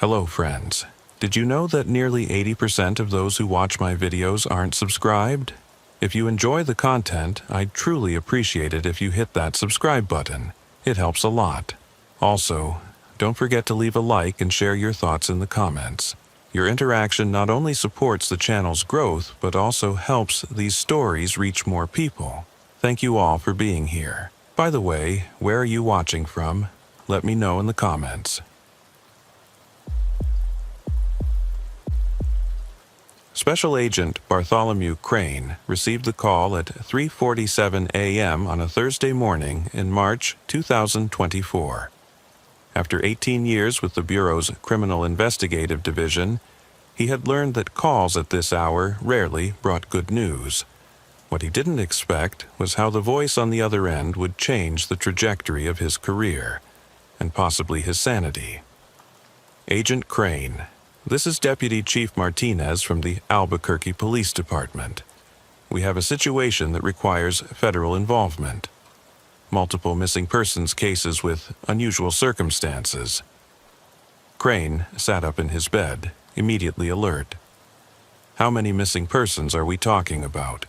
Hello friends. Did you know that nearly 80% of those who watch my videos aren't subscribed? If you enjoy the content, I'd truly appreciate it if you hit that subscribe button. It helps a lot. Also, don't forget to leave a like and share your thoughts in the comments. Your interaction not only supports the channel's growth, but also helps these stories reach more people. Thank you all for being here. By the way, where are you watching from? Let me know in the comments. Special Agent Bartholomew Crane received the call at 3:47 a.m. on a Thursday morning in March 2024. After 18 years with the Bureau's Criminal Investigative Division, he had learned that calls at this hour rarely brought good news. What he didn't expect was how the voice on the other end would change the trajectory of his career, and possibly his sanity. Agent Crane. This is Deputy Chief Martinez from the Albuquerque Police Department. We have a situation that requires federal involvement. Multiple missing persons cases with unusual circumstances. Crane sat up in his bed, immediately alert. How many missing persons are we talking about?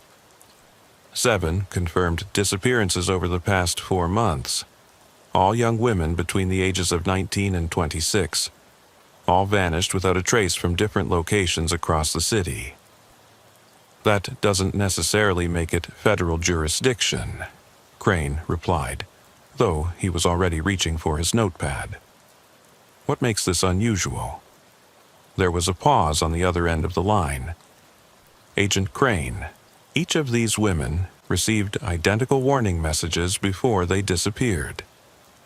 7 confirmed disappearances over the past 4 months. All young women between the ages of 19 and 26. All vanished without a trace from different locations across the city. That doesn't necessarily make it federal jurisdiction, Crane replied, though he was already reaching for his notepad. What makes this unusual? There was a pause on the other end of the line. Agent Crane, each of these women received identical warning messages before they disappeared.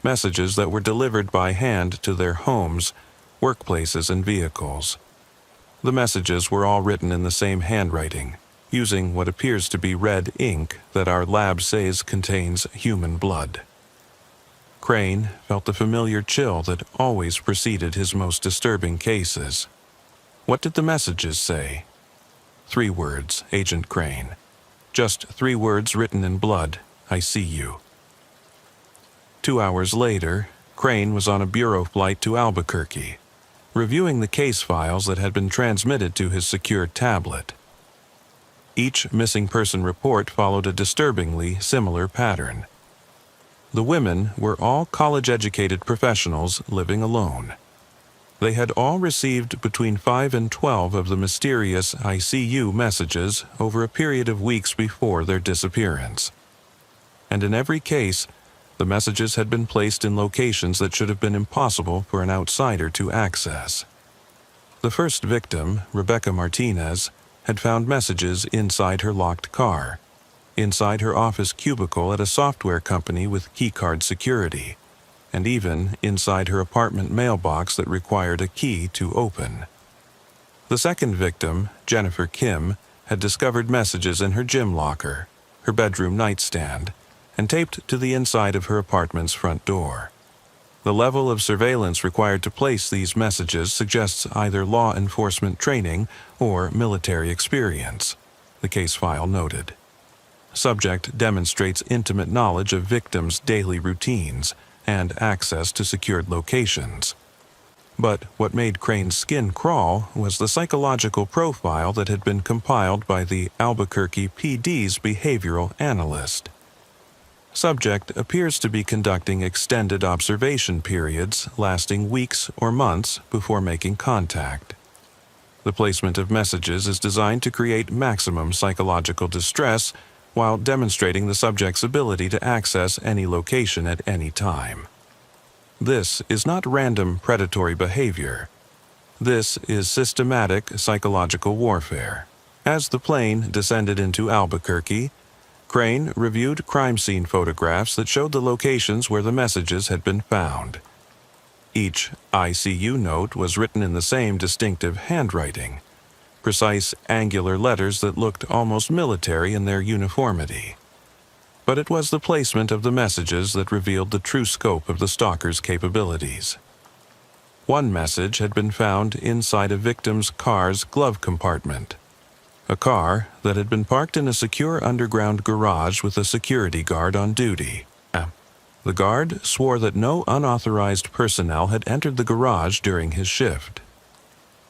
Messages that were delivered by hand to their homes, workplaces, and vehicles. The messages were all written in the same handwriting, using what appears to be red ink that our lab says contains human blood. Crane felt the familiar chill that always preceded his most disturbing cases. What did the messages say? 3 words, Agent Crane. Just 3 words written in blood, I see you. 2 hours later, Crane was on a bureau flight to Albuquerque, reviewing the case files that had been transmitted to his secure tablet. Each missing person report followed a disturbingly similar pattern. The women were all college-educated professionals living alone. They had all received between 5 and 12 of the mysterious I see you messages over a period of weeks before their disappearance. And in every case, the messages had been placed in locations that should have been impossible for an outsider to access. The first victim, Rebecca Martinez, had found messages inside her locked car, inside her office cubicle at a software company with keycard security, and even inside her apartment mailbox that required a key to open. The second victim, Jennifer Kim, had discovered messages in her gym locker, her bedroom nightstand, and taped to the inside of her apartment's front door. The level of surveillance required to place these messages suggests either law enforcement training or military experience, the case file noted. Subject demonstrates intimate knowledge of victims' daily routines and access to secured locations. But what made Crane's skin crawl was the psychological profile that had been compiled by the Albuquerque PD's behavioral analyst. Subject appears to be conducting extended observation periods lasting weeks or months before making contact. The placement of messages is designed to create maximum psychological distress while demonstrating the subject's ability to access any location at any time. This is not random predatory behavior. This is systematic psychological warfare. As the plane descended into Albuquerque, Crane reviewed crime scene photographs that showed the locations where the messages had been found. Each I see you note was written in the same distinctive handwriting, precise angular letters that looked almost military in their uniformity. But it was the placement of the messages that revealed the true scope of the stalker's capabilities. One message had been found inside a victim's car's glove compartment. A car that had been parked in a secure underground garage with a security guard on duty. The guard swore that no unauthorized personnel had entered the garage during his shift.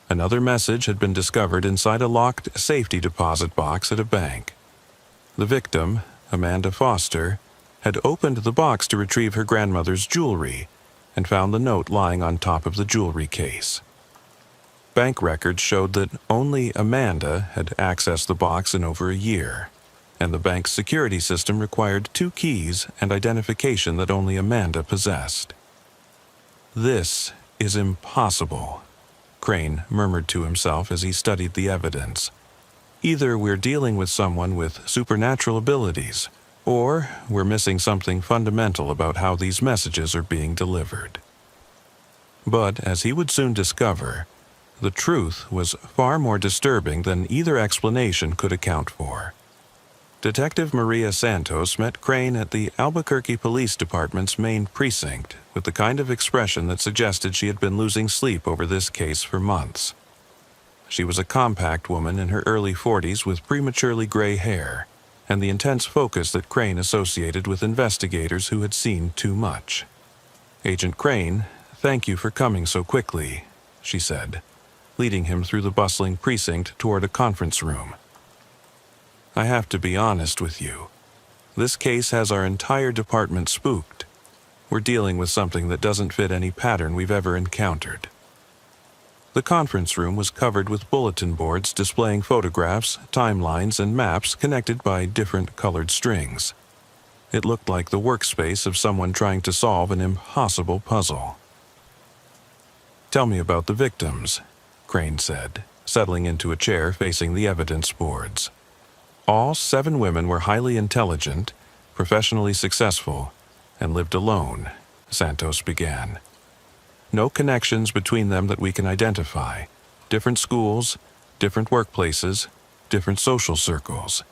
Another message had been discovered inside a locked safety deposit box at a bank. The victim, Amanda Foster, had opened the box to retrieve her grandmother's jewelry and found the note lying on top of the jewelry case. Bank records showed that only Amanda had accessed the box in over a year, and the bank's security system required 2 keys and identification that only Amanda possessed. "This is impossible," Crane murmured to himself as he studied the evidence. "Either we're dealing with someone with supernatural abilities, or we're missing something fundamental about how these messages are being delivered." But, as he would soon discover, the truth was far more disturbing than either explanation could account for. Detective Maria Santos met Crane at the Albuquerque Police Department's main precinct with the kind of expression that suggested she had been losing sleep over this case for months. She was a compact woman in her early 40s with prematurely gray hair and the intense focus that Crane associated with investigators who had seen too much. "Agent Crane, thank you for coming so quickly," she said, leading him through the bustling precinct toward a conference room. "I have to be honest with you. This case has our entire department spooked. We're dealing with something that doesn't fit any pattern we've ever encountered." The conference room was covered with bulletin boards displaying photographs, timelines, and maps connected by different colored strings. It looked like the workspace of someone trying to solve an impossible puzzle. "Tell me about the victims," Crane said, settling into a chair facing the evidence boards. "All 7 women were highly intelligent, professionally successful, and lived alone," Santos began. "No connections between them that we can identify. Different schools, different workplaces, different social circles.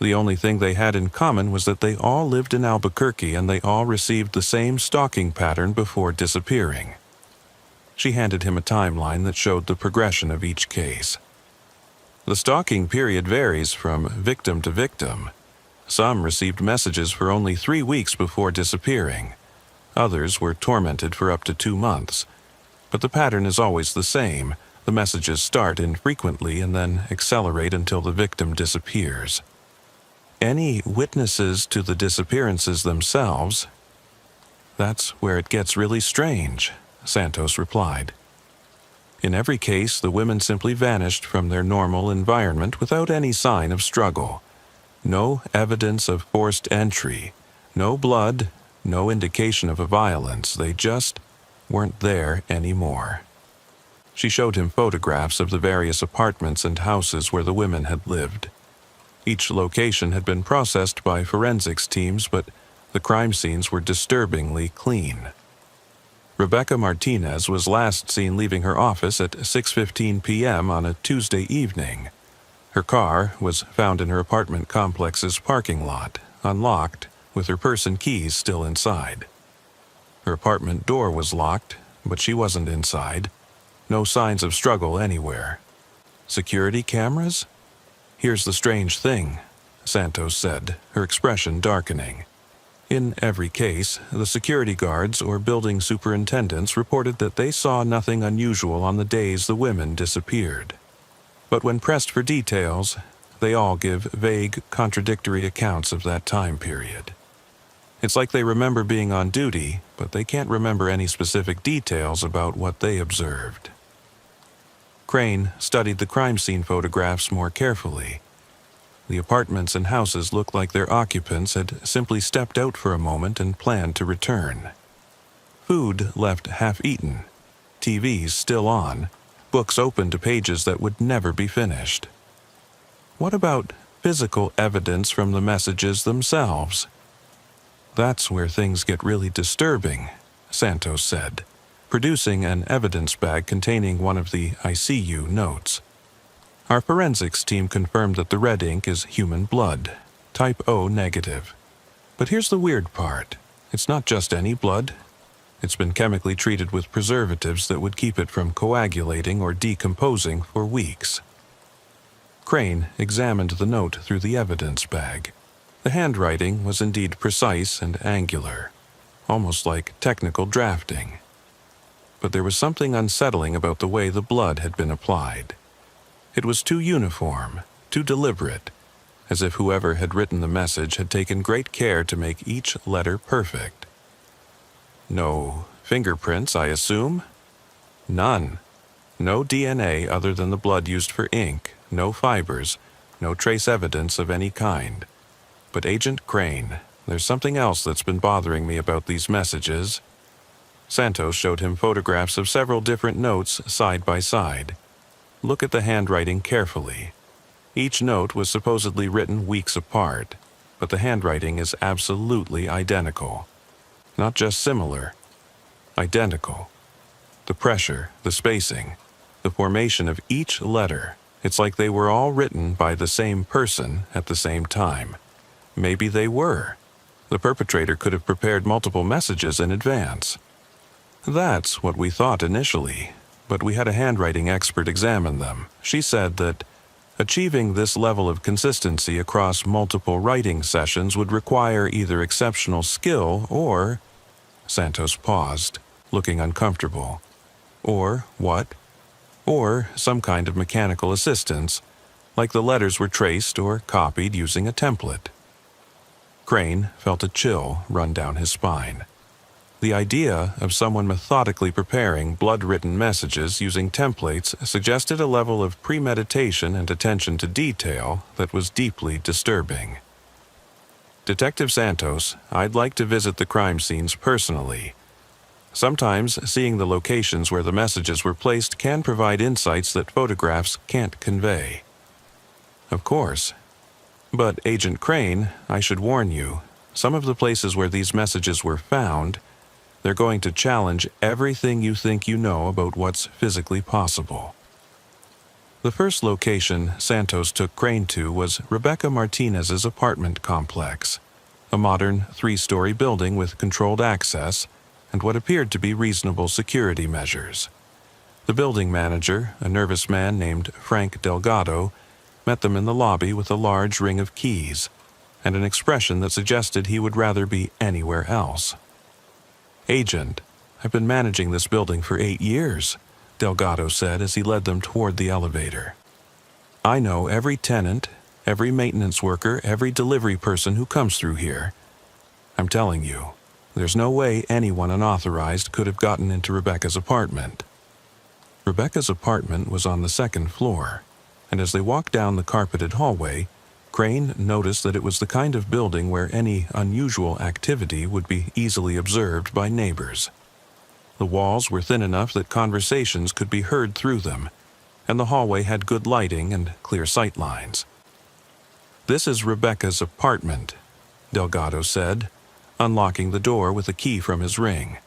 The only thing they had in common was that they all lived in Albuquerque and they all received the same stalking pattern before disappearing." She handed him a timeline that showed the progression of each case. "The stalking period varies from victim to victim. Some received messages for only 3 weeks before disappearing. Others were tormented for up to 2 months. But the pattern is always the same. The messages start infrequently and then accelerate until the victim disappears." "Any witnesses to the disappearances themselves?" "That's where it gets really strange," Santos replied. "In every case, the women simply vanished from their normal environment without any sign of struggle. No evidence of forced entry, no blood, no indication of a violence. They just weren't there anymore." She showed him photographs of the various apartments and houses where the women had lived. Each location had been processed by forensics teams, but the crime scenes were disturbingly clean. Rebecca Martinez was last seen leaving her office at 6:15 p.m. on a Tuesday evening. Her car was found in her apartment complex's parking lot, unlocked, with her purse and keys still inside. Her apartment door was locked, but she wasn't inside. No signs of struggle anywhere. "Security cameras?" "Here's the strange thing," Santos said, her expression darkening. "In every case, the security guards or building superintendents reported that they saw nothing unusual on the days the women disappeared. But when pressed for details, they all give vague, contradictory accounts of that time period. It's like they remember being on duty, but they can't remember any specific details about what they observed." Crane studied the crime scene photographs more carefully. The apartments and houses looked like their occupants had simply stepped out for a moment and planned to return. Food left half-eaten, TVs still on, books open to pages that would never be finished. What about physical evidence from the messages themselves? "That's where things get really disturbing," Santos said, producing an evidence bag containing one of the ICU notes. "Our forensics team confirmed that the red ink is human blood, type O negative. But here's the weird part. It's not just any blood. It's been chemically treated with preservatives that would keep it from coagulating or decomposing for weeks." Crane examined the note through the evidence bag. The handwriting was indeed precise and angular. almost like technical drafting. But there was something unsettling about the way the blood had been applied. It was too uniform, too deliberate, as if whoever had written the message had taken great care to make each letter perfect. No fingerprints, I assume? None. No DNA other than the blood used for ink, no fibers, no trace evidence of any kind. But Agent Crane, there's something else that's been bothering me about these messages. Santos showed him photographs of several different notes side by side. Look at the handwriting carefully. Each note was supposedly written weeks apart, but the handwriting is absolutely identical. Not just similar, identical. The pressure, the spacing, the formation of each letter, it's like they were all written by the same person at the same time. Maybe they were. The perpetrator could have prepared multiple messages in advance. That's what we thought initially, but we had a handwriting expert examine them. She said that achieving this level of consistency across multiple writing sessions would require either exceptional skill or... Santos paused, looking uncomfortable. Or what? Or some kind of mechanical assistance, like the letters were traced or copied using a template. Crane felt a chill run down his spine. The idea of someone methodically preparing blood-written messages using templates suggested a level of premeditation and attention to detail that was deeply disturbing. Detective Santos, I'd like to visit the crime scenes personally. Sometimes seeing the locations where the messages were placed can provide insights that photographs can't convey. Of course. But Agent Crane, I should warn you, some of the places where these messages were found, they're going to challenge everything you think you know about what's physically possible. The first location Santos took Crane to was Rebecca Martinez's apartment complex, a modern 3-story building with controlled access and what appeared to be reasonable security measures. The building manager, a nervous man named Frank Delgado, met them in the lobby with a large ring of keys and an expression that suggested he would rather be anywhere else. "Agent, I've been managing this building for 8 years," Delgado said as he led them toward the elevator. "I know every tenant, every maintenance worker, every delivery person who comes through here. I'm telling you, there's no way anyone unauthorized could have gotten into Rebecca's apartment." Rebecca's apartment was on the 2nd floor, and as they walked down the carpeted hallway, Crane noticed that it was the kind of building where any unusual activity would be easily observed by neighbors. The walls were thin enough that conversations could be heard through them, and the hallway had good lighting and clear sight lines. "This is Rebecca's apartment," Delgado said, unlocking the door with a key from his ring.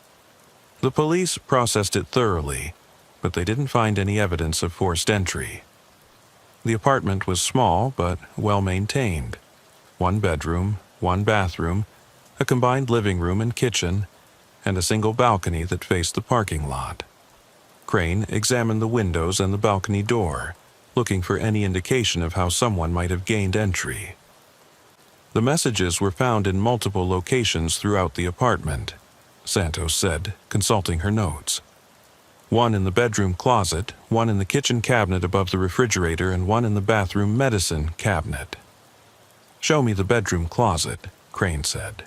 The police processed it thoroughly, but they didn't find any evidence of forced entry. The apartment was small but well-maintained. 1 bedroom, 1 bathroom, a combined living room and kitchen, and a single balcony that faced the parking lot. Crane examined the windows and the balcony door, looking for any indication of how someone might have gained entry. The messages were found in multiple locations throughout the apartment, Santos said, consulting her notes. 1 in the bedroom closet, 1 in the kitchen cabinet above the refrigerator, and 1 in the bathroom medicine cabinet. "Show me the bedroom closet," Crane said.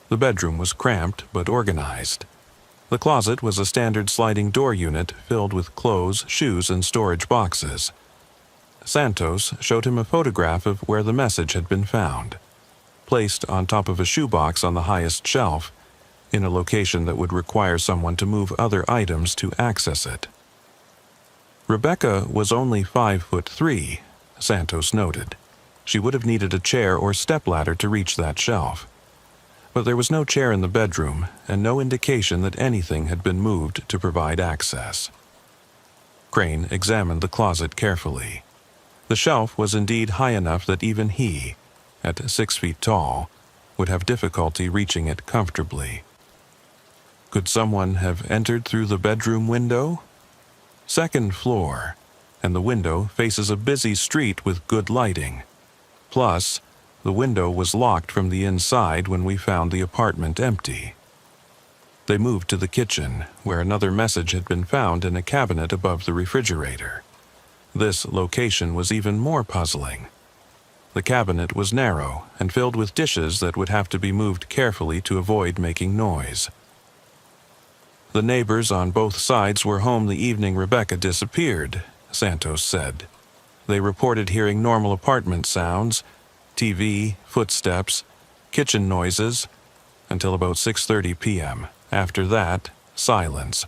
The bedroom was cramped but organized. The closet was a standard sliding door unit filled with clothes, shoes, and storage boxes. Santos showed him a photograph of where the message had been found, placed on top of a shoebox on the highest shelf, in a location that would require someone to move other items to access it. Rebecca was only 5'3", Santos noted. She would have needed a chair or stepladder to reach that shelf. But there was no chair in the bedroom and no indication that anything had been moved to provide access. Crane examined the closet carefully. The shelf was indeed high enough that even he, at 6 feet tall, would have difficulty reaching it comfortably. Could someone have entered through the bedroom window? 2nd floor, and the window faces a busy street with good lighting. Plus, the window was locked from the inside when we found the apartment empty. They moved to the kitchen, where another message had been found in a cabinet above the refrigerator. This location was even more puzzling. The cabinet was narrow and filled with dishes that would have to be moved carefully to avoid making noise. The neighbors on both sides were home the evening Rebecca disappeared, Santos said. They reported hearing normal apartment sounds, TV, footsteps, kitchen noises, until about 6:30 p.m. After that, silence,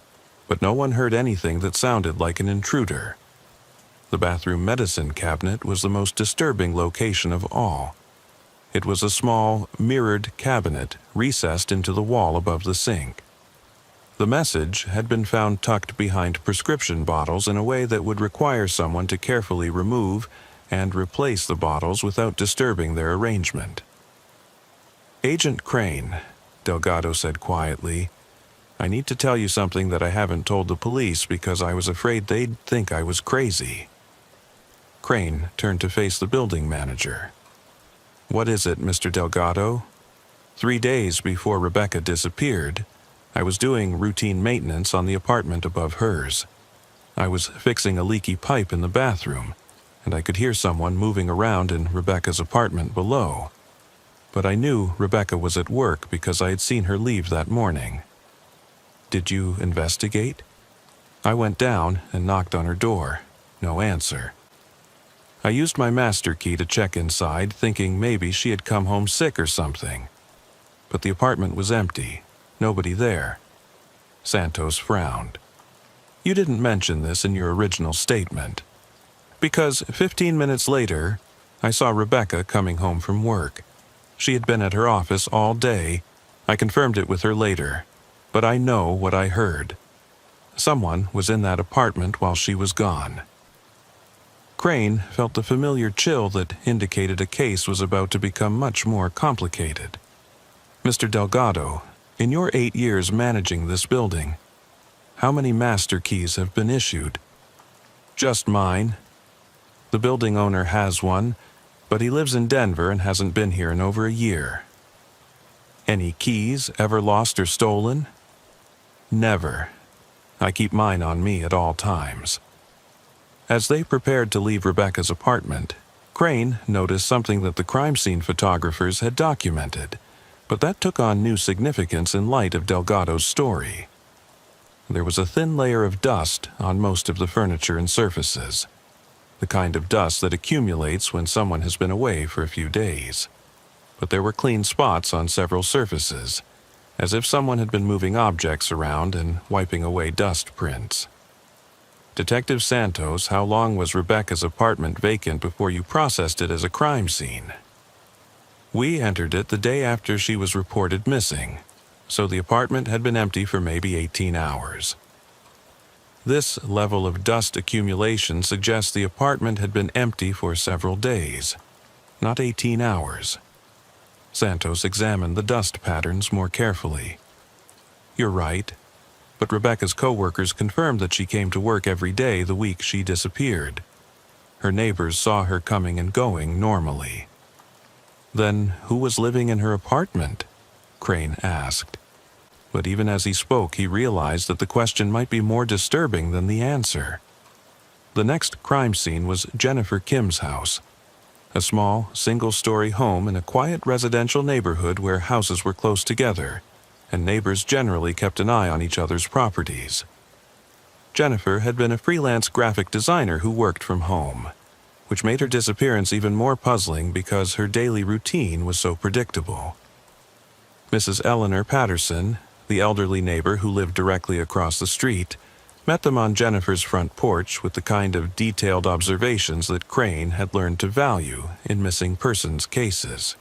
but no one heard anything that sounded like an intruder. The bathroom medicine cabinet was the most disturbing location of all. It was a small, mirrored cabinet recessed into the wall above the sink. The message had been found tucked behind prescription bottles in a way that would require someone to carefully remove and replace the bottles without disturbing their arrangement. "Agent Crane," Delgado said quietly, "I need to tell you something that I haven't told the police because I was afraid they'd think I was crazy." Crane turned to face the building manager. "What is it, Mr. Delgado?" 3 days before Rebecca disappeared, I was doing routine maintenance on the apartment above hers. I was fixing a leaky pipe in the bathroom, and I could hear someone moving around in Rebecca's apartment below. But I knew Rebecca was at work because I had seen her leave that morning. "Did you investigate?" "I went down and knocked on her door. No answer. I used my master key to check inside, thinking maybe she had come home sick or something. But the apartment was empty. Nobody there." Santos frowned. "You didn't mention this in your original statement." "Because 15 minutes later, I saw Rebecca coming home from work. She had been at her office all day. I confirmed it with her later. But I know what I heard. Someone was in that apartment while she was gone." Crane felt the familiar chill that indicated a case was about to become much more complicated. "Mr. Delgado, in your 8 years managing this building, how many master keys have been issued?" "Just mine. The building owner has one, but he lives in Denver and hasn't been here in over a year." "Any keys ever lost or stolen?" "Never. I keep mine on me at all times." As they prepared to leave Rebecca's apartment, Crane noticed something that the crime scene photographers had documented, but that took on new significance in light of Delgado's story. There was a thin layer of dust on most of the furniture and surfaces, the kind of dust that accumulates when someone has been away for a few days. But there were clean spots on several surfaces, as if someone had been moving objects around and wiping away dust prints. "Detective Santos, how long was Rebecca's apartment vacant before you processed it as a crime scene?" "We entered it the day after she was reported missing, so the apartment had been empty for maybe 18 hours. This level of dust accumulation suggests the apartment had been empty for several days, not 18 hours. Santos examined the dust patterns more carefully. "You're right, but Rebecca's co-workers confirmed that she came to work every day the week she disappeared. Her neighbors saw her coming and going normally." "Then who was living in her apartment?" Crane asked. But even as he spoke, he realized that the question might be more disturbing than the answer. The next crime scene was Jennifer Kim's house, a small, single-story home in a quiet residential neighborhood where houses were close together, and neighbors generally kept an eye on each other's properties. Jennifer had been a freelance graphic designer who worked from home, which made her disappearance even more puzzling because her daily routine was so predictable. Mrs. Eleanor Patterson, the elderly neighbor who lived directly across the street, met them on Jennifer's front porch with the kind of detailed observations that Crane had learned to value in missing persons cases.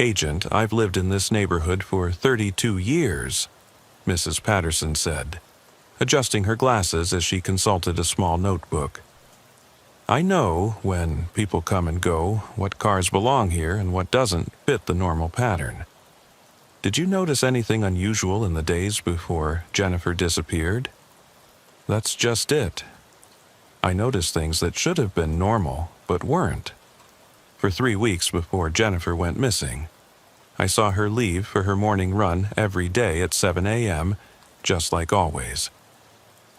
"Agent, I've lived in this neighborhood for 32 years, Mrs. Patterson said, adjusting her glasses as she consulted a small notebook. "I know, when people come and go, what cars belong here and what doesn't fit the normal pattern. Did you notice anything unusual in the days before Jennifer disappeared?" "That's just it. I noticed things that should have been normal, but weren't. For 3 weeks before Jennifer went missing, I saw her leave for her morning run every day at 7 a.m., just like always.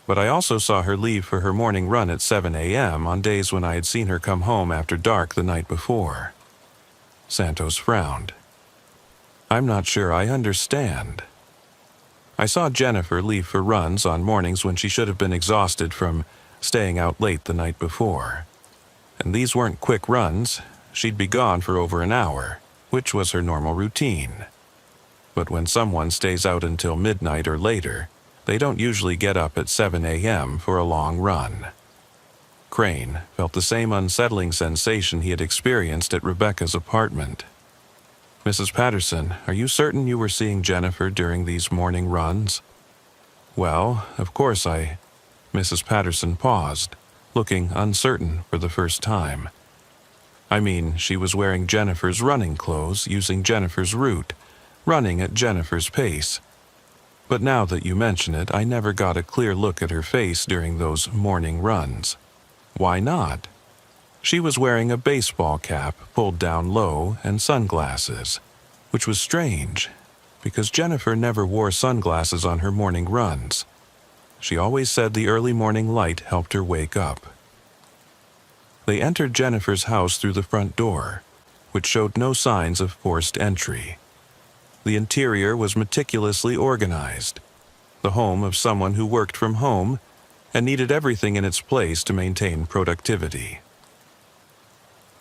But I also saw her leave for her morning run at 7 a.m. on days when I had seen her come home after dark the night before. Santos frowned. I'm not sure I understand. I saw Jennifer leave for runs on mornings when she should have been exhausted from staying out late the night before. And these weren't quick runs. She'd be gone for over an hour, which was her normal routine. But when someone stays out until midnight or later, they don't usually get up at 7 a.m. for a long run. Crane felt the same unsettling sensation he had experienced at Rebecca's apartment. Mrs. Patterson, are you certain you were seeing Jennifer during these morning runs? Well, of course Mrs. Patterson paused, looking uncertain for the first time. I mean, she was wearing Jennifer's running clothes, using Jennifer's route, running at Jennifer's pace. But now that you mention it, I never got a clear look at her face during those morning runs. Why not? She was wearing a baseball cap pulled down low and sunglasses, which was strange, because Jennifer never wore sunglasses on her morning runs. She always said the early morning light helped her wake up. They entered Jennifer's house through the front door, which showed no signs of forced entry. The interior was meticulously organized, the home of someone who worked from home and needed everything in its place to maintain productivity.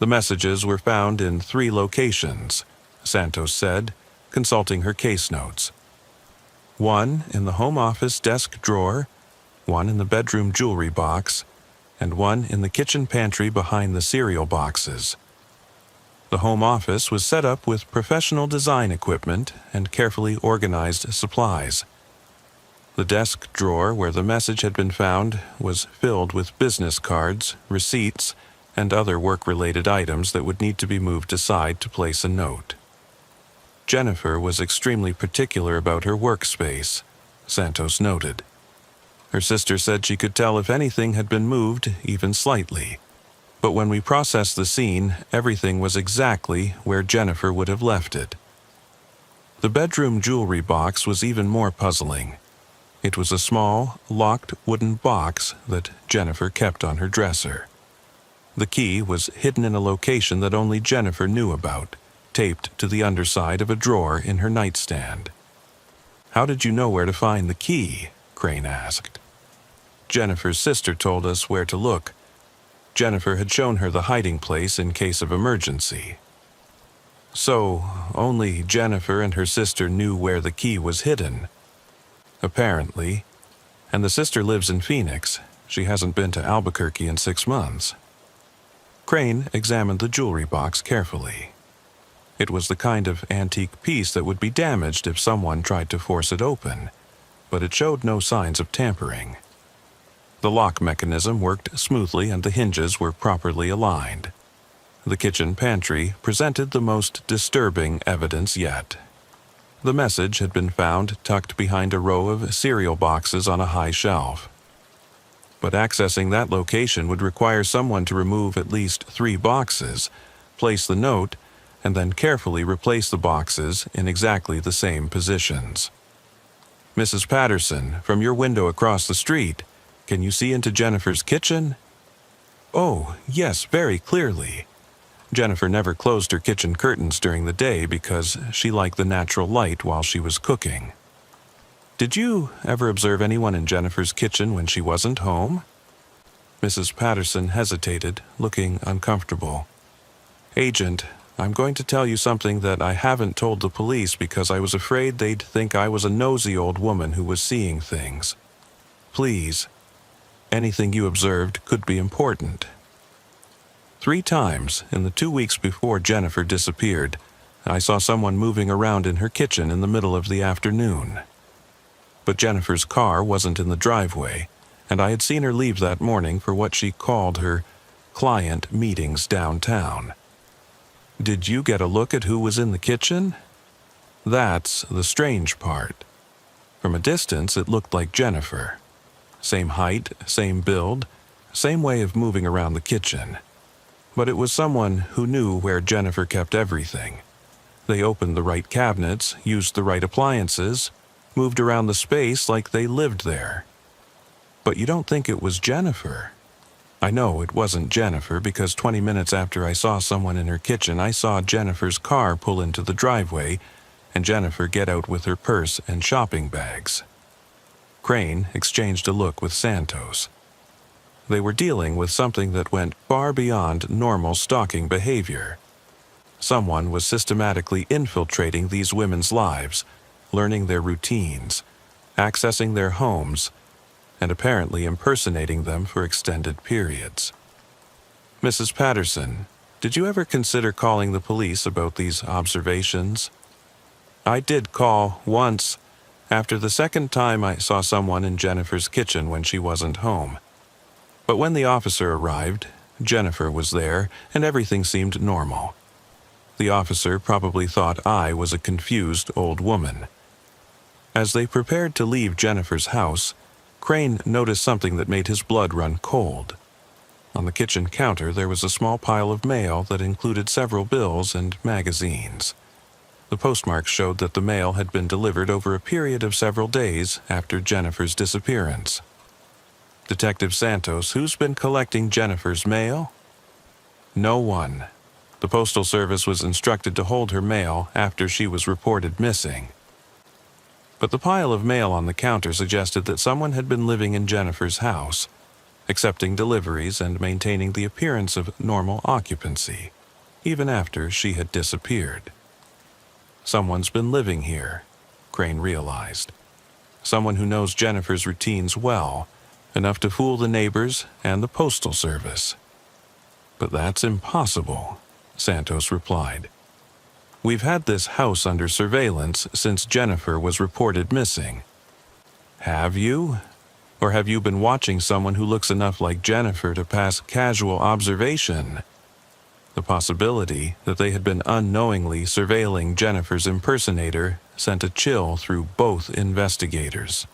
The messages were found in 3 locations, Santos said, consulting her case notes. 1 in the home office desk drawer, 1 in the bedroom jewelry box, and 1 in the kitchen pantry behind the cereal boxes. The home office was set up with professional design equipment and carefully organized supplies. The desk drawer where the message had been found was filled with business cards, receipts, and other work-related items that would need to be moved aside to place a note. Jennifer was extremely particular about her workspace, Santos noted. Her sister said she could tell if anything had been moved, even slightly. But when we processed the scene, everything was exactly where Jennifer would have left it. The bedroom jewelry box was even more puzzling. It was a small, locked wooden box that Jennifer kept on her dresser. The key was hidden in a location that only Jennifer knew about, taped to the underside of a drawer in her nightstand. How did you know where to find the key? Crane asked. Jennifer's sister told us where to look. Jennifer had shown her the hiding place in case of emergency. So, only Jennifer and her sister knew where the key was hidden. Apparently. And the sister lives in Phoenix. She hasn't been to Albuquerque in 6 months. Crane examined the jewelry box carefully. It was the kind of antique piece that would be damaged if someone tried to force it open, but it showed no signs of tampering. The lock mechanism worked smoothly and the hinges were properly aligned. The kitchen pantry presented the most disturbing evidence yet. The message had been found tucked behind a row of cereal boxes on a high shelf. But accessing that location would require someone to remove at least 3 boxes, place the note, and then carefully replace the boxes in exactly the same positions. Mrs. Patterson, from your window across the street, can you see into Jennifer's kitchen? Oh, yes, very clearly. Jennifer never closed her kitchen curtains during the day because she liked the natural light while she was cooking. Did you ever observe anyone in Jennifer's kitchen when she wasn't home? Mrs. Patterson hesitated, looking uncomfortable. Agent, I'm going to tell you something that I haven't told the police because I was afraid they'd think I was a nosy old woman who was seeing things. Please. Anything you observed could be important. 3 times in the 2 weeks before Jennifer disappeared, I saw someone moving around in her kitchen in the middle of the afternoon. But Jennifer's car wasn't in the driveway, and I had seen her leave that morning for what she called her client meetings downtown. Did you get a look at who was in the kitchen? That's the strange part. From a distance, it looked like Jennifer. Same height, same build, same way of moving around the kitchen. But it was someone who knew where Jennifer kept everything. They opened the right cabinets, used the right appliances, moved around the space like they lived there. But you don't think it was Jennifer? I know it wasn't Jennifer because 20 minutes after I saw someone in her kitchen, I saw Jennifer's car pull into the driveway and Jennifer get out with her purse and shopping bags. Crane exchanged a look with Santos. They were dealing with something that went far beyond normal stalking behavior. Someone was systematically infiltrating these women's lives, learning their routines, accessing their homes, and apparently impersonating them for extended periods. Mrs. Patterson, did you ever consider calling the police about these observations? I did call once, after the second time I saw someone in Jennifer's kitchen when she wasn't home. But when the officer arrived, Jennifer was there and everything seemed normal. The officer probably thought I was a confused old woman. As they prepared to leave Jennifer's house, Crane noticed something that made his blood run cold. On the kitchen counter there was a small pile of mail that included several bills and magazines. The postmark showed that the mail had been delivered over a period of several days after Jennifer's disappearance. Detective Santos, who's been collecting Jennifer's mail? No one. The Postal Service was instructed to hold her mail after she was reported missing. But the pile of mail on the counter suggested that someone had been living in Jennifer's house, accepting deliveries and maintaining the appearance of normal occupancy, even after she had disappeared. Someone's been living here, Crane realized. Someone who knows Jennifer's routines well, enough to fool the neighbors and the Postal Service. But that's impossible, Santos replied. We've had this house under surveillance since Jennifer was reported missing. Have you? Or have you been watching someone who looks enough like Jennifer to pass casual observation? The possibility that they had been unknowingly surveilling Jennifer's impersonator sent a chill through both investigators.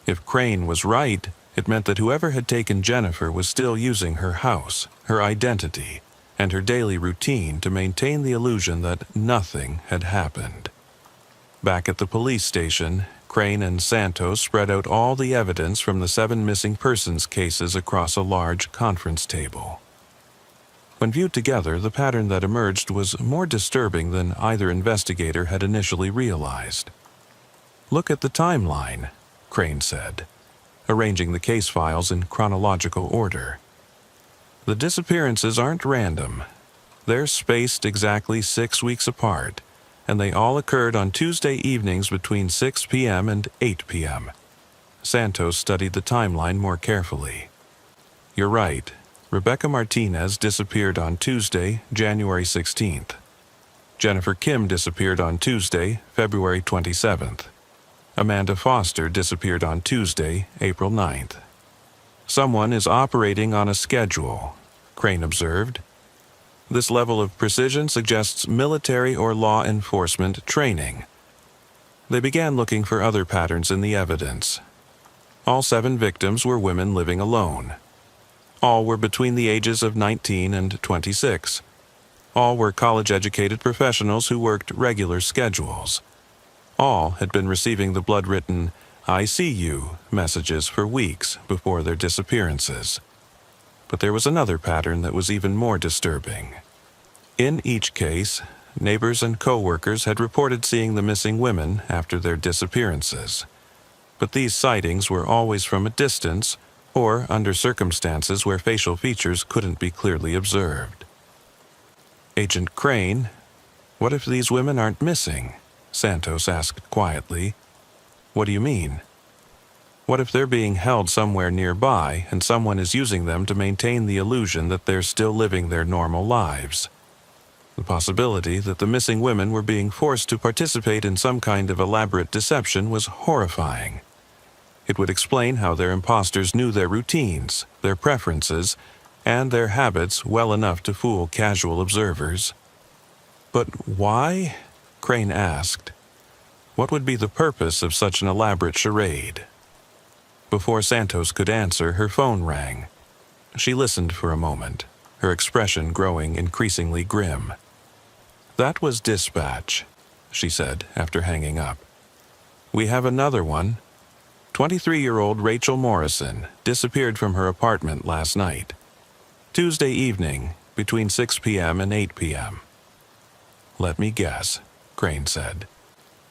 If Crane was right, it meant that whoever had taken Jennifer was still using her house, her identity, and her daily routine to maintain the illusion that nothing had happened. Back at the police station, Crane and Santos spread out all the evidence from the 7 missing persons cases across a large conference table. When viewed together, the pattern that emerged was more disturbing than either investigator had initially realized. Look at the timeline, Crane said, arranging the case files in chronological order. The disappearances aren't random. They're spaced exactly 6 weeks apart, and they all occurred on Tuesday evenings between 6 p.m. and 8 p.m. Santos studied the timeline more carefully. You're right. Rebecca Martinez disappeared on Tuesday, January 16th. Jennifer Kim disappeared on Tuesday, February 27th. Amanda Foster disappeared on Tuesday, April 9th. Someone is operating on a schedule, Crane observed. This level of precision suggests military or law enforcement training. They began looking for other patterns in the evidence. All 7 victims were women living alone. All were between the ages of 19 and 26. All were college-educated professionals who worked regular schedules. All had been receiving the blood-written "I see you" messages for weeks before their disappearances. But there was another pattern that was even more disturbing. In each case, neighbors and co-workers had reported seeing the missing women after their disappearances. But these sightings were always from a distance or under circumstances where facial features couldn't be clearly observed. Agent Crane, what if these women aren't missing? Santos asked quietly. What do you mean? What if they're being held somewhere nearby and someone is using them to maintain the illusion that they're still living their normal lives? The possibility that the missing women were being forced to participate in some kind of elaborate deception was horrifying. It would explain how their imposters knew their routines, their preferences, and their habits well enough to fool casual observers. But why? Crane asked. What would be the purpose of such an elaborate charade? Before Santos could answer, her phone rang. She listened for a moment, her expression growing increasingly grim. "That was dispatch," she said after hanging up. "We have another one. 23-year-old Rachel Morrison disappeared from her apartment last night. Tuesday evening, between 6 p.m. and 8 p.m. "Let me guess," Crane said.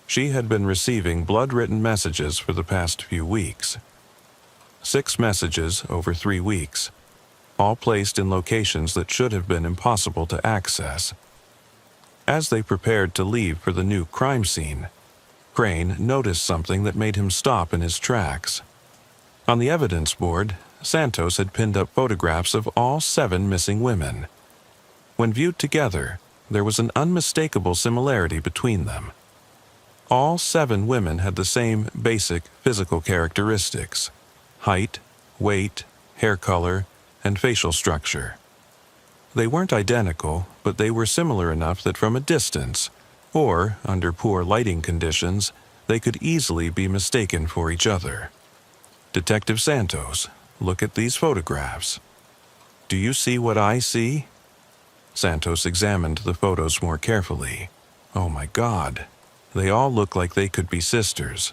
She had been receiving blood-written messages for the past few weeks. 6 messages over 3 weeks, all placed in locations that should have been impossible to access. As they prepared to leave for the new crime scene, Crane noticed something that made him stop in his tracks. On the evidence board, Santos had pinned up photographs of all 7 missing women. When viewed together, there was an unmistakable similarity between them. All 7 women had the same basic physical characteristics: height, weight, hair color, and facial structure. They weren't identical, but they were similar enough that from a distance, or under poor lighting conditions, they could easily be mistaken for each other. "Detective Santos, look at these photographs. Do you see what I see?" Santos examined the photos more carefully. Oh my God, they all look like they could be sisters.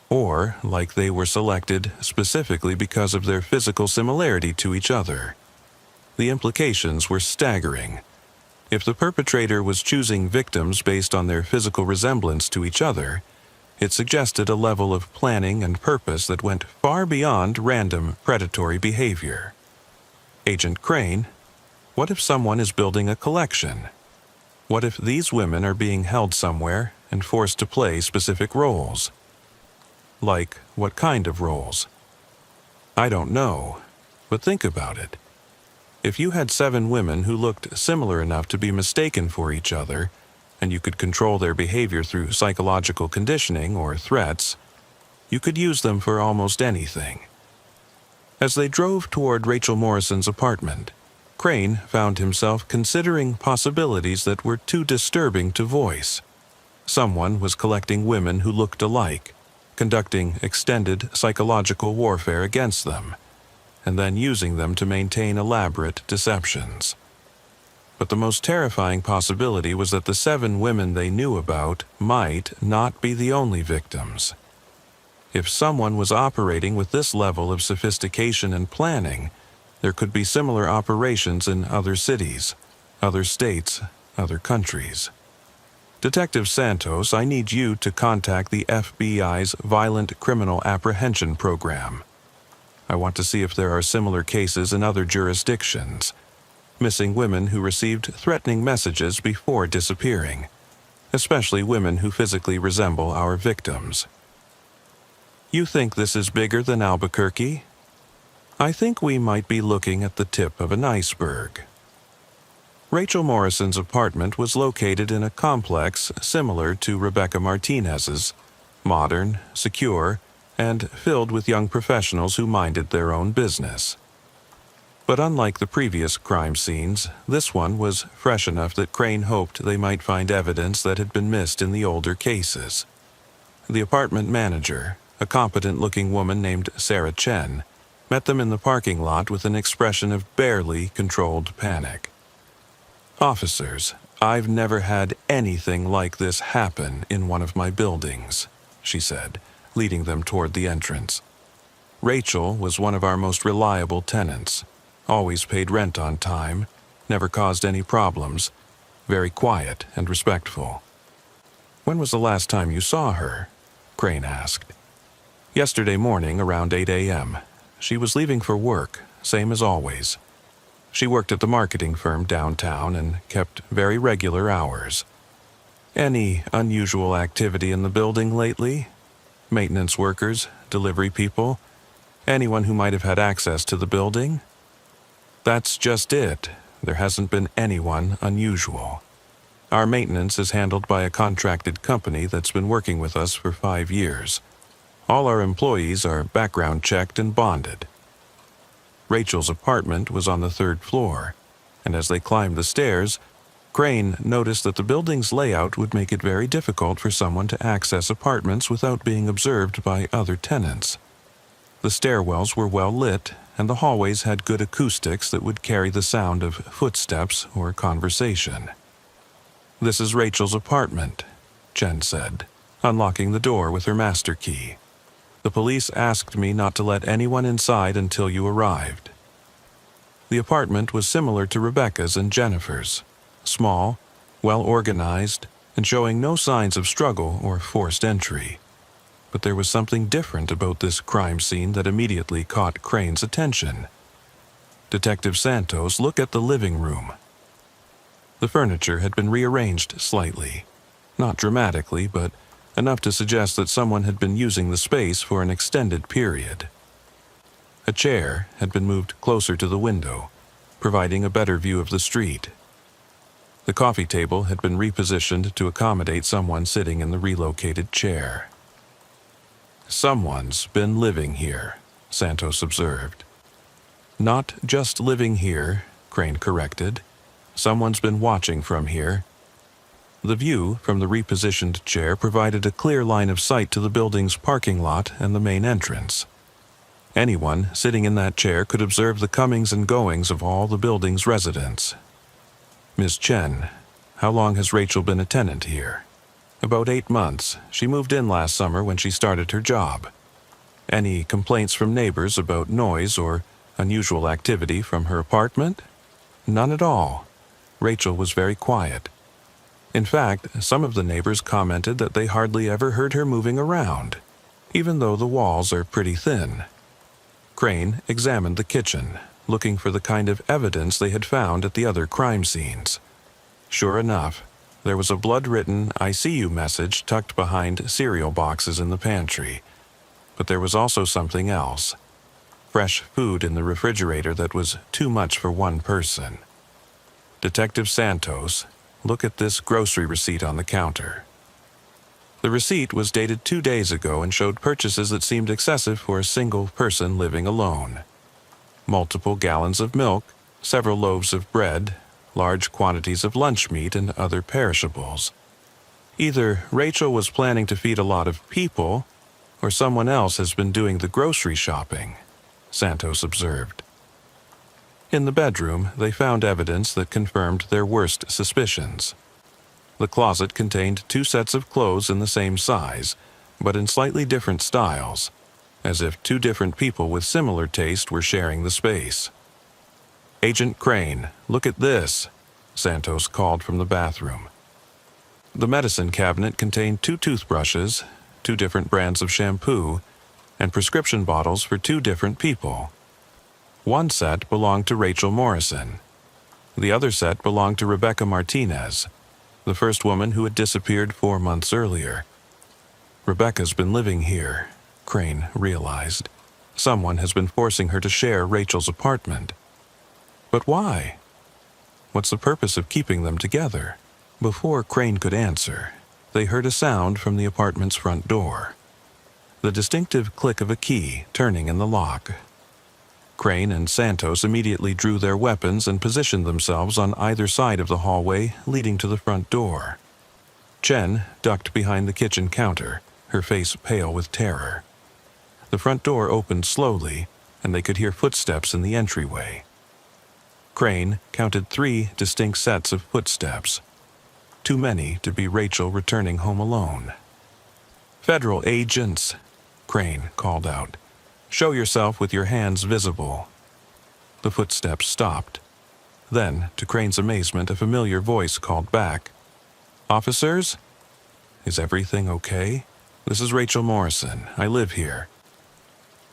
Or like they were selected specifically because of their physical similarity to each other. The implications were staggering. If the perpetrator was choosing victims based on their physical resemblance to each other, it suggested a level of planning and purpose that went far beyond random predatory behavior. "Agent Crane, what if someone is building a collection? What if these women are being held somewhere and forced to play specific roles?" "Like what kind of roles?" "I don't know, but think about it. If you had 7 women who looked similar enough to be mistaken for each other, and you could control their behavior through psychological conditioning or threats, you could use them for almost anything." As they drove toward Rachel Morrison's apartment, Crane found himself considering possibilities that were too disturbing to voice. Someone was collecting women who looked alike, conducting extended psychological warfare against them, and then using them to maintain elaborate deceptions. But the most terrifying possibility was that the 7 women they knew about might not be the only victims. If someone was operating with this level of sophistication and planning, there could be similar operations in other cities, other states, other countries. "Detective Santos, I need you to contact the FBI's Violent Criminal Apprehension Program. I want to see if there are similar cases in other jurisdictions. Missing women who received threatening messages before disappearing, especially women who physically resemble our victims." "You think this is bigger than Albuquerque?" "I think we might be looking at the tip of an iceberg." Rachel Morrison's apartment was located in a complex similar to Rebecca Martinez's, modern, secure, and filled with young professionals who minded their own business. But unlike the previous crime scenes, this one was fresh enough that Crane hoped they might find evidence that had been missed in the older cases. The apartment manager, a competent-looking woman named Sarah Chen, met them in the parking lot with an expression of barely controlled panic. "Officers, I've never had anything like this happen in one of my buildings," she said, leading them toward the entrance. "Rachel was one of our most reliable tenants, always paid rent on time, never caused any problems, very quiet and respectful." "When was the last time you saw her?" Crane asked. "Yesterday morning around 8 a.m. She was leaving for work, same as always. She worked at the marketing firm downtown and kept very regular hours." "Any unusual activity in the building lately? Maintenance workers, delivery people, anyone who might have had access to the building?" "That's just it. There hasn't been anyone unusual. Our maintenance is handled by a contracted company that's been working with us for 5 years. All our employees are background checked and bonded." Rachel's apartment was on the 3rd floor, and as they climbed the stairs, Crane noticed that the building's layout would make it very difficult for someone to access apartments without being observed by other tenants. The stairwells were well lit, and the hallways had good acoustics that would carry the sound of footsteps or conversation. "This is Rachel's apartment," Chen said, unlocking the door with her master key. "The police asked me not to let anyone inside until you arrived." The apartment was similar to Rebecca's and Jennifer's, small, well-organized, and showing no signs of struggle or forced entry. But there was something different about this crime scene that immediately caught Crane's attention. Detective Santos looked at the living room. The furniture had been rearranged slightly, not dramatically, but enough to suggest that someone had been using the space for an extended period. A chair had been moved closer to the window, providing a better view of the street. The coffee table had been repositioned to accommodate someone sitting in the relocated chair. "Someone's been living here," Santos observed. "Not just living here," Crane corrected. "Someone's been watching from here." The view from the repositioned chair provided a clear line of sight to the building's parking lot and the main entrance. Anyone sitting in that chair could observe the comings and goings of all the building's residents. "Ms. Chen, how long has Rachel been a tenant here?" "About 8 months. She moved in last summer when she started her job." "Any complaints from neighbors about noise or unusual activity from her apartment?" "None at all. Rachel was very quiet. In fact, some of the neighbors commented that they hardly ever heard her moving around, even though the walls are pretty thin." Crane examined the kitchen, looking for the kind of evidence they had found at the other crime scenes. Sure enough, there was a blood-written "I see you" message tucked behind cereal boxes in the pantry. But there was also something else. Fresh food in the refrigerator that was too much for one person. "Detective Santos, look at this grocery receipt on the counter." The receipt was dated 2 days ago and showed purchases that seemed excessive for a single person living alone. Multiple gallons of milk, several loaves of bread, large quantities of lunch meat, and other perishables. Either Rachel was planning to feed a lot of people, or someone else has been doing the grocery shopping, Santos observed. In the bedroom, they found evidence that confirmed their worst suspicions. The closet contained 2 sets of clothes in the same size, but in slightly different styles, as if 2 different people with similar taste were sharing the space. "Agent Crane, look at this," Santos called from the bathroom. The medicine cabinet contained 2 toothbrushes, 2 different brands of shampoo, and prescription bottles for 2 different people. One set belonged to Rachel Morrison. The other set belonged to Rebecca Martinez, the first woman who had disappeared 4 months earlier. Rebecca's been living here, Crane realized. Someone has been forcing her to share Rachel's apartment. But why? What's the purpose of keeping them together? Before Crane could answer, they heard a sound from the apartment's front door. The distinctive click of a key turning in the lock. Crane and Santos immediately drew their weapons and positioned themselves on either side of the hallway leading to the front door. Chen ducked behind the kitchen counter, her face pale with terror. The front door opened slowly, and they could hear footsteps in the entryway. Crane counted 3 distinct sets of footsteps. Too many to be Rachel returning home alone. "Federal agents," Crane called out. "Show yourself with your hands visible." The footsteps stopped. Then, to Crane's amazement, a familiar voice called back. "Officers? Is everything okay? This is Rachel Morrison. I live here."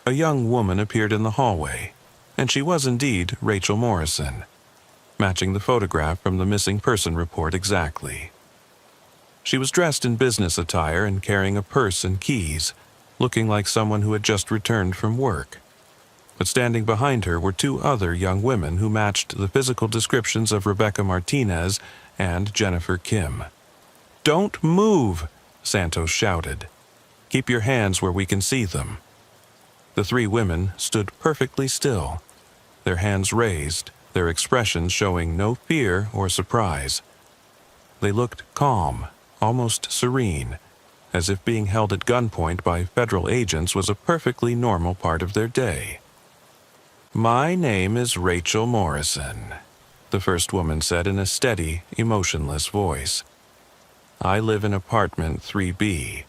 A young woman appeared in the hallway, and she was indeed Rachel Morrison, matching the photograph from the missing person report exactly. She was dressed in business attire and carrying a purse and keys, looking like someone who had just returned from work. But standing behind her were 2 other young women who matched the physical descriptions of Rebecca Martinez and Jennifer Kim. "Don't move!" Santos shouted. "Keep your hands where we can see them." The 3 women stood perfectly still, their hands raised, their expressions showing no fear or surprise. They looked calm, almost serene, as if being held at gunpoint by federal agents was a perfectly normal part of their day. "My name is Rachel Morrison," the first woman said in a steady, emotionless voice. I live in apartment 3B.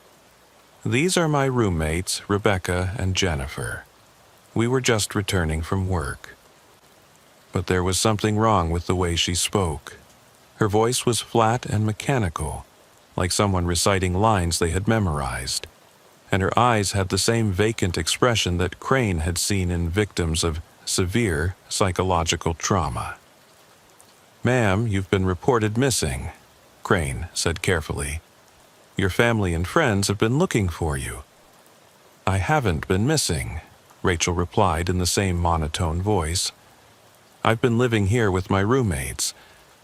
These are my roommates, Rebecca and Jennifer. We were just returning from work." But there was something wrong with the way she spoke. Her voice was flat and mechanical, like someone reciting lines they had memorized, and her eyes had the same vacant expression that Crane had seen in victims of severe psychological trauma. "Ma'am, you've been reported missing," Crane said carefully. "Your family and friends have been looking for you." "I haven't been missing," Rachel replied in the same monotone voice. "I've been living here with my roommates.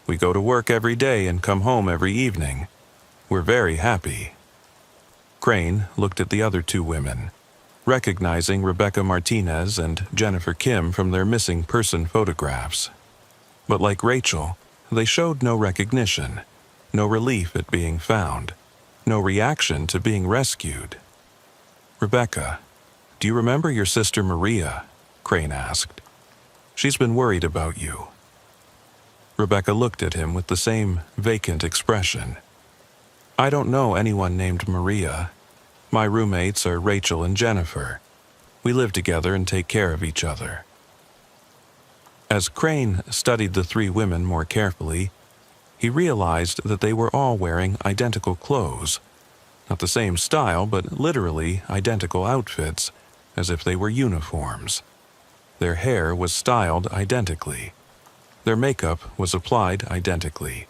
We go to work every day and come home every evening. We're very happy." Crane looked at the other two women, recognizing Rebecca Martinez and Jennifer Kim from their missing person photographs. But like Rachel, they showed no recognition, no relief at being found, no reaction to being rescued. "Rebecca, do you remember your sister Maria?" Crane asked. "She's been worried about you." Rebecca looked at him with the same vacant expression. "I don't know anyone named Maria. My roommates are Rachel and Jennifer. We live together and take care of each other." As Crane studied the three women more carefully, he realized that they were all wearing identical clothes. Not the same style, but literally identical outfits, as if they were uniforms. Their hair was styled identically. Their makeup was applied identically.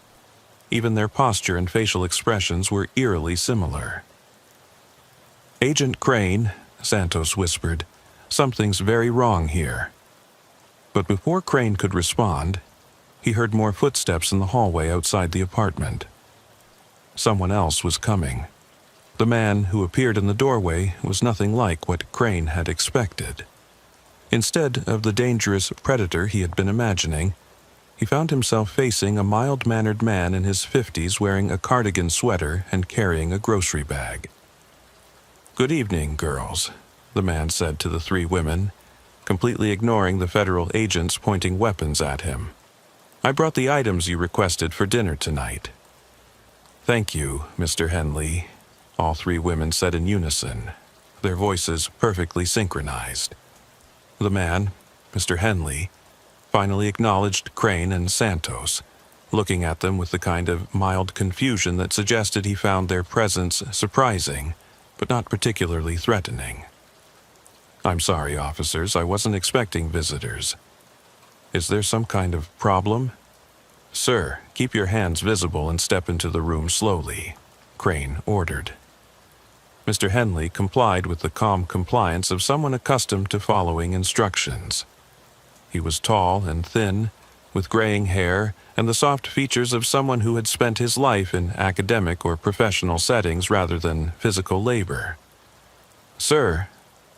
Even their posture and facial expressions were eerily similar. "Agent Crane," Santos whispered, "something's very wrong here." But before Crane could respond, he heard more footsteps in the hallway outside the apartment. Someone else was coming. The man who appeared in the doorway was nothing like what Crane had expected. Instead of the dangerous predator he had been imagining, he found himself facing a mild-mannered man in his 50s wearing a cardigan sweater and carrying a grocery bag. "Good evening, girls," the man said to the three women, completely ignoring the federal agents pointing weapons at him. "I brought the items you requested for dinner tonight." "Thank you, Mr. Henley," all three women said in unison, their voices perfectly synchronized. The man, Mr. Henley, finally acknowledged Crane and Santos, looking at them with the kind of mild confusion that suggested he found their presence surprising, but not particularly threatening. "I'm sorry, officers, I wasn't expecting visitors. Is there some kind of problem?" "Sir, keep your hands visible and step into the room slowly," Crane ordered. Mr. Henley complied with the calm compliance of someone accustomed to following instructions. He was tall and thin, with graying hair and the soft features of someone who had spent his life in academic or professional settings rather than physical labor. "Sir,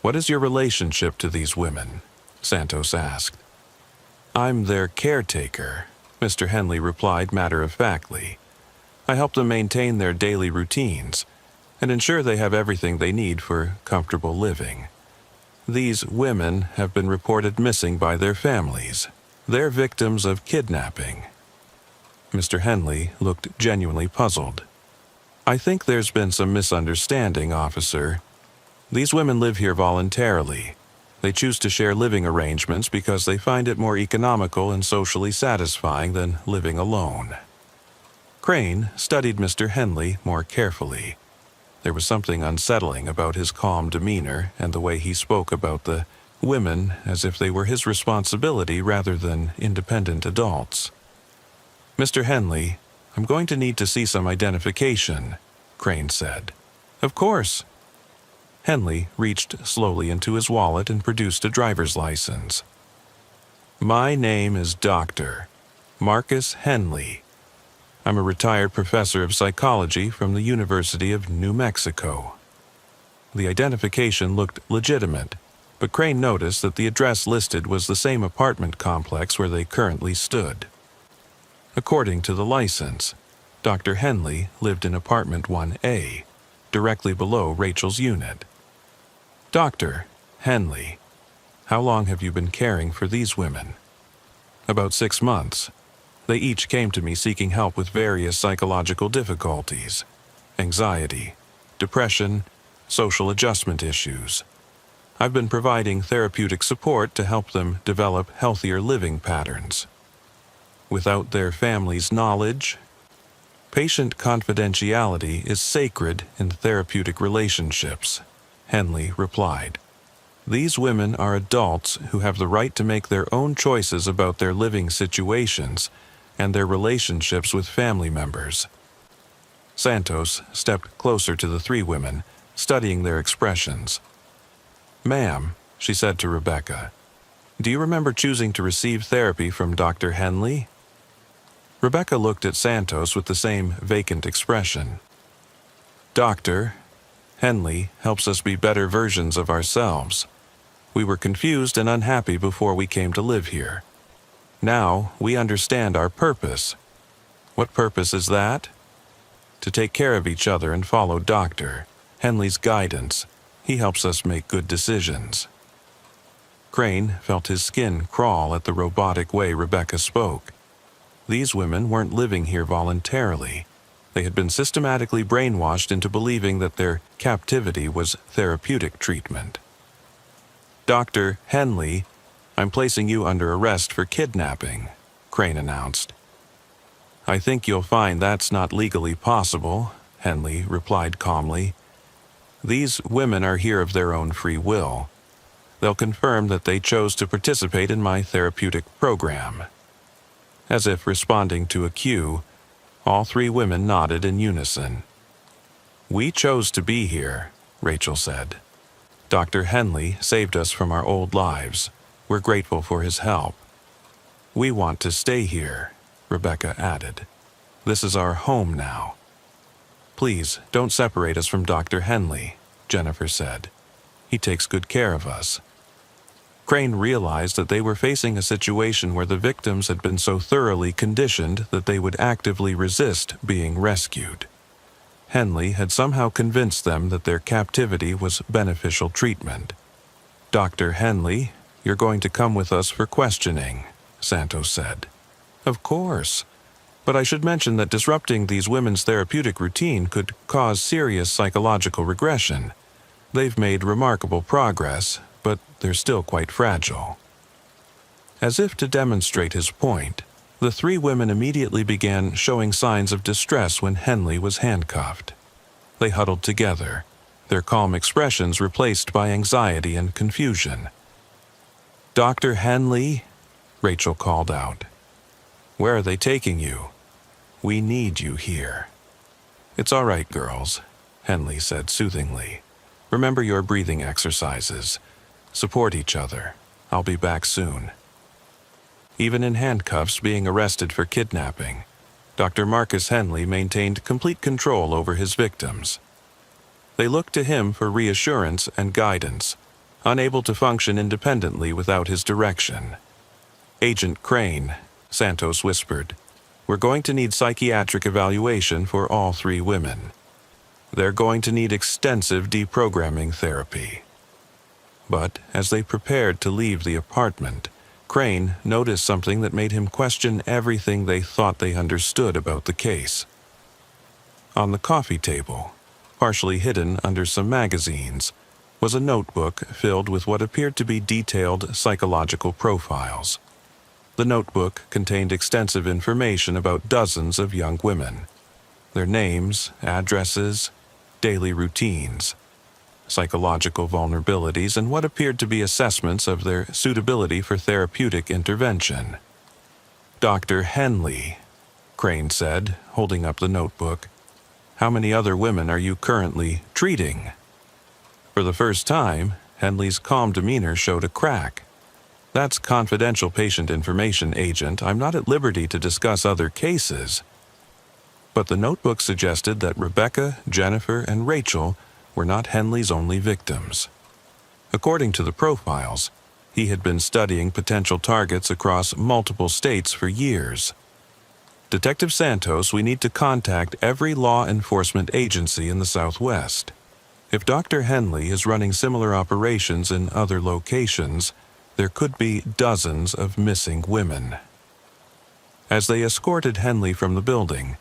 what is your relationship to these women?" Santos asked. "I'm their caretaker," Mr. Henley replied matter-of-factly. "I help them maintain their daily routines and ensure they have everything they need for comfortable living. These women have been reported missing by their families. They're victims of kidnapping." Mr. Henley looked genuinely puzzled. "I think there's been some misunderstanding, officer. These women live here voluntarily. They choose to share living arrangements because they find it more economical and socially satisfying than living alone." Crane studied Mr. Henley more carefully. There was something unsettling about his calm demeanor and the way he spoke about the women as if they were his responsibility rather than independent adults. "Mr. Henley, I'm going to need to see some identification," Crane said. "Of course." Henley reached slowly into his wallet and produced a driver's license. "My name is Dr. Marcus Henley. I'm a retired professor of psychology from the University of New Mexico." The identification looked legitimate, but Crane noticed that the address listed was the same apartment complex where they currently stood. According to the license, Dr. Henley lived in apartment 1A, directly below Rachel's unit. "Dr. Henley, how long have you been caring for these women?" "About 6 months. They each came to me seeking help with various psychological difficulties: anxiety, depression, social adjustment issues. I've been providing therapeutic support to help them develop healthier living patterns. Without their family's knowledge, patient confidentiality is sacred in therapeutic relationships, Henley replied. These women are adults who have the right to make their own choices about their living situations and their relationships with family members. Santos stepped closer to the three women, studying their expressions. "Ma'am," she said to Rebecca, "do you remember choosing to receive therapy from Dr. Henley?" Rebecca looked at Santos with the same vacant expression. "Dr. Henley helps us be better versions of ourselves. We were confused and unhappy before we came to live here. Now we understand our purpose." "What purpose is that?" "To take care of each other and follow Dr. Henley's guidance. He helps us make good decisions." Crane felt his skin crawl at the robotic way Rebecca spoke. These women weren't living here voluntarily. They had been systematically brainwashed into believing that their captivity was therapeutic treatment. "Dr. Henley, I'm placing you under arrest for kidnapping," Crane announced. "I think you'll find that's not legally possible," Henley replied calmly. "These women are here of their own free will. They'll confirm that they chose to participate in my therapeutic program." As if responding to a cue, all three women nodded in unison. "We chose to be here," Rachel said. "Dr. Henley saved us from our old lives. We're grateful for his help." "We want to stay here," Rebecca added. "This is our home now." "Please don't separate us from Dr. Henley," Jennifer said. "He takes good care of us." Crane realized that they were facing a situation where the victims had been so thoroughly conditioned that they would actively resist being rescued. Henley had somehow convinced them that their captivity was beneficial treatment. "Dr. Henley, you're going to come with us for questioning," Santos said. "Of course. But I should mention that disrupting these women's therapeutic routine could cause serious psychological regression. They've made remarkable progress, but they're still quite fragile." As if to demonstrate his point, the three women immediately began showing signs of distress when Henley was handcuffed. They huddled together, their calm expressions replaced by anxiety and confusion. "Dr. Henley," Rachel called out. "Where are they taking you? We need you here." "It's all right, girls," Henley said soothingly. "Remember your breathing exercises. Support each other. I'll be back soon." Even in handcuffs being arrested for kidnapping, Dr. Marcus Henley maintained complete control over his victims. They looked to him for reassurance and guidance, unable to function independently without his direction. "Agent Crane," Santos whispered, "we're going to need psychiatric evaluation for all three women. They're going to need extensive deprogramming therapy." But as they prepared to leave the apartment, Crane noticed something that made him question everything they thought they understood about the case. On the coffee table, partially hidden under some magazines, was a notebook filled with what appeared to be detailed psychological profiles. The notebook contained extensive information about dozens of young women: their names, addresses, daily routines, psychological vulnerabilities, and what appeared to be assessments of their suitability for therapeutic intervention. "Dr. Henley," Crane said, holding up the notebook, "how many other women are you currently treating?" For the first time, Henley's calm demeanor showed a crack. "That's confidential patient information, Agent. I'm not at liberty to discuss other cases." But the notebook suggested that Rebecca, Jennifer, and Rachel were not Henley's only victims. According to the profiles, he had been studying potential targets across multiple states for years. "Detective Santos, we need to contact every law enforcement agency in the Southwest. If Dr. Henley is running similar operations in other locations, there could be dozens of missing women." As they escorted Henley from the building,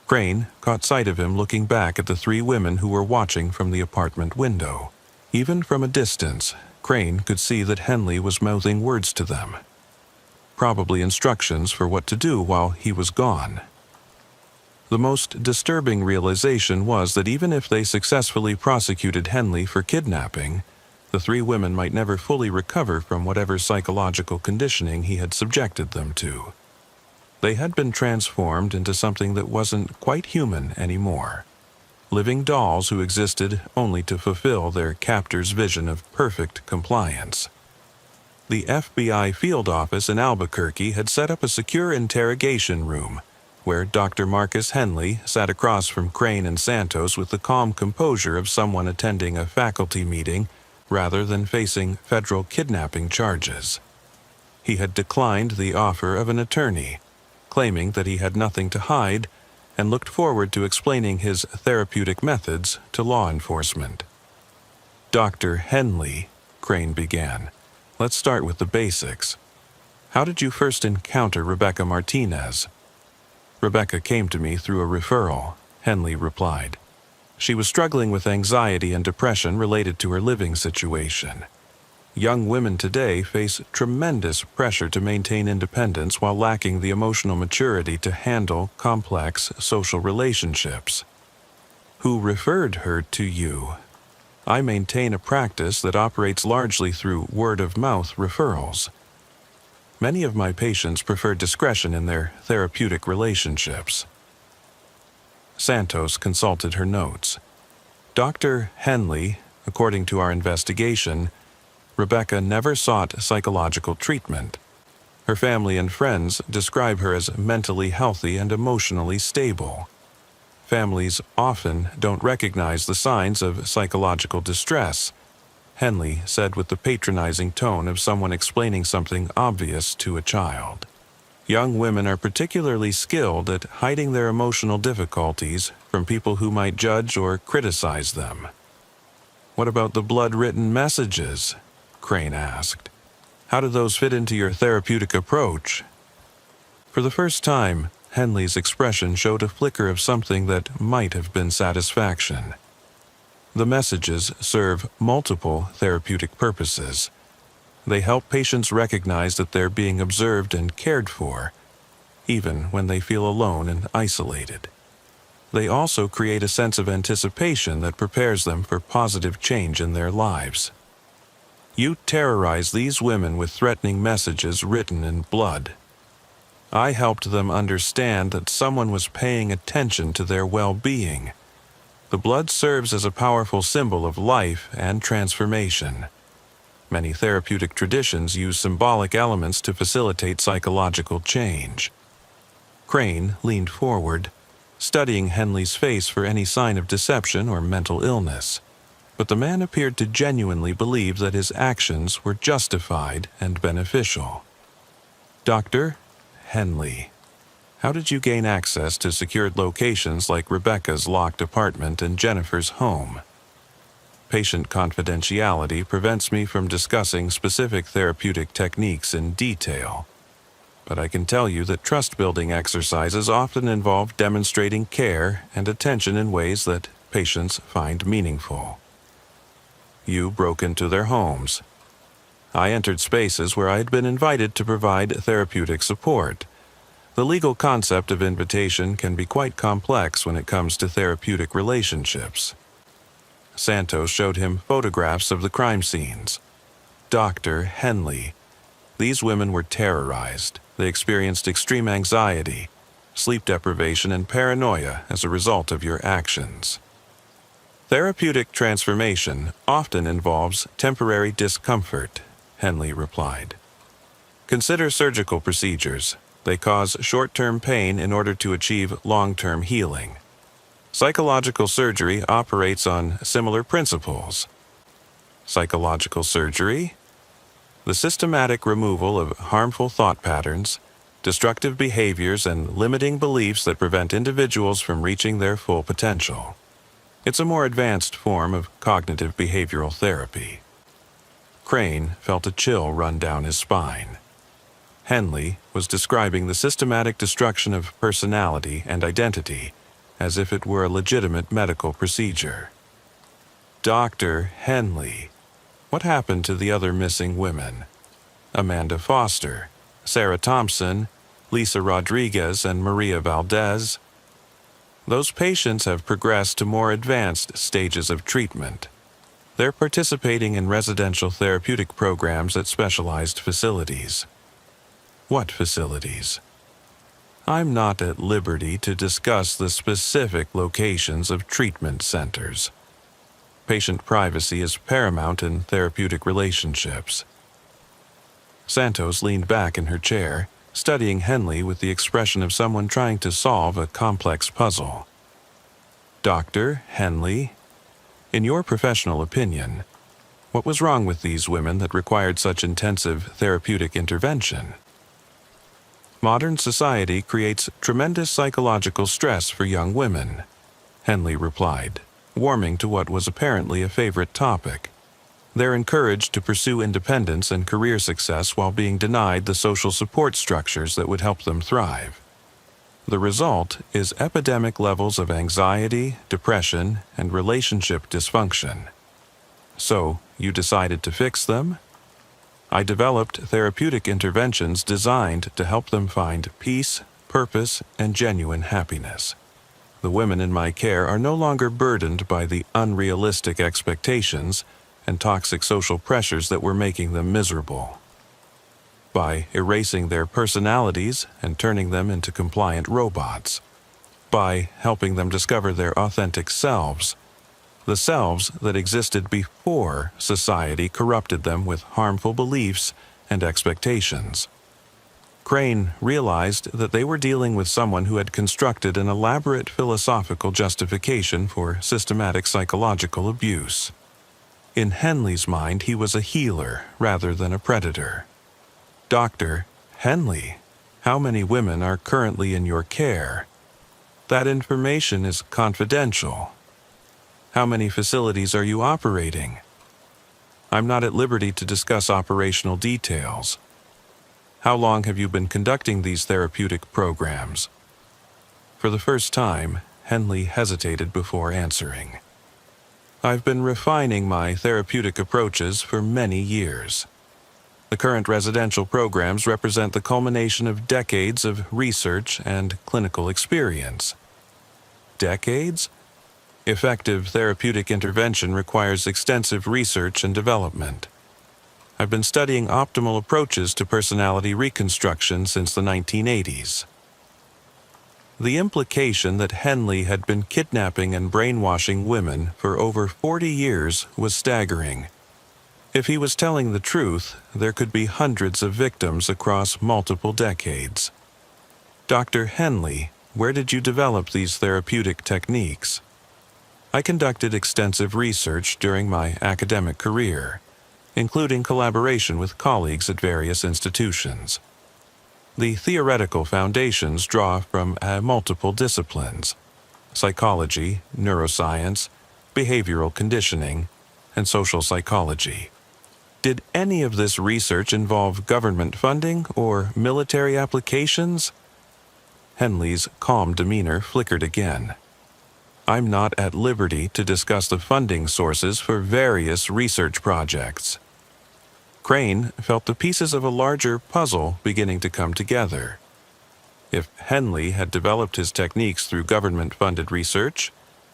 Crane caught sight of him looking back at the three women who were watching from the apartment window. Even from a distance, Crane could see that Henley was mouthing words to them, probably instructions for what to do while he was gone. The most disturbing realization was that even if they successfully prosecuted Henley for kidnapping, the three women might never fully recover from whatever psychological conditioning he had subjected them to. They had been transformed into something that wasn't quite human anymore. Living dolls who existed only to fulfill their captor's vision of perfect compliance. The FBI field office in Albuquerque had set up a secure interrogation room where Dr. Marcus Henley sat across from Crane and Santos with the calm composure of someone attending a faculty meeting rather than facing federal kidnapping charges. He had declined the offer of an attorney, claiming that he had nothing to hide and looked forward to explaining his therapeutic methods to law enforcement. Dr. Henley, Crane began, let's start with the basics. How did you first encounter Rebecca Martinez? Rebecca came to me through a referral, Henley replied. She was struggling with anxiety and depression related to her living situation. Young women today face tremendous pressure to maintain independence while lacking the emotional maturity to handle complex social relationships. Who referred her to you? I maintain a practice that operates largely through word-of-mouth referrals. Many of my patients prefer discretion in their therapeutic relationships. Santos consulted her notes. Dr. Henley, according to our investigation, Rebecca never sought psychological treatment. Her family and friends describe her as mentally healthy and emotionally stable. Families often don't recognize the signs of psychological distress, Henley said with the patronizing tone of someone explaining something obvious to a child. Young women are particularly skilled at hiding their emotional difficulties from people who might judge or criticize them. What about the blood-written messages? Crane asked. How do those fit into your therapeutic approach? For the first time, Henley's expression showed a flicker of something that might have been satisfaction. The messages serve multiple therapeutic purposes. They help patients recognize that they're being observed and cared for, even when they feel alone and isolated. They also create a sense of anticipation that prepares them for positive change in their lives. You terrorize these women with threatening messages written in blood. I helped them understand that someone was paying attention to their well-being. The blood serves as a powerful symbol of life and transformation. Many therapeutic traditions use symbolic elements to facilitate psychological change. Crane leaned forward, studying Henley's face for any sign of deception or mental illness. But the man appeared to genuinely believe that his actions were justified and beneficial. Dr. Henley, how did you gain access to secured locations like Rebecca's locked apartment and Jennifer's home? Patient confidentiality prevents me from discussing specific therapeutic techniques in detail. But I can tell you that trust-building exercises often involve demonstrating care and attention in ways that patients find meaningful. You broke into their homes. I entered spaces where I had been invited to provide therapeutic support. The legal concept of invitation can be quite complex when it comes to therapeutic relationships. Santos showed him photographs of the crime scenes. Dr. Henley, these women were terrorized. They experienced extreme anxiety, sleep deprivation, and paranoia as a result of your actions. Therapeutic transformation often involves temporary discomfort, Henley replied. Consider surgical procedures. They cause short-term pain in order to achieve long-term healing. Psychological surgery operates on similar principles. Psychological surgery? The systematic removal of harmful thought patterns, destructive behaviors, and limiting beliefs that prevent individuals from reaching their full potential. It's a more advanced form of cognitive behavioral therapy. Crane felt a chill run down his spine. Henley was describing the systematic destruction of personality and identity as if it were a legitimate medical procedure. Dr. Henley, what happened to the other missing women? Amanda Foster, Sarah Thompson, Lisa Rodriguez, and Maria Valdez? Those patients have progressed to more advanced stages of treatment. They're participating in residential therapeutic programs at specialized facilities. What facilities? I'm not at liberty to discuss the specific locations of treatment centers. Patient privacy is paramount in therapeutic relationships. Santos leaned back in her chair, studying Henley with the expression of someone trying to solve a complex puzzle. Dr. Henley, in your professional opinion, what was wrong with these women that required such intensive therapeutic intervention? Modern society creates tremendous psychological stress for young women, Henley replied, warming to what was apparently a favorite topic. They're encouraged to pursue independence and career success while being denied the social support structures that would help them thrive. The result is epidemic levels of anxiety, depression, and relationship dysfunction. So, you decided to fix them? I developed therapeutic interventions designed to help them find peace, purpose, and genuine happiness. The women in my care are no longer burdened by the unrealistic expectations and toxic social pressures that were making them miserable. By erasing their personalities and turning them into compliant robots. By helping them discover their authentic selves, the selves that existed before society corrupted them with harmful beliefs and expectations. Crane realized that they were dealing with someone who had constructed an elaborate philosophical justification for systematic psychological abuse. In Henley's mind, he was a healer rather than a predator. Dr. Henley, how many women are currently in your care? That information is confidential. How many facilities are you operating? I'm not at liberty to discuss operational details. How long have you been conducting these therapeutic programs? For the first time, Henley hesitated before answering. I've been refining my therapeutic approaches for many years. The current residential programs represent the culmination of decades of research and clinical experience. Decades? Effective therapeutic intervention requires extensive research and development. I've been studying optimal approaches to personality reconstruction since the 1980s. The implication that Henley had been kidnapping and brainwashing women for over 40 years was staggering. If he was telling the truth, there could be hundreds of victims across multiple decades. Dr. Henley, where did you develop these therapeutic techniques? I conducted extensive research during my academic career, including collaboration with colleagues at various institutions. The theoretical foundations draw from multiple disciplines: psychology, neuroscience, behavioral conditioning, and social psychology. Did any of this research involve government funding or military applications? Henley's calm demeanor flickered again. I'm not at liberty to discuss the funding sources for various research projects. Crane felt the pieces of a larger puzzle beginning to come together. If Henley had developed his techniques through government-funded research,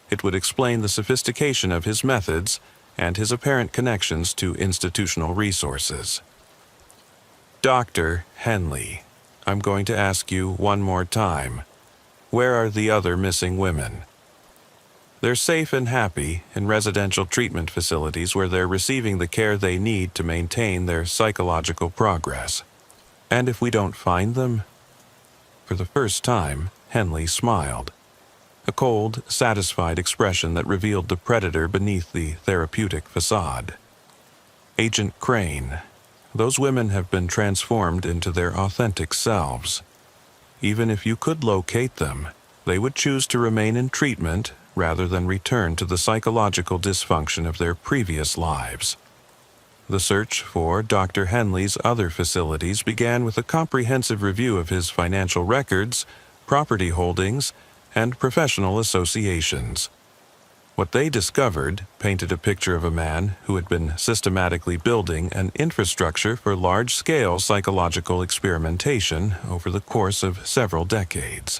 it would explain the sophistication of his methods and his apparent connections to institutional resources. Dr. Henley, I'm going to ask you one more time. Where are the other missing women? They're safe and happy in residential treatment facilities where they're receiving the care they need to maintain their psychological progress. And if we don't find them? For the first time, Henley smiled. A cold, satisfied expression that revealed the predator beneath the therapeutic facade. Agent Crane, those women have been transformed into their authentic selves. Even if you could locate them, they would choose to remain in treatment rather than return to the psychological dysfunction of their previous lives. The search for Dr. Henley's other facilities began with a comprehensive review of his financial records, property holdings, and professional associations. What they discovered painted a picture of a man who had been systematically building an infrastructure for large-scale psychological experimentation over the course of several decades.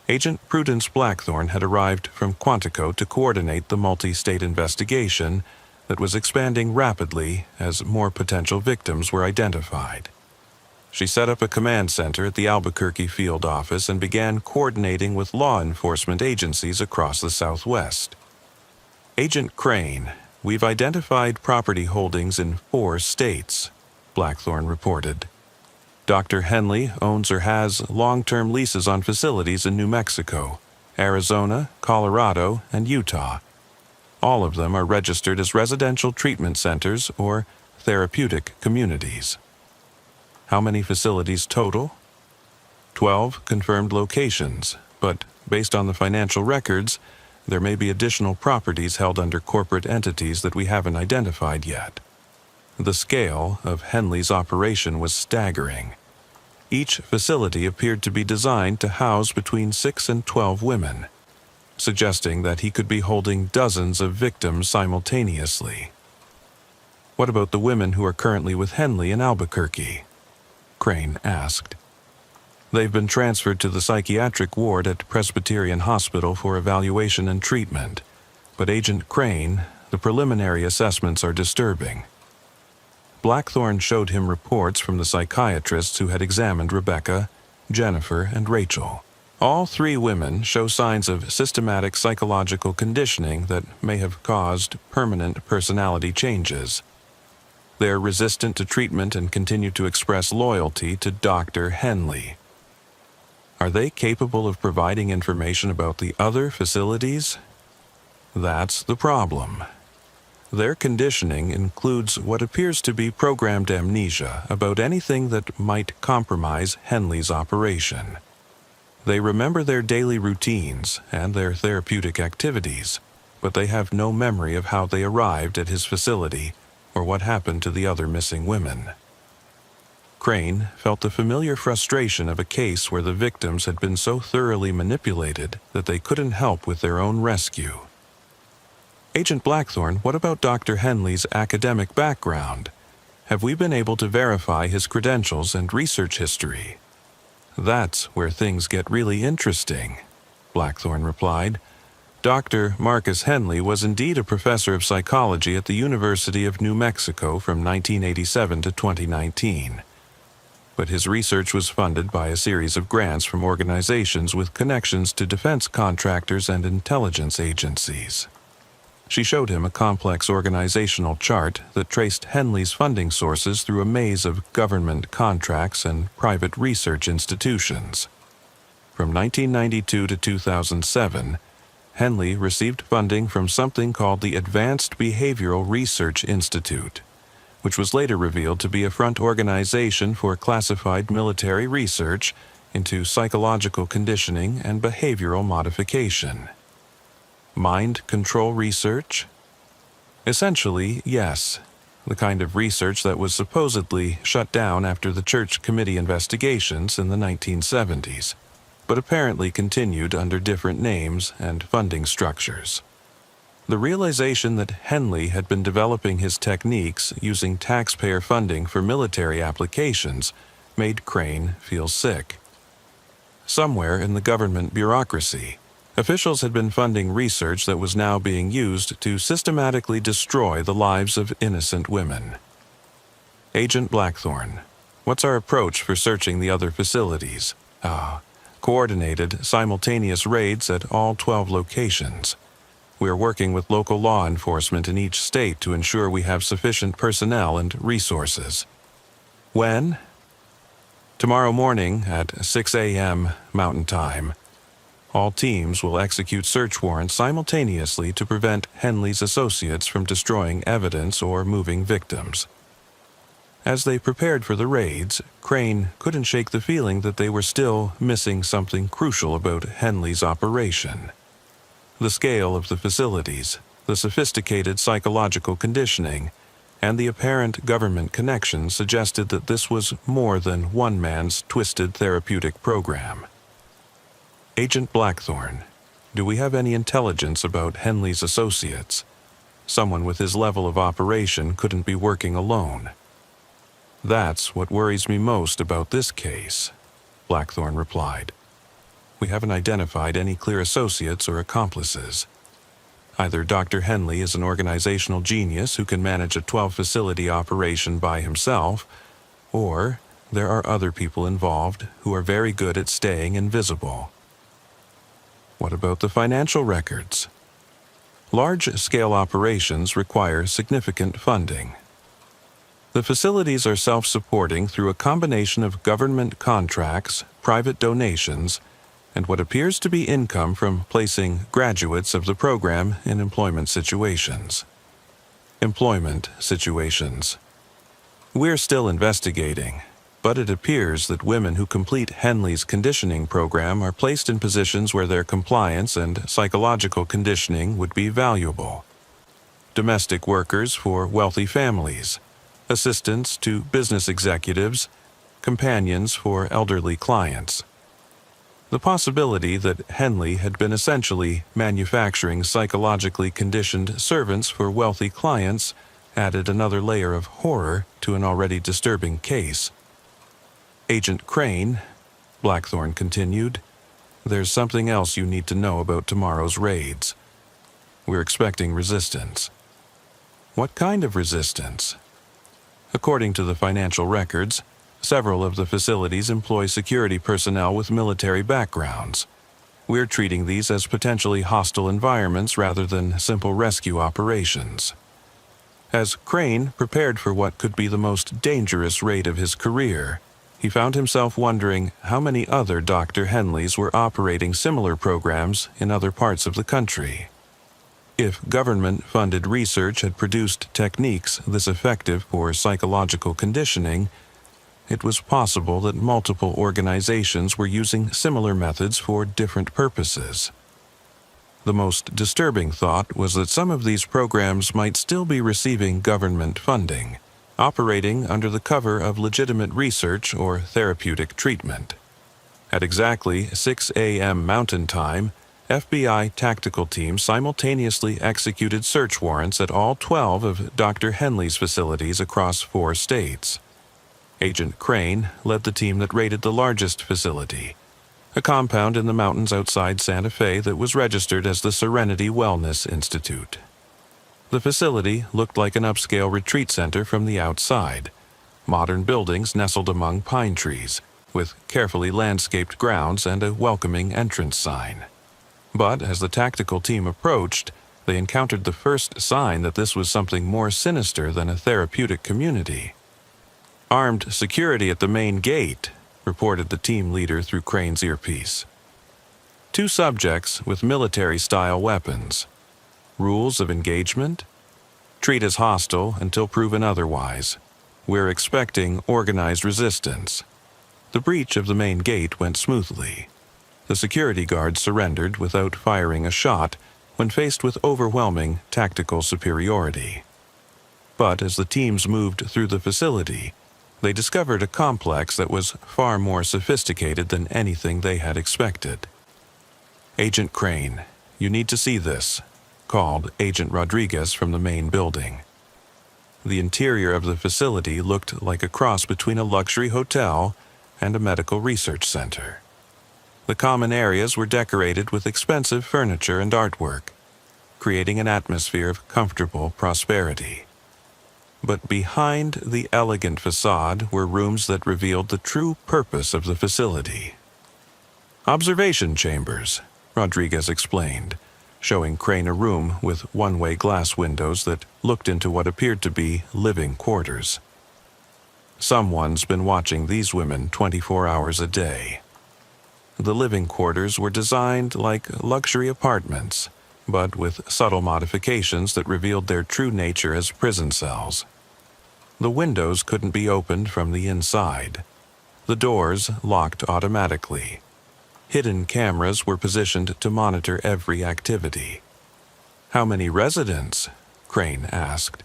Agent Prudence Blackthorne had arrived from Quantico to coordinate the multi-state investigation that was expanding rapidly as more potential victims were identified. She set up a command center at the Albuquerque field office and began coordinating with law enforcement agencies across the Southwest. Agent Crane, we've identified property holdings in 4 states, Blackthorne reported. Dr. Henley owns or has long-term leases on facilities in New Mexico, Arizona, Colorado, and Utah. All of them are registered as residential treatment centers or therapeutic communities. How many facilities total? 12 confirmed locations, but based on the financial records, there may be additional properties held under corporate entities that we haven't identified yet. The scale of Henley's operation was staggering. Each facility appeared to be designed to house between 6 and 12 women, suggesting that he could be holding dozens of victims simultaneously. What about the women who are currently with Henley in Albuquerque? Crane asked. They've been transferred to the psychiatric ward at Presbyterian Hospital for evaluation and treatment, but Agent Crane, the preliminary assessments are disturbing. Blackthorne showed him reports from the psychiatrists who had examined Rebecca, Jennifer, and Rachel. All 3 women show signs of systematic psychological conditioning that may have caused permanent personality changes. They're resistant to treatment and continue to express loyalty to Dr. Henley. Are they capable of providing information about the other facilities? That's the problem. Their conditioning includes what appears to be programmed amnesia about anything that might compromise Henley's operation. They remember their daily routines and their therapeutic activities, but they have no memory of how they arrived at his facility or what happened to the other missing women. Crane felt the familiar frustration of a case where the victims had been so thoroughly manipulated that they couldn't help with their own rescue. Agent Blackthorne, what about Dr. Henley's academic background? Have we been able to verify his credentials and research history? That's where things get really interesting, Blackthorne replied. Dr. Marcus Henley was indeed a professor of psychology at the University of New Mexico from 1987 to 2019. But his research was funded by a series of grants from organizations with connections to defense contractors and intelligence agencies. She showed him a complex organizational chart that traced Henley's funding sources through a maze of government contracts and private research institutions. From 1992 to 2007, Henley received funding from something called the Advanced Behavioral Research Institute, which was later revealed to be a front organization for classified military research into psychological conditioning and behavioral modification. Mind control research? Essentially, yes, the kind of research that was supposedly shut down after the Church Committee investigations in the 1970s, but apparently continued under different names and funding structures. The realization that Henley had been developing his techniques using taxpayer funding for military applications made Crane feel sick. Somewhere in the government bureaucracy, officials had been funding research that was now being used to systematically destroy the lives of innocent women. Agent Blackthorne, what's our approach for searching the other facilities? Coordinated, simultaneous raids at all 12 locations. We are working with local law enforcement in each state to ensure we have sufficient personnel and resources. When? Tomorrow morning at 6 a.m. Mountain Time. All teams will execute search warrants simultaneously to prevent Henley's associates from destroying evidence or moving victims. As they prepared for the raids, Crane couldn't shake the feeling that they were still missing something crucial about Henley's operation. The scale of the facilities, the sophisticated psychological conditioning, and the apparent government connection suggested that this was more than one man's twisted therapeutic program. Agent Blackthorne, do we have any intelligence about Henley's associates? Someone with his level of operation couldn't be working alone. That's what worries me most about this case, Blackthorne replied. We haven't identified any clear associates or accomplices. Either Dr. Henley is an organizational genius who can manage a 12-facility operation by himself, or there are other people involved who are very good at staying invisible. What about the financial records? Large-scale operations require significant funding. The facilities are self-supporting through a combination of government contracts, private donations, and what appears to be income from placing graduates of the program in employment situations. Employment situations. We're still investigating, but it appears that women who complete Henley's conditioning program are placed in positions where their compliance and psychological conditioning would be valuable. Domestic workers for wealthy families, assistants to business executives, companions for elderly clients. The possibility that Henley had been essentially manufacturing psychologically conditioned servants for wealthy clients added another layer of horror to an already disturbing case. Agent Crane, Blackthorne continued, there's something else you need to know about tomorrow's raids. We're expecting resistance. What kind of resistance? According to the financial records, several of the facilities employ security personnel with military backgrounds. We're treating these as potentially hostile environments rather than simple rescue operations. As Crane prepared for what could be the most dangerous raid of his career, he found himself wondering how many other Dr. Henleys were operating similar programs in other parts of the country. If government-funded research had produced techniques this effective for psychological conditioning, it was possible that multiple organizations were using similar methods for different purposes. The most disturbing thought was that some of these programs might still be receiving government funding, operating under the cover of legitimate research or therapeutic treatment. At exactly 6 a.m. Mountain Time, FBI tactical teams simultaneously executed search warrants at all 12 of Dr. Henley's facilities across 4 states. Agent Crane led the team that raided the largest facility, a compound in the mountains outside Santa Fe that was registered as the Serenity Wellness Institute. The facility looked like an upscale retreat center from the outside, modern buildings nestled among pine trees, with carefully landscaped grounds and a welcoming entrance sign. But as the tactical team approached, they encountered the first sign that this was something more sinister than a therapeutic community. Armed security at the main gate, reported the team leader through Crane's earpiece. 2 subjects with military-style weapons. Rules of engagement? Treat as hostile until proven otherwise. We're expecting organized resistance. The breach of the main gate went smoothly. The security guards surrendered without firing a shot when faced with overwhelming tactical superiority. But as the teams moved through the facility, they discovered a complex that was far more sophisticated than anything they had expected. Agent Crane, you need to see this, called Agent Rodriguez from the main building. The interior of the facility looked like a cross between a luxury hotel and a medical research center. The common areas were decorated with expensive furniture and artwork, creating an atmosphere of comfortable prosperity. But behind the elegant facade were rooms that revealed the true purpose of the facility. Observation chambers, Rodriguez explained, showing Crane a room with one-way glass windows that looked into what appeared to be living quarters. Someone's been watching these women 24 hours a day. The living quarters were designed like luxury apartments, but with subtle modifications that revealed their true nature as prison cells. The windows couldn't be opened from the inside. The doors locked automatically. Hidden cameras were positioned to monitor every activity. How many residents? Crane asked.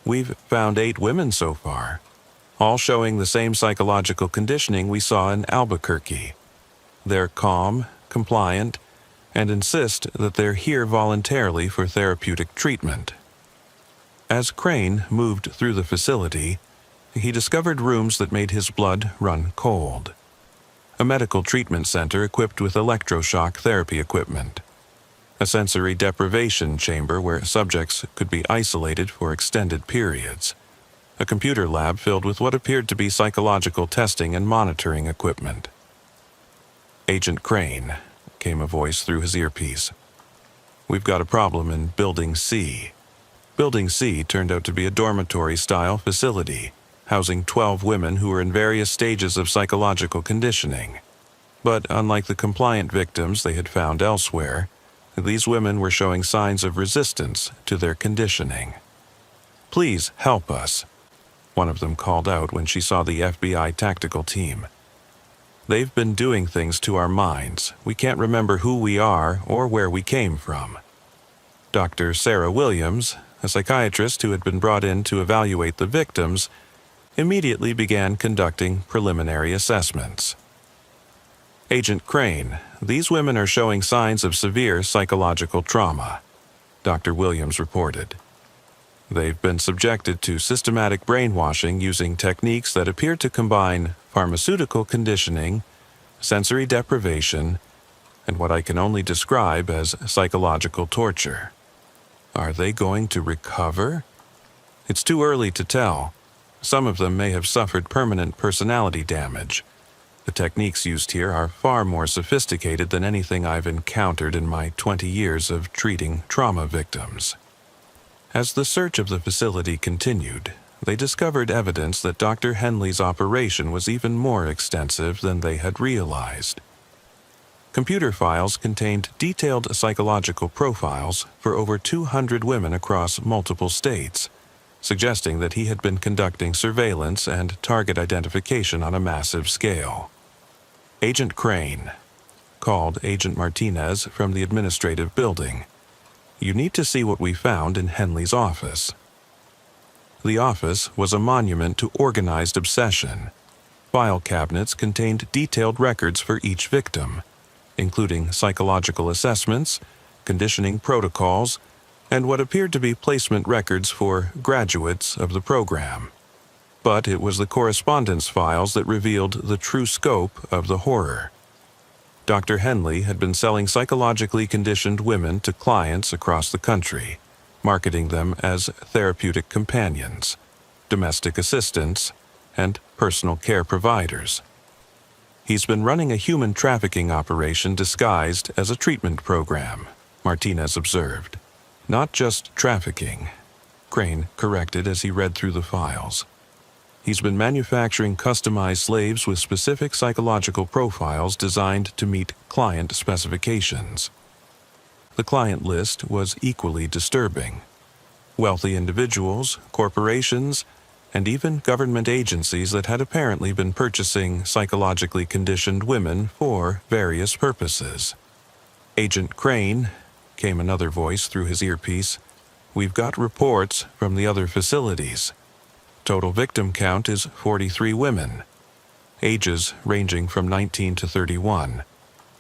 We've found 8 women so far, all showing the same psychological conditioning we saw in Albuquerque. They're calm, compliant, and insist that they're here voluntarily for therapeutic treatment. As Crane moved through the facility, he discovered rooms that made his blood run cold. A medical treatment center equipped with electroshock therapy equipment. A sensory deprivation chamber where subjects could be isolated for extended periods. A computer lab filled with what appeared to be psychological testing and monitoring equipment. "Agent Crane," came a voice through his earpiece. "We've got a problem in Building C." Building C turned out to be a dormitory-style facility, housing 12 women who were in various stages of psychological conditioning. But unlike the compliant victims they had found elsewhere, these women were showing signs of resistance to their conditioning. "Please help us," one of them called out when she saw the FBI tactical team. "They've been doing things to our minds. We can't remember who we are or where we came from." Dr. Sarah Williams, a psychiatrist who had been brought in to evaluate the victims, immediately began conducting preliminary assessments. "Agent Crane, these women are showing signs of severe psychological trauma," Dr. Williams reported. "They've been subjected to systematic brainwashing using techniques that appear to combine pharmaceutical conditioning, sensory deprivation, and what I can only describe as psychological torture. Are they going to recover? It's too early to tell. Some of them may have suffered permanent personality damage. The techniques used here are far more sophisticated than anything I've encountered in my 20 years of treating trauma victims." As the search of the facility continued, they discovered evidence that Dr. Henley's operation was even more extensive than they had realized. Computer files contained detailed psychological profiles for over 200 women across multiple states, suggesting that he had been conducting surveillance and target identification on a massive scale. "Agent Crane," called Agent Martinez from the administrative building, "you need to see what we found in Henley's office." The office was a monument to organized obsession. File cabinets contained detailed records for each victim, including psychological assessments, conditioning protocols, and what appeared to be placement records for graduates of the program. But it was the correspondence files that revealed the true scope of the horror. Dr. Henley had been selling psychologically conditioned women to clients across the country, marketing them as therapeutic companions, domestic assistants, and personal care providers. He's been running a human trafficking operation disguised as a treatment program, Martinez observed. "Not just trafficking," Crane corrected as he read through the files. "He's been manufacturing customized slaves with specific psychological profiles designed to meet client specifications." The client list was equally disturbing. Wealthy individuals, corporations, and even government agencies that had apparently been purchasing psychologically conditioned women for various purposes. "Agent Crane," came another voice through his earpiece, "we've got reports from the other facilities. Total victim count is 43 women, ages ranging from 19 to 31,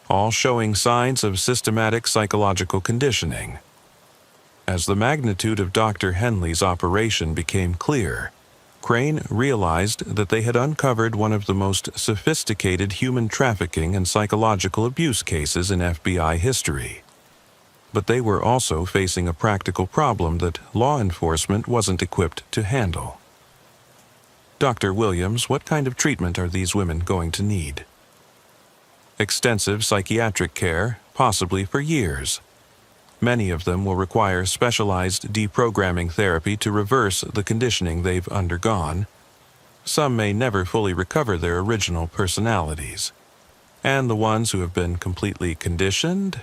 all showing signs of systematic psychological conditioning." As the magnitude of Dr. Henley's operation became clear, Crane realized that they had uncovered one of the most sophisticated human trafficking and psychological abuse cases in FBI history. But they were also facing a practical problem that law enforcement wasn't equipped to handle. "Dr. Williams, what kind of treatment are these women going to need?" "Extensive psychiatric care, possibly for years. Many of them will require specialized deprogramming therapy to reverse the conditioning they've undergone. Some may never fully recover their original personalities. And the ones who have been completely conditioned?"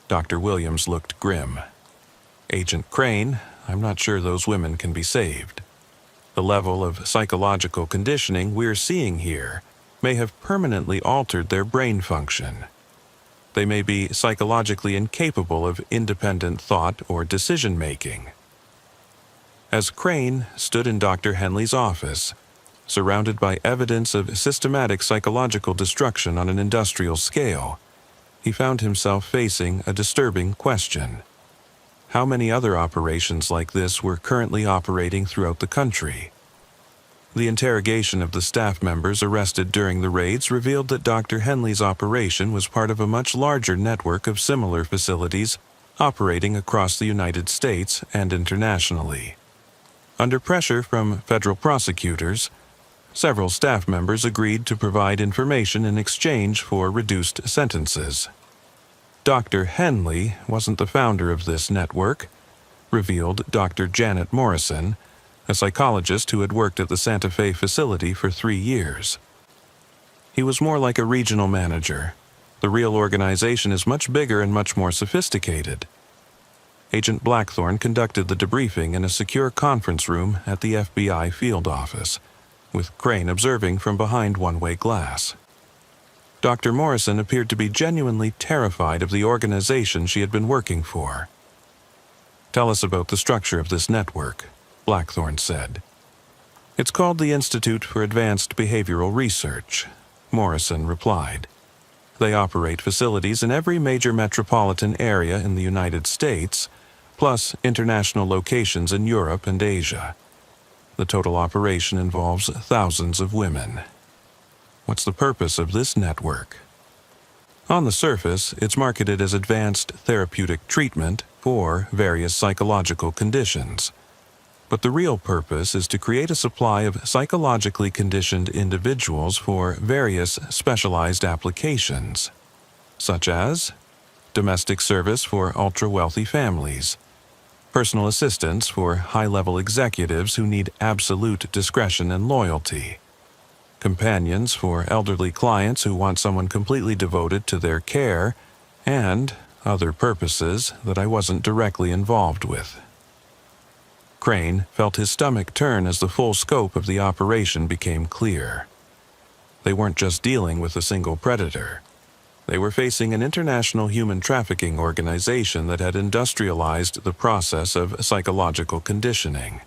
Dr. Williams looked grim. "Agent Crane, I'm not sure those women can be saved. The level of psychological conditioning we're seeing here may have permanently altered their brain function. They may be psychologically incapable of independent thought or decision-making." As Crane stood in Dr. Henley's office, surrounded by evidence of systematic psychological destruction on an industrial scale, he found himself facing a disturbing question. How many other operations like this were currently operating throughout the country? The interrogation of the staff members arrested during the raids revealed that Dr. Henley's operation was part of a much larger network of similar facilities operating across the United States and internationally. Under pressure from federal prosecutors, several staff members agreed to provide information in exchange for reduced sentences. Dr. Henley wasn't the founder of this network, revealed Dr. Janet Morrison, a psychologist who had worked at the Santa Fe facility for 3 years. He was more like a regional manager. The real organization is much bigger and much more sophisticated. Agent Blackthorne conducted the debriefing in a secure conference room at the FBI field office, with Crane observing from behind one-way glass. Dr. Morrison appeared to be genuinely terrified of the organization she had been working for. "Tell us about the structure of this network," Blackthorne said. "It's called the Institute for Advanced Behavioral Research," Morrison replied. "They operate facilities in every major metropolitan area in the United States, plus international locations in Europe and Asia. The total operation involves thousands of women." "What's the purpose of this network?" "On the surface, it's marketed as advanced therapeutic treatment for various psychological conditions. But the real purpose is to create a supply of psychologically conditioned individuals for various specialized applications, such as domestic service for ultra-wealthy families, personal assistance for high-level executives who need absolute discretion and loyalty, companions for elderly clients who want someone completely devoted to their care, and other purposes that I wasn't directly involved with." Crane felt his stomach turn as the full scope of the operation became clear. They weren't just dealing with a single predator. They were facing an international human trafficking organization that had industrialized the process of psychological conditioning.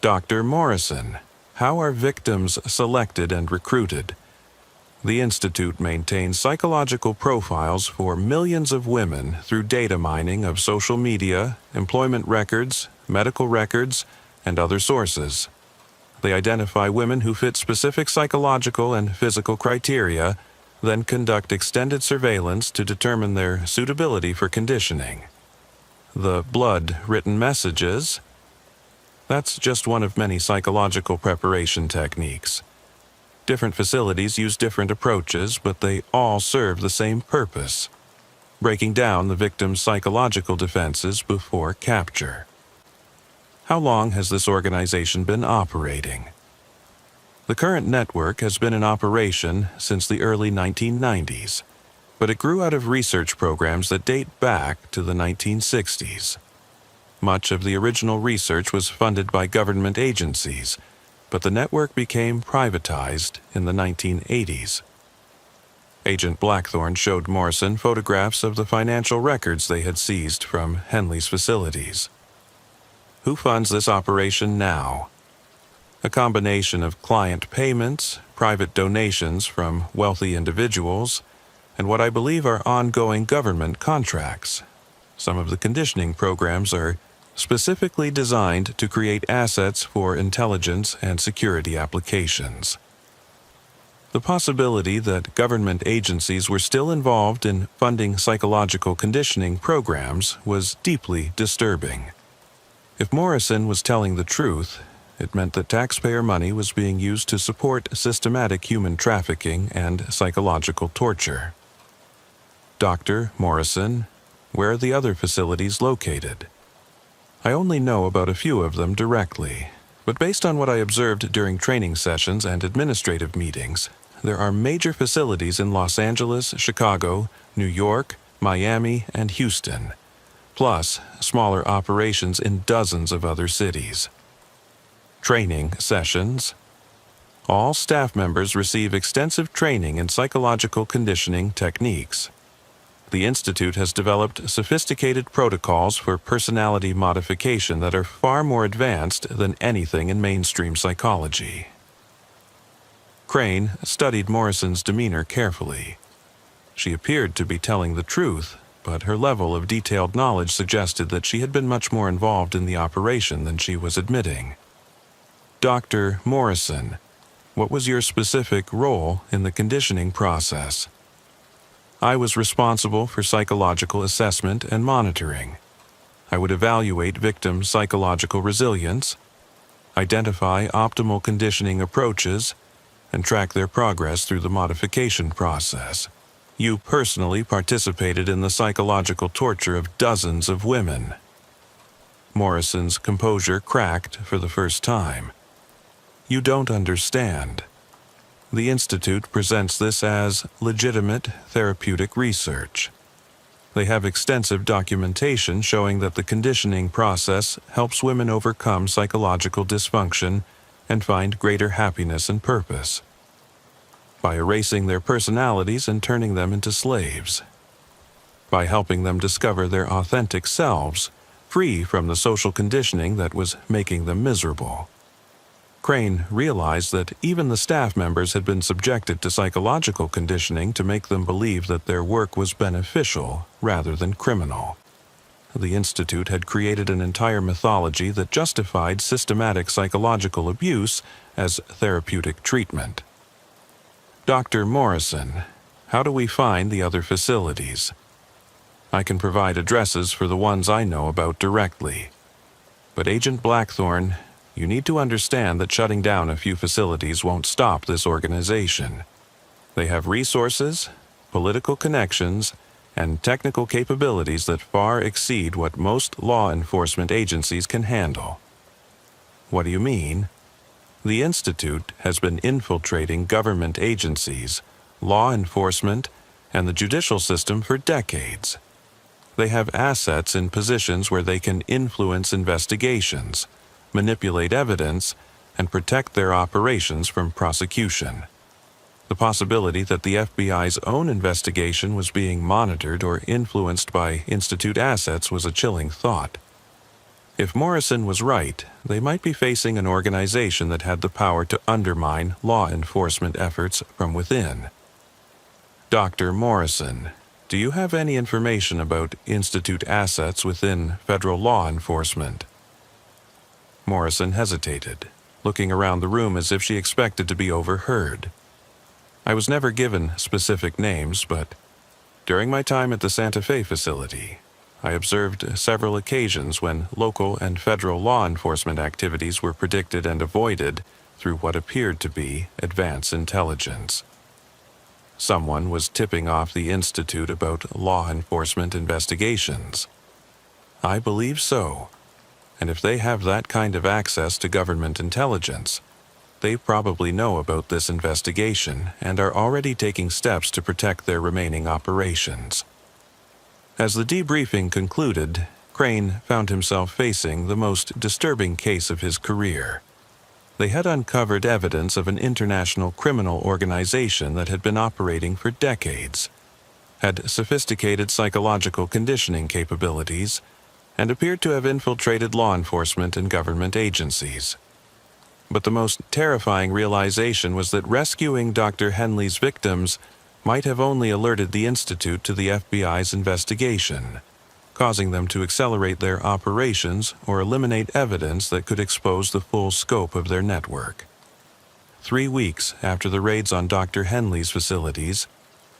"Dr. Morrison, how are victims selected and recruited?" "The Institute maintains psychological profiles for millions of women through data mining of social media, employment records, medical records, and other sources. They identify women who fit specific psychological and physical criteria, then conduct extended surveillance to determine their suitability for conditioning. The blood-written messages? That's just one of many psychological preparation techniques. Different facilities use different approaches, but they all serve the same purpose: breaking down the victim's psychological defenses before capture." "How long has this organization been operating?" "The current network has been in operation since the early 1990s, but it grew out of research programs that date back to the 1960s. Much of the original research was funded by government agencies, but the network became privatized in the 1980s. Agent Blackthorne showed Morrison photographs of the financial records they had seized from Henley's facilities. "Who funds this operation now?" "A combination of client payments, private donations from wealthy individuals, and what I believe are ongoing government contracts. Some of the conditioning programs are specifically designed to create assets for intelligence and security applications." The possibility that government agencies were still involved in funding psychological conditioning programs was deeply disturbing. If Morrison was telling the truth, it meant that taxpayer money was being used to support systematic human trafficking and psychological torture. "Dr. Morrison, where are the other facilities located?" "I only know about a few of them directly, but based on what I observed during training sessions and administrative meetings, there are major facilities in Los Angeles, Chicago, New York, Miami, and Houston, plus smaller operations in dozens of other cities." Training sessions. All staff members receive extensive training in psychological conditioning techniques. The Institute has developed sophisticated protocols for personality modification that are far more advanced than anything in mainstream psychology. Crane studied Morrison's demeanor carefully. She appeared to be telling the truth, but her level of detailed knowledge suggested that she had been much more involved in the operation than she was admitting. Dr. Morrison, what was your specific role in the conditioning process? I was responsible for psychological assessment and monitoring. I would evaluate victims' psychological resilience, identify optimal conditioning approaches, and track their progress through the modification process. You personally participated in the psychological torture of dozens of women. Morrison's composure cracked for the first time. You don't understand. The Institute presents this as legitimate therapeutic research. They have extensive documentation showing that the conditioning process helps women overcome psychological dysfunction and find greater happiness and purpose by erasing their personalities and turning them into slaves, by helping them discover their authentic selves, free from the social conditioning that was making them miserable. Crane realized that even the staff members had been subjected to psychological conditioning to make them believe that their work was beneficial rather than criminal. The Institute had created an entire mythology that justified systematic psychological abuse as therapeutic treatment. Dr. Morrison, how do we find the other facilities? I can provide addresses for the ones I know about directly. But Agent Blackthorne, you need to understand that shutting down a few facilities won't stop this organization. They have resources, political connections, and technical capabilities that far exceed what most law enforcement agencies can handle. What do you mean? The Institute has been infiltrating government agencies, law enforcement, and the judicial system for decades. They have assets in positions where they can influence investigations, manipulate evidence, and protect their operations from prosecution. The possibility that the FBI's own investigation was being monitored or influenced by Institute assets was a chilling thought. If Morrison was right, they might be facing an organization that had the power to undermine law enforcement efforts from within. Dr. Morrison, do you have any information about Institute assets within federal law enforcement? Morrison hesitated, looking around the room as if she expected to be overheard. I was never given specific names, but during my time at the Santa Fe facility, I observed several occasions when local and federal law enforcement activities were predicted and avoided through what appeared to be advance intelligence. Someone was tipping off the Institute about law enforcement investigations. I believe so. And if they have that kind of access to government intelligence, they probably know about this investigation and are already taking steps to protect their remaining operations. As the debriefing concluded, Crane found himself facing the most disturbing case of his career. They had uncovered evidence of an international criminal organization that had been operating for decades, had sophisticated psychological conditioning capabilities, and appeared to have infiltrated law enforcement and government agencies. But the most terrifying realization was that rescuing Dr. Henley's victims might have only alerted the Institute to the FBI's investigation, causing them to accelerate their operations or eliminate evidence that could expose the full scope of their network. 3 weeks after the raids on Dr. Henley's facilities,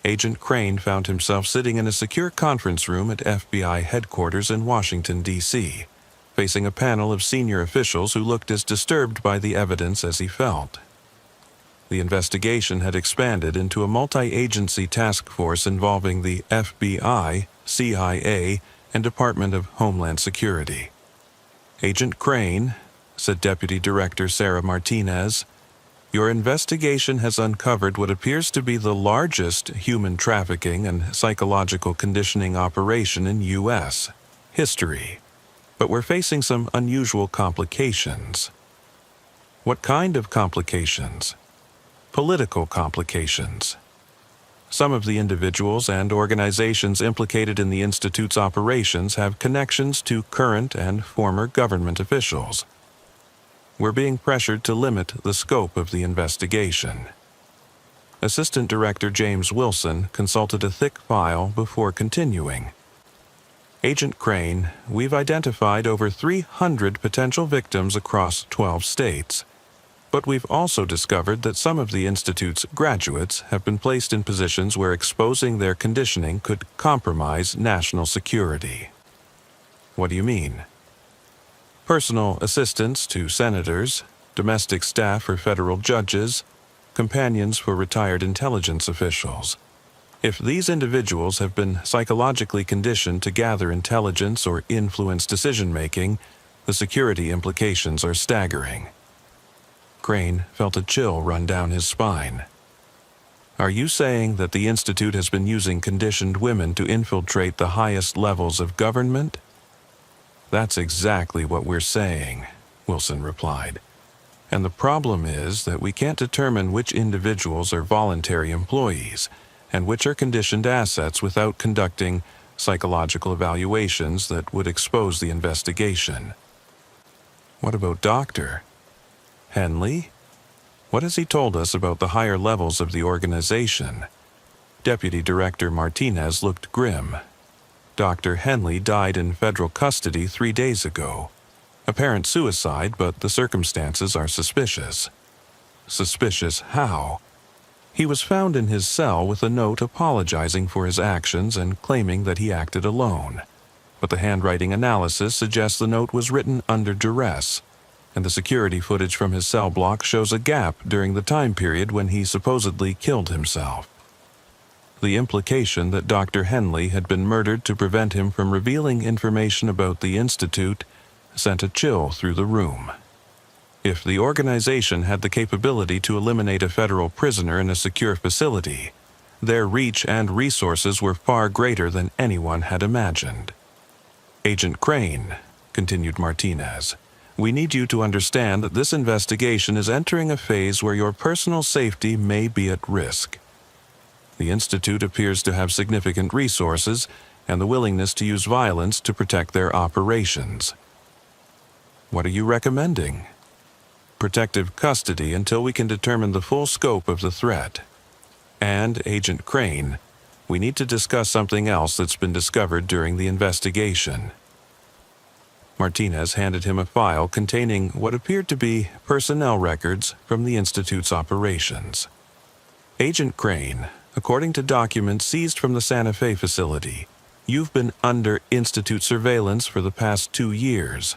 Agent Crane found himself sitting in a secure conference room at FBI headquarters in Washington, D.C., facing a panel of senior officials who looked as disturbed by the evidence as he felt. The investigation had expanded into a multi-agency task force involving the FBI, CIA, and Department of Homeland Security. Agent Crane, said Deputy Director Sarah Martinez, your investigation has uncovered what appears to be the largest human trafficking and psychological conditioning operation in U.S. history. But we're facing some unusual complications. What kind of complications? Political complications. Some of the individuals and organizations implicated in the Institute's operations have connections to current and former government officials. We're being pressured to limit the scope of the investigation. Assistant Director James Wilson consulted a thick file before continuing. Agent Crane, we've identified over 300 potential victims across 12 states. But we've also discovered that some of the Institute's graduates have been placed in positions where exposing their conditioning could compromise national security. What do you mean? Personal assistants to senators, domestic staff for federal judges, companions for retired intelligence officials. If these individuals have been psychologically conditioned to gather intelligence or influence decision-making, the security implications are staggering. Crane felt a chill run down his spine. Are you saying that the Institute has been using conditioned women to infiltrate the highest levels of government? That's exactly what we're saying, Wilson replied. And the problem is that we can't determine which individuals are voluntary employees and which are conditioned assets without conducting psychological evaluations that would expose the investigation. What about Dr. Henley? What has he told us about the higher levels of the organization? Deputy Director Martinez looked grim. Dr. Henley died in federal custody 3 days ago. Apparent suicide, but the circumstances are suspicious. Suspicious how? He was found in his cell with a note apologizing for his actions and claiming that he acted alone. But the handwriting analysis suggests the note was written under duress, and the security footage from his cell block shows a gap during the time period when he supposedly killed himself. The implication that Dr. Henley had been murdered to prevent him from revealing information about the Institute sent a chill through the room. If the organization had the capability to eliminate a federal prisoner in a secure facility, their reach and resources were far greater than anyone had imagined. Agent Crane, continued Martinez, we need you to understand that this investigation is entering a phase where your personal safety may be at risk. The Institute appears to have significant resources and the willingness to use violence to protect their operations. What are you recommending? Protective custody until we can determine the full scope of the threat. And, Agent Crane, we need to discuss something else that's been discovered during the investigation. Martinez handed him a file containing what appeared to be personnel records from the Institute's operations. Agent Crane, according to documents seized from the Santa Fe facility, you've been under Institute surveillance for the past 2 years.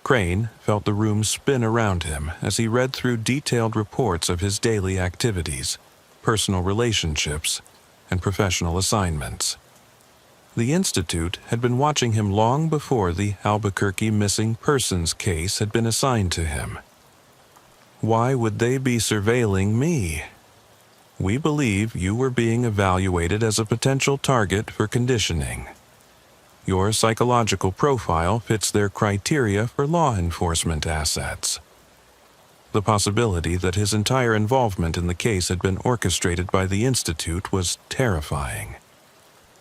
Crane felt the room spin around him as he read through detailed reports of his daily activities, personal relationships, and professional assignments. The Institute had been watching him long before the Albuquerque missing persons case had been assigned to him. Why would they be surveilling me? We believe you were being evaluated as a potential target for conditioning. Your psychological profile fits their criteria for law enforcement assets. The possibility that his entire involvement in the case had been orchestrated by the Institute was terrifying.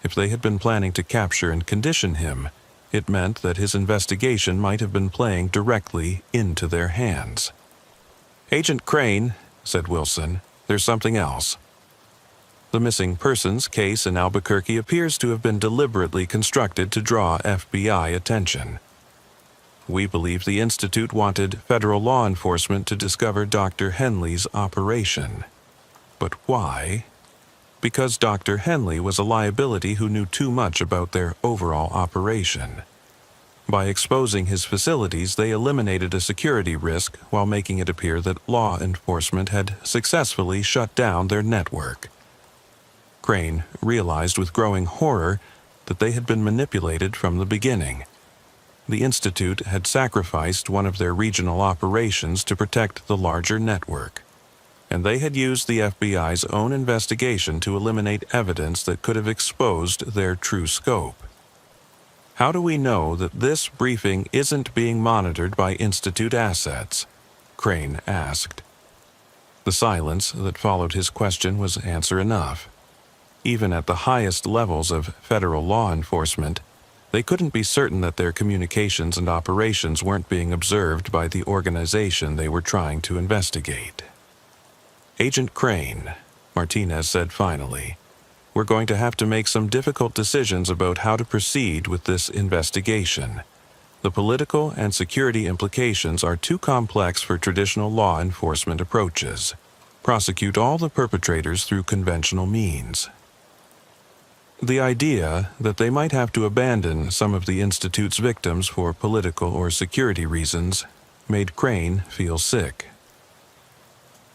If they had been planning to capture and condition him, it meant that his investigation might have been playing directly into their hands. Agent Crane, said Wilson, there's something else. The missing persons case in Albuquerque appears to have been deliberately constructed to draw FBI attention. We believe the Institute wanted federal law enforcement to discover Dr. Henley's operation. But why? Because Dr. Henley was a liability who knew too much about their overall operation. By exposing his facilities, they eliminated a security risk while making it appear that law enforcement had successfully shut down their network. Crane realized with growing horror that they had been manipulated from the beginning. The Institute had sacrificed one of their regional operations to protect the larger network, and they had used the FBI's own investigation to eliminate evidence that could have exposed their true scope. How do we know that this briefing isn't being monitored by Institute assets? Crane asked. The silence that followed his question was answer enough. Even at the highest levels of federal law enforcement, they couldn't be certain that their communications and operations weren't being observed by the organization they were trying to investigate. "Agent Crane," Martinez said finally, "we're going to have to make some difficult decisions about how to proceed with this investigation. The political and security implications are too complex for traditional law enforcement approaches. Prosecute all the perpetrators through conventional means." The idea that they might have to abandon some of the Institute's victims for political or security reasons made Crane feel sick.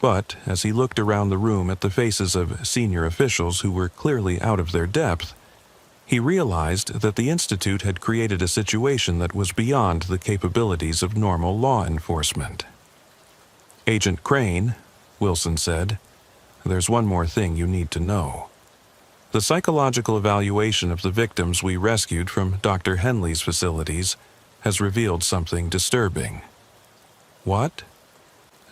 But as he looked around the room at the faces of senior officials who were clearly out of their depth, he realized that the Institute had created a situation that was beyond the capabilities of normal law enforcement. "Agent Crane," Wilson said, "there's one more thing you need to know. The psychological evaluation of the victims we rescued from Dr. Henley's facilities has revealed something disturbing." "What?"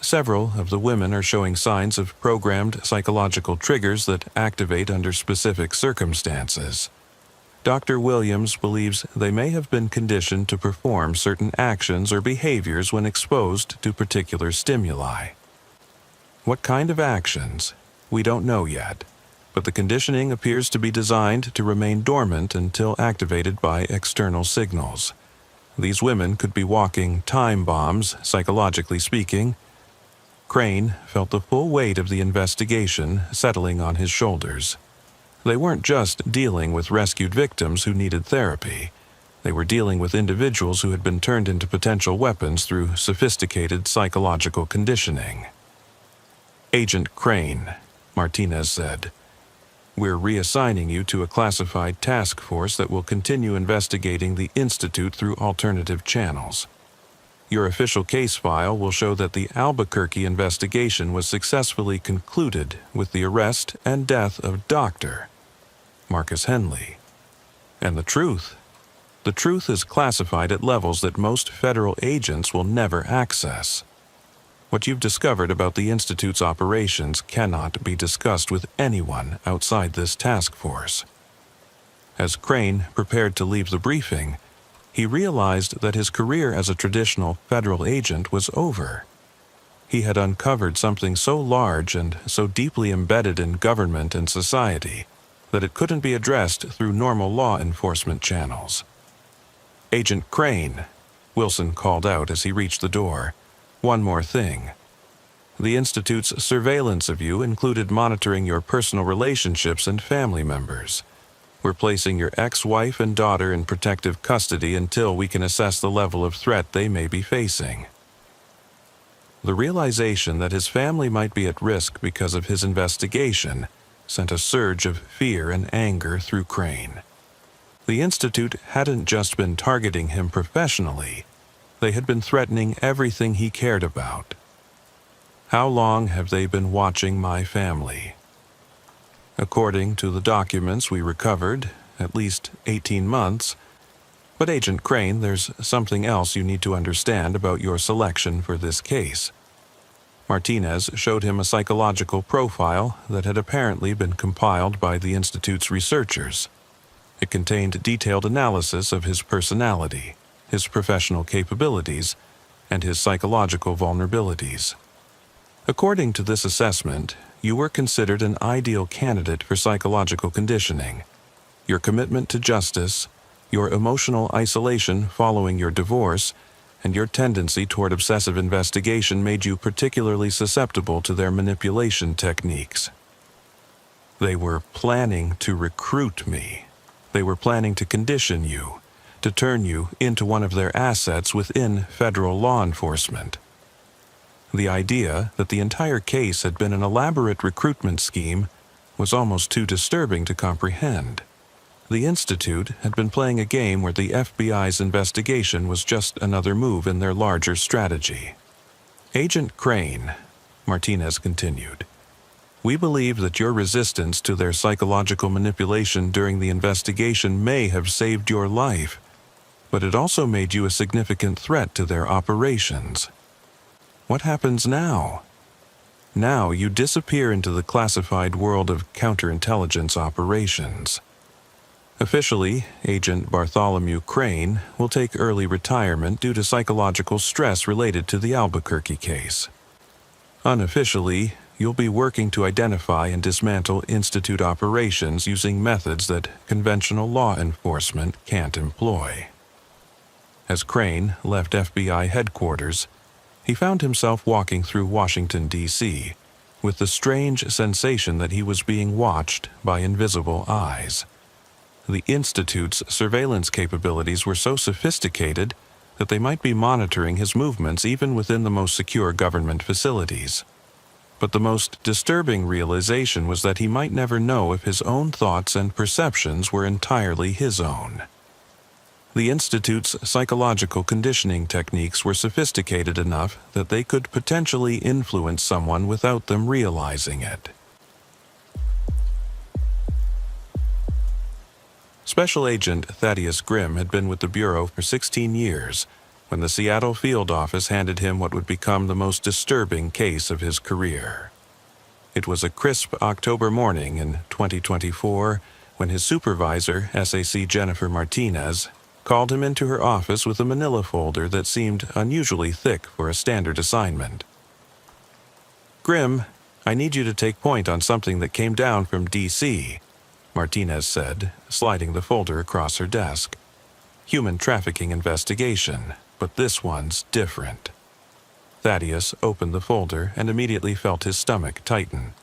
"Several of the women are showing signs of programmed psychological triggers that activate under specific circumstances. Dr. Williams believes they may have been conditioned to perform certain actions or behaviors when exposed to particular stimuli. What kind of actions? We don't know yet, but the conditioning appears to be designed to remain dormant until activated by external signals. These women could be walking time bombs, psychologically speaking." Crane felt the full weight of the investigation settling on his shoulders. They weren't just dealing with rescued victims who needed therapy. They were dealing with individuals who had been turned into potential weapons through sophisticated psychological conditioning. "Agent Crane," Martinez said, "we're reassigning you to a classified task force that will continue investigating the Institute through alternative channels. Your official case file will show that the Albuquerque investigation was successfully concluded with the arrest and death of Dr. Marcus Henley. And the truth is classified at levels that most federal agents will never access. What you've discovered about the Institute's operations cannot be discussed with anyone outside this task force." As Crane prepared to leave the briefing, he realized that his career as a traditional federal agent was over. He had uncovered something so large and so deeply embedded in government and society that it couldn't be addressed through normal law enforcement channels. "Agent Crane," Wilson called out as he reached the door, "one more thing. The Institute's surveillance of you included monitoring your personal relationships and family members. We're placing your ex-wife and daughter in protective custody until we can assess the level of threat they may be facing." The realization that his family might be at risk because of his investigation sent a surge of fear and anger through Crane. The Institute hadn't just been targeting him professionally, they had been threatening everything he cared about. "How long have they been watching my family?" "According to the documents we recovered, at least 18 months. But Agent Crane, there's something else you need to understand about your selection for this case." Martinez showed him a psychological profile that had apparently been compiled by the Institute's researchers. It contained detailed analysis of his personality, his professional capabilities, and his psychological vulnerabilities. According to this assessment, you were considered an ideal candidate for psychological conditioning. Your commitment to justice, your emotional isolation following your divorce, and your tendency toward obsessive investigation made you particularly susceptible to their manipulation techniques. They were planning to recruit me. They were planning to condition you, to turn you into one of their assets within federal law enforcement. The idea that the entire case had been an elaborate recruitment scheme was almost too disturbing to comprehend. The Institute had been playing a game where the FBI's investigation was just another move in their larger strategy. "Agent Crane," Martinez continued, "we believe that your resistance to their psychological manipulation during the investigation may have saved your life, but it also made you a significant threat to their operations. What happens now?" Now you disappear into the classified world of counterintelligence operations. Officially, Agent Bartholomew Crane will take early retirement due to psychological stress related to the Albuquerque case. Unofficially, you'll be working to identify and dismantle Institute operations using methods that conventional law enforcement can't employ. As Crane left FBI headquarters, he found himself walking through Washington, D.C., with the strange sensation that he was being watched by invisible eyes. The Institute's surveillance capabilities were so sophisticated that they might be monitoring his movements even within the most secure government facilities. But the most disturbing realization was that he might never know if his own thoughts and perceptions were entirely his own. The Institute's psychological conditioning techniques were sophisticated enough that they could potentially influence someone without them realizing it. Special Agent Thaddeus Grimm had been with the Bureau for 16 years when the Seattle field office handed him what would become the most disturbing case of his career. It was a crisp October morning in 2024 when his supervisor, SAC Jennifer Martinez, called him into her office with a manila folder that seemed unusually thick for a standard assignment. "Grimm, I need you to take point on something that came down from D.C., Martinez said, sliding the folder across her desk. "Human trafficking investigation, but this one's different." Thaddeus opened the folder and immediately felt his stomach tighten.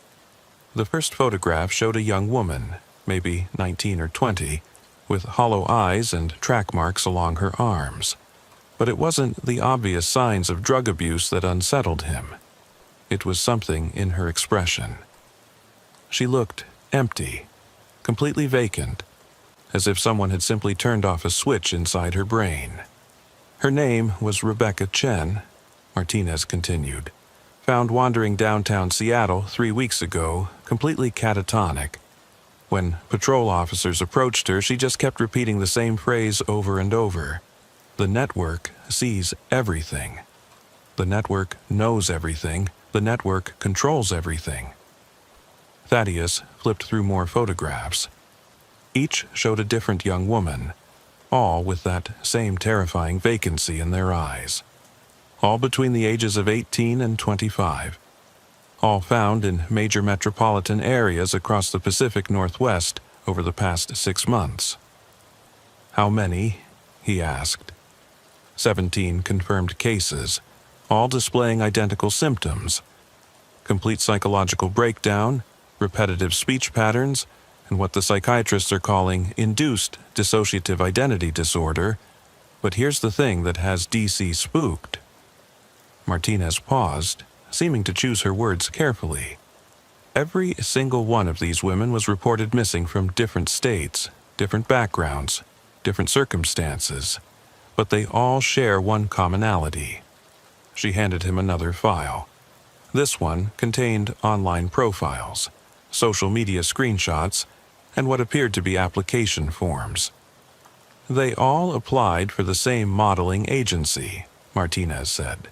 The first photograph showed a young woman, maybe 19 or 20, with hollow eyes and track marks along her arms. But it wasn't the obvious signs of drug abuse that unsettled him. It was something in her expression. She looked empty, completely vacant, as if someone had simply turned off a switch inside her brain. Her name was Rebecca Chen, Martinez continued, found wandering downtown Seattle 3 weeks ago, completely catatonic. When patrol officers approached her, she just kept repeating the same phrase over and over. "The network sees everything. The network knows everything. The network controls everything." Thaddeus flipped through more photographs. Each showed a different young woman, all with that same terrifying vacancy in their eyes. All between the ages of 18 and 25. All found in major metropolitan areas across the Pacific Northwest over the past 6 months. "How many?" he asked. 17 confirmed cases, all displaying identical symptoms. Complete psychological breakdown, repetitive speech patterns, and what the psychiatrists are calling induced dissociative identity disorder. But here's the thing that has DC spooked. Martinez paused, seeming to choose her words carefully. Every single one of these women was reported missing from different states, different backgrounds, different circumstances, but they all share one commonality. She handed him another file. This one contained online profiles, social media screenshots, and what appeared to be application forms. They all applied for the same modeling agency, Martinez said.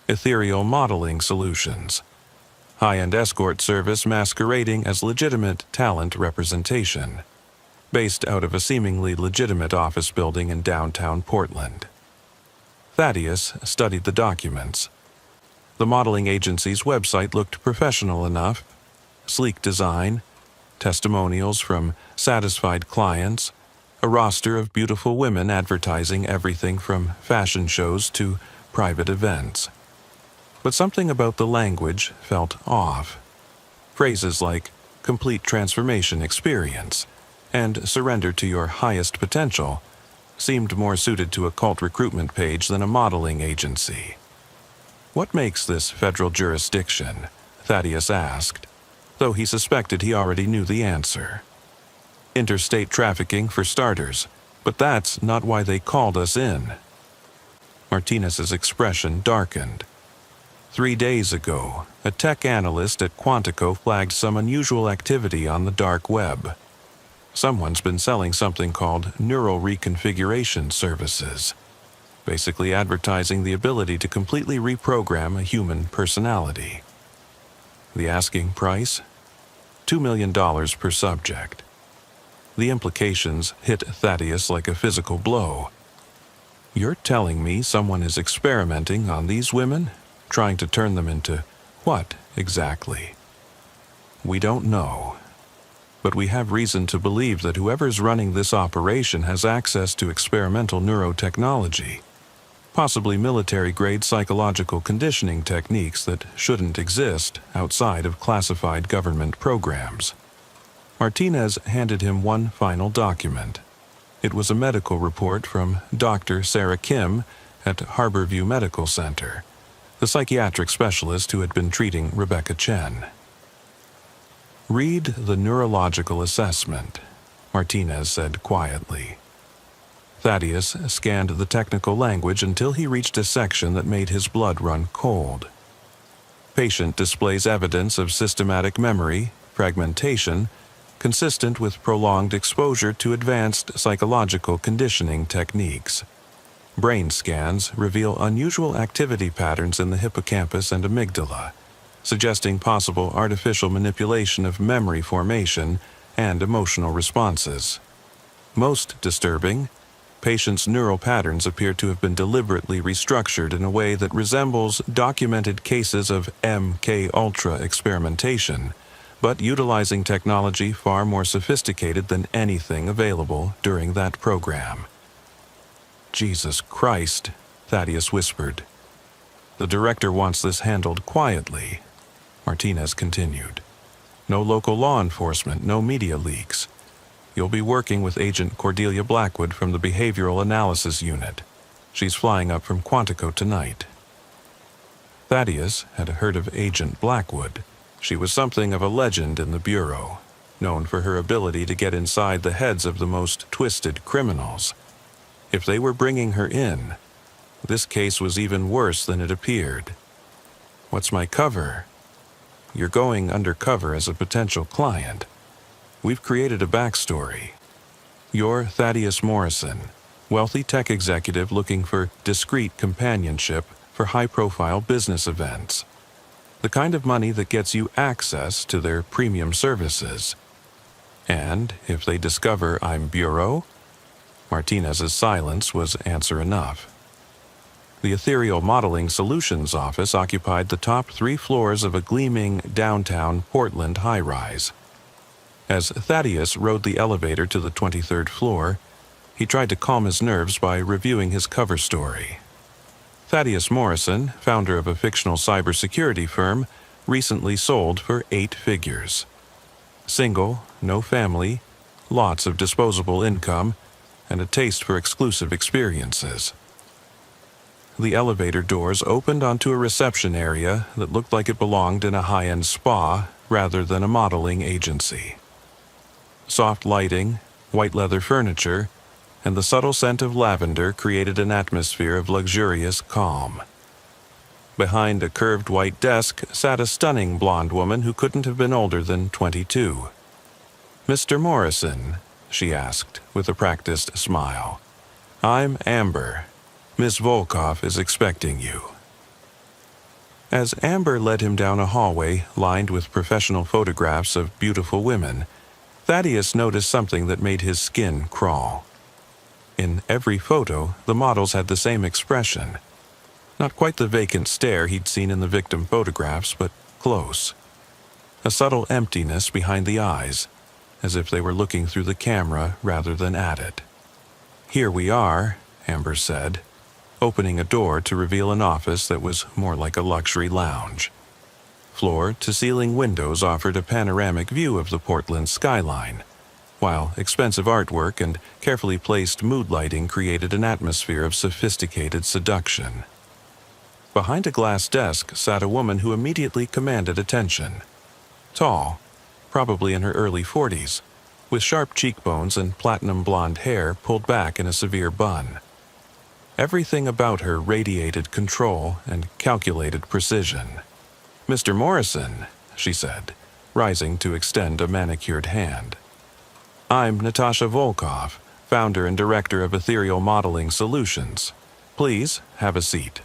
Ethereal Modeling Solutions, high-end escort service masquerading as legitimate talent representation, based out of a seemingly legitimate office building in downtown Portland. Thaddeus studied the documents. The modeling agency's website looked professional enough. Sleek design, testimonials from satisfied clients, a roster of beautiful women advertising everything from fashion shows to private events. But something about the language felt off. Phrases like complete transformation experience and surrender to your highest potential seemed more suited to a cult recruitment page than a modeling agency. "What makes this federal jurisdiction?" Thaddeus asked, though he suspected he already knew the answer. "Interstate trafficking for starters, but that's not why they called us in." Martinez's expression darkened. 3 days ago, a tech analyst at Quantico flagged some unusual activity on the dark web. Someone's been selling something called neural reconfiguration services, basically advertising the ability to completely reprogram a human personality. The asking price? $2 million per subject. The implications hit Thaddeus like a physical blow. You're telling me someone is experimenting on these women? Trying to turn them into what, exactly? We don't know. But we have reason to believe that whoever's running this operation has access to experimental neurotechnology, possibly military-grade psychological conditioning techniques that shouldn't exist outside of classified government programs. Martinez handed him one final document. It was a medical report from Dr. Sarah Kim at Harborview Medical Center, the psychiatric specialist who had been treating Rebecca Chen. "Read the neurological assessment," Martinez said quietly. Thaddeus scanned the technical language until he reached a section that made his blood run cold. Patient displays evidence of systematic memory, fragmentation, consistent with prolonged exposure to advanced psychological conditioning techniques. Brain scans reveal unusual activity patterns in the hippocampus and amygdala, suggesting possible artificial manipulation of memory formation and emotional responses. Most disturbing, patients' neural patterns appear to have been deliberately restructured in a way that resembles documented cases of MK-Ultra experimentation, but utilizing technology far more sophisticated than anything available during that program. "Jesus Christ," Thaddeus whispered. "The director wants this handled quietly," Martinez continued. "No local law enforcement, no media leaks. You'll be working with Agent Cordelia Blackwood from the Behavioral Analysis Unit. She's flying up from Quantico tonight." Thaddeus had heard of Agent Blackwood. She was something of a legend in the Bureau, known for her ability to get inside the heads of the most twisted criminals. If they were bringing her in, this case was even worse than it appeared. "What's my cover?" "You're going undercover as a potential client. We've created a backstory. You're Thaddeus Morrison, wealthy tech executive looking for discreet companionship for high-profile business events. The kind of money that gets you access to their premium services. And if they discover I'm Bureau?" Martinez's silence was answer enough. The Ethereal Modeling Solutions office occupied the top 3 floors of a gleaming downtown Portland high-rise. As Thaddeus rode the elevator to the 23rd floor, he tried to calm his nerves by reviewing his cover story. Thaddeus Morrison, founder of a fictional cybersecurity firm, recently sold for 8 figures. Single, no family, lots of disposable income, and a taste for exclusive experiences. The elevator doors opened onto a reception area that looked like it belonged in a high-end spa rather than a modeling agency. Soft lighting, white leather furniture, and the subtle scent of lavender created an atmosphere of luxurious calm. Behind a curved white desk sat a stunning blonde woman who couldn't have been older than 22. "Mr. Morrison?" she asked, with a practiced smile. "I'm Amber. Miss Volkov is expecting you." As Amber led him down a hallway lined with professional photographs of beautiful women, Thaddeus noticed something that made his skin crawl. In every photo, the models had the same expression. Not quite the vacant stare he'd seen in the victim photographs, but close. A subtle emptiness behind the eyes, as if they were looking through the camera rather than at it. "Here we are," Amber said, opening a door to reveal an office that was more like a luxury lounge. Floor-to-ceiling windows offered a panoramic view of the Portland skyline, while expensive artwork and carefully placed mood lighting created an atmosphere of sophisticated seduction. Behind a glass desk sat a woman who immediately commanded attention. Tall, probably in her early 40s, with sharp cheekbones and platinum blonde hair pulled back in a severe bun. Everything about her radiated control and calculated precision. "Mr. Morrison," she said, rising to extend a manicured hand. "I'm Natasha Volkov, founder and director of Ethereal Modeling Solutions. Please have a seat."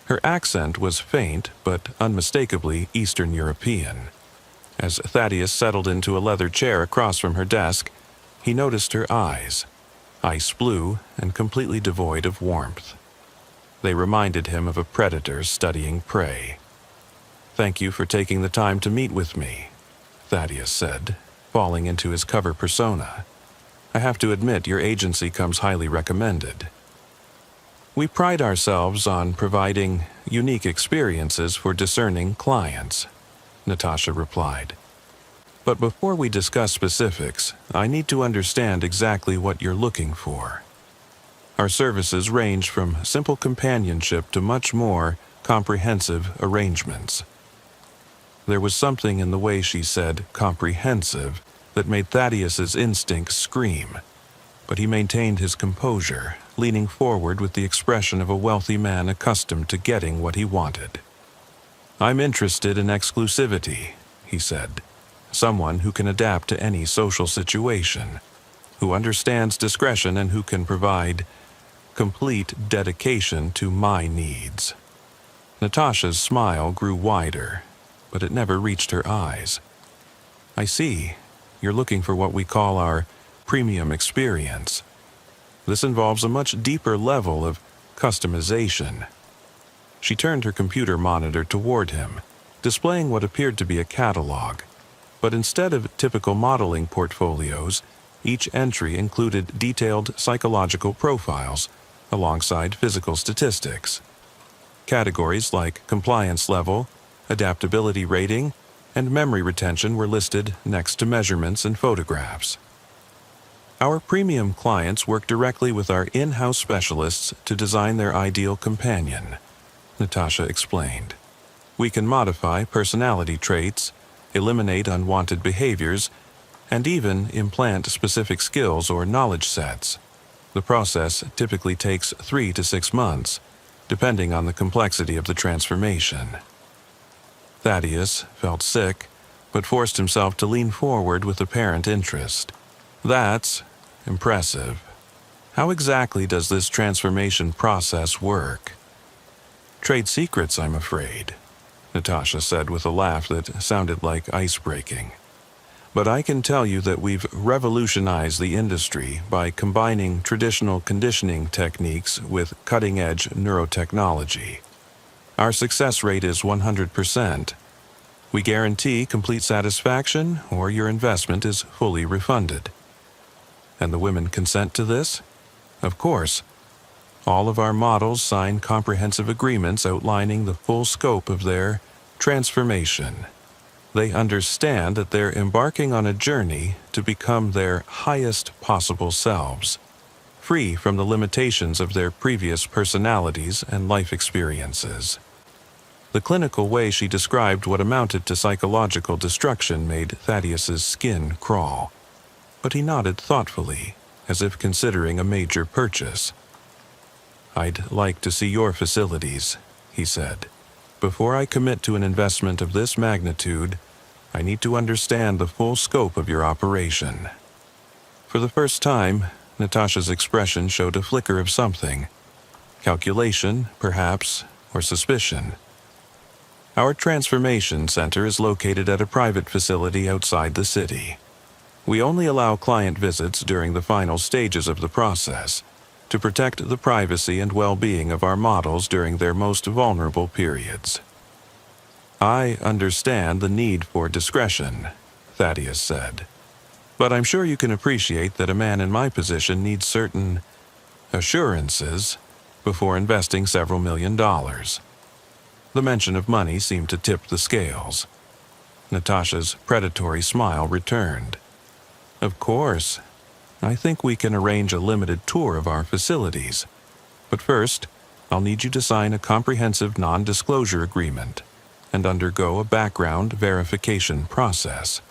Her accent was faint but unmistakably Eastern European. As Thaddeus settled into a leather chair across from her desk, he noticed her eyes, ice blue and completely devoid of warmth. They reminded him of a predator studying prey. "Thank you for taking the time to meet with me," Thaddeus said, falling into his cover persona. "I have to admit your agency comes highly recommended." "We pride ourselves on providing unique experiences for discerning clients," Natasha replied. "But before we discuss specifics, I need to understand exactly what you're looking for. Our services range from simple companionship to much more comprehensive arrangements." There was something in the way she said comprehensive that made Thaddeus's instincts scream, but he maintained his composure, leaning forward with the expression of a wealthy man accustomed to getting what he wanted. "I'm interested in exclusivity," he said. "Someone who can adapt to any social situation, who understands discretion and who can provide complete dedication to my needs." Natasha's smile grew wider, but it never reached her eyes. "I see. You're looking for what we call our premium experience. This involves a much deeper level of customization." She turned her computer monitor toward him, displaying what appeared to be a catalog. But instead of typical modeling portfolios, each entry included detailed psychological profiles alongside physical statistics. Categories like compliance level, adaptability rating, and memory retention were listed next to measurements and photographs. "Our premium clients work directly with our in-house specialists to design their ideal companion," Natasha explained. "We can modify personality traits, eliminate unwanted behaviors, and even implant specific skills or knowledge sets. The process typically takes 3 to 6 months, depending on the complexity of the transformation." Thaddeus felt sick, but forced himself to lean forward with apparent interest. "That's impressive. How exactly does this transformation process work?" "Trade secrets, I'm afraid," Natasha said with a laugh that sounded like ice-breaking. "But I can tell you that we've revolutionized the industry by combining traditional conditioning techniques with cutting-edge neurotechnology. Our success rate is 100%. We guarantee complete satisfaction or your investment is fully refunded." "And the women consent to this?" "Of course. All of our models sign comprehensive agreements outlining the full scope of their transformation. They understand that they're embarking on a journey to become their highest possible selves, free from the limitations of their previous personalities and life experiences." The clinical way she described what amounted to psychological destruction made Thaddeus's skin crawl. But he nodded thoughtfully, as if considering a major purchase. "I'd like to see your facilities," he said. "Before I commit to an investment of this magnitude, I need to understand the full scope of your operation." For the first time, Natasha's expression showed a flicker of something. Calculation, perhaps, or suspicion. "Our transformation center is located at a private facility outside the city. We only allow client visits during the final stages of the process, to protect the privacy and well-being of our models during their most vulnerable periods." "I understand the need for discretion," Thaddeus said. "But I'm sure you can appreciate that a man in my position needs certain assurances before investing several $1,000,000. The mention of money seemed to tip the scales. Natasha's predatory smile returned. "Of course. I think we can arrange a limited tour of our facilities. But first, I'll need you to sign a comprehensive non-disclosure agreement and undergo a background verification process."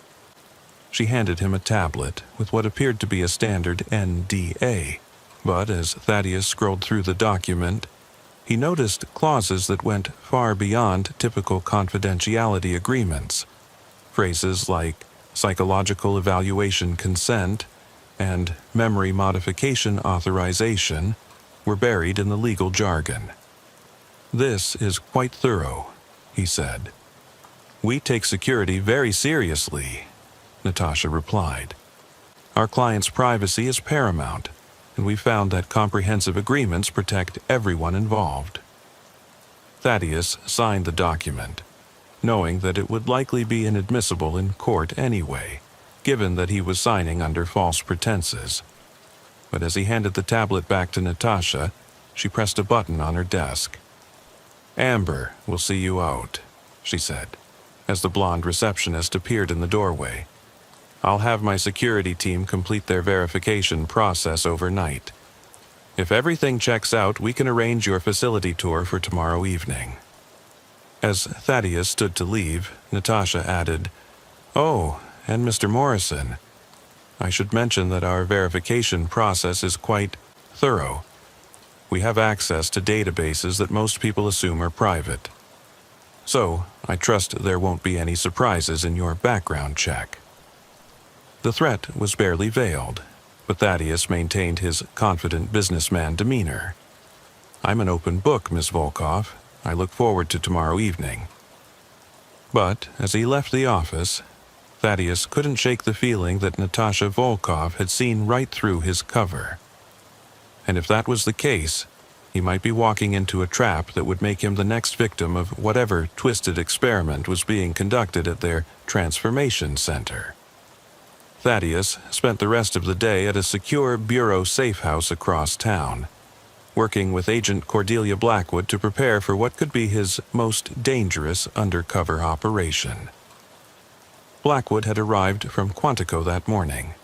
She handed him a tablet with what appeared to be a standard NDA, but as Thaddeus scrolled through the document, he noticed clauses that went far beyond typical confidentiality agreements. Phrases like psychological evaluation consent and memory modification authorization were buried in the legal jargon. "This is quite thorough," he said. "We take security very seriously," Natasha replied. "Our client's privacy is paramount, and we found that comprehensive agreements protect everyone involved." Thaddeus signed the document, knowing that it would likely be inadmissible in court anyway, given that he was signing under false pretenses. But as he handed the tablet back to Natasha, she pressed a button on her desk. "Amber will see you out," she said, as the blonde receptionist appeared in the doorway. "I'll have my security team complete their verification process overnight. If everything checks out, we can arrange your facility tour for tomorrow evening." As Thaddeus stood to leave, Natasha added, "Oh, and Mr. Morrison, I should mention that our verification process is quite thorough. We have access to databases that most people assume are private. So, I trust there won't be any surprises in your background check." The threat was barely veiled, but Thaddeus maintained his confident businessman demeanor. "I'm an open book, Miss Volkov. I look forward to tomorrow evening." But as he left the office, Thaddeus couldn't shake the feeling that Natasha Volkov had seen right through his cover. And if that was the case, he might be walking into a trap that would make him the next victim of whatever twisted experiment was being conducted at their transformation center. Thaddeus spent the rest of the day at a secure bureau safe house across town, working with Agent Cordelia Blackwood to prepare for what could be his most dangerous undercover operation. Blackwood had arrived from Quantico that morning,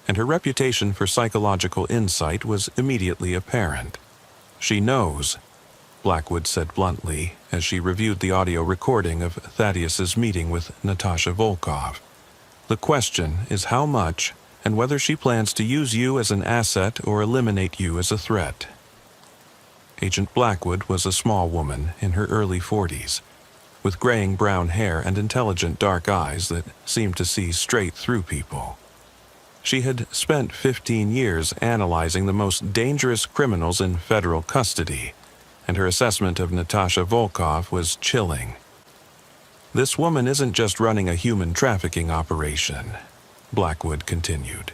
and her reputation for psychological insight was immediately apparent. "She knows," Blackwood said bluntly as she reviewed the audio recording of Thaddeus's meeting with Natasha Volkov. "The question is how much and whether she plans to use you as an asset or eliminate you as a threat." Agent Blackwood was a small woman in her early 40s, with graying brown hair and intelligent dark eyes that seemed to see straight through people. She had spent 15 years analyzing the most dangerous criminals in federal custody, and her assessment of Natasha Volkov was chilling. "This woman isn't just running a human trafficking operation," Blackwood continued.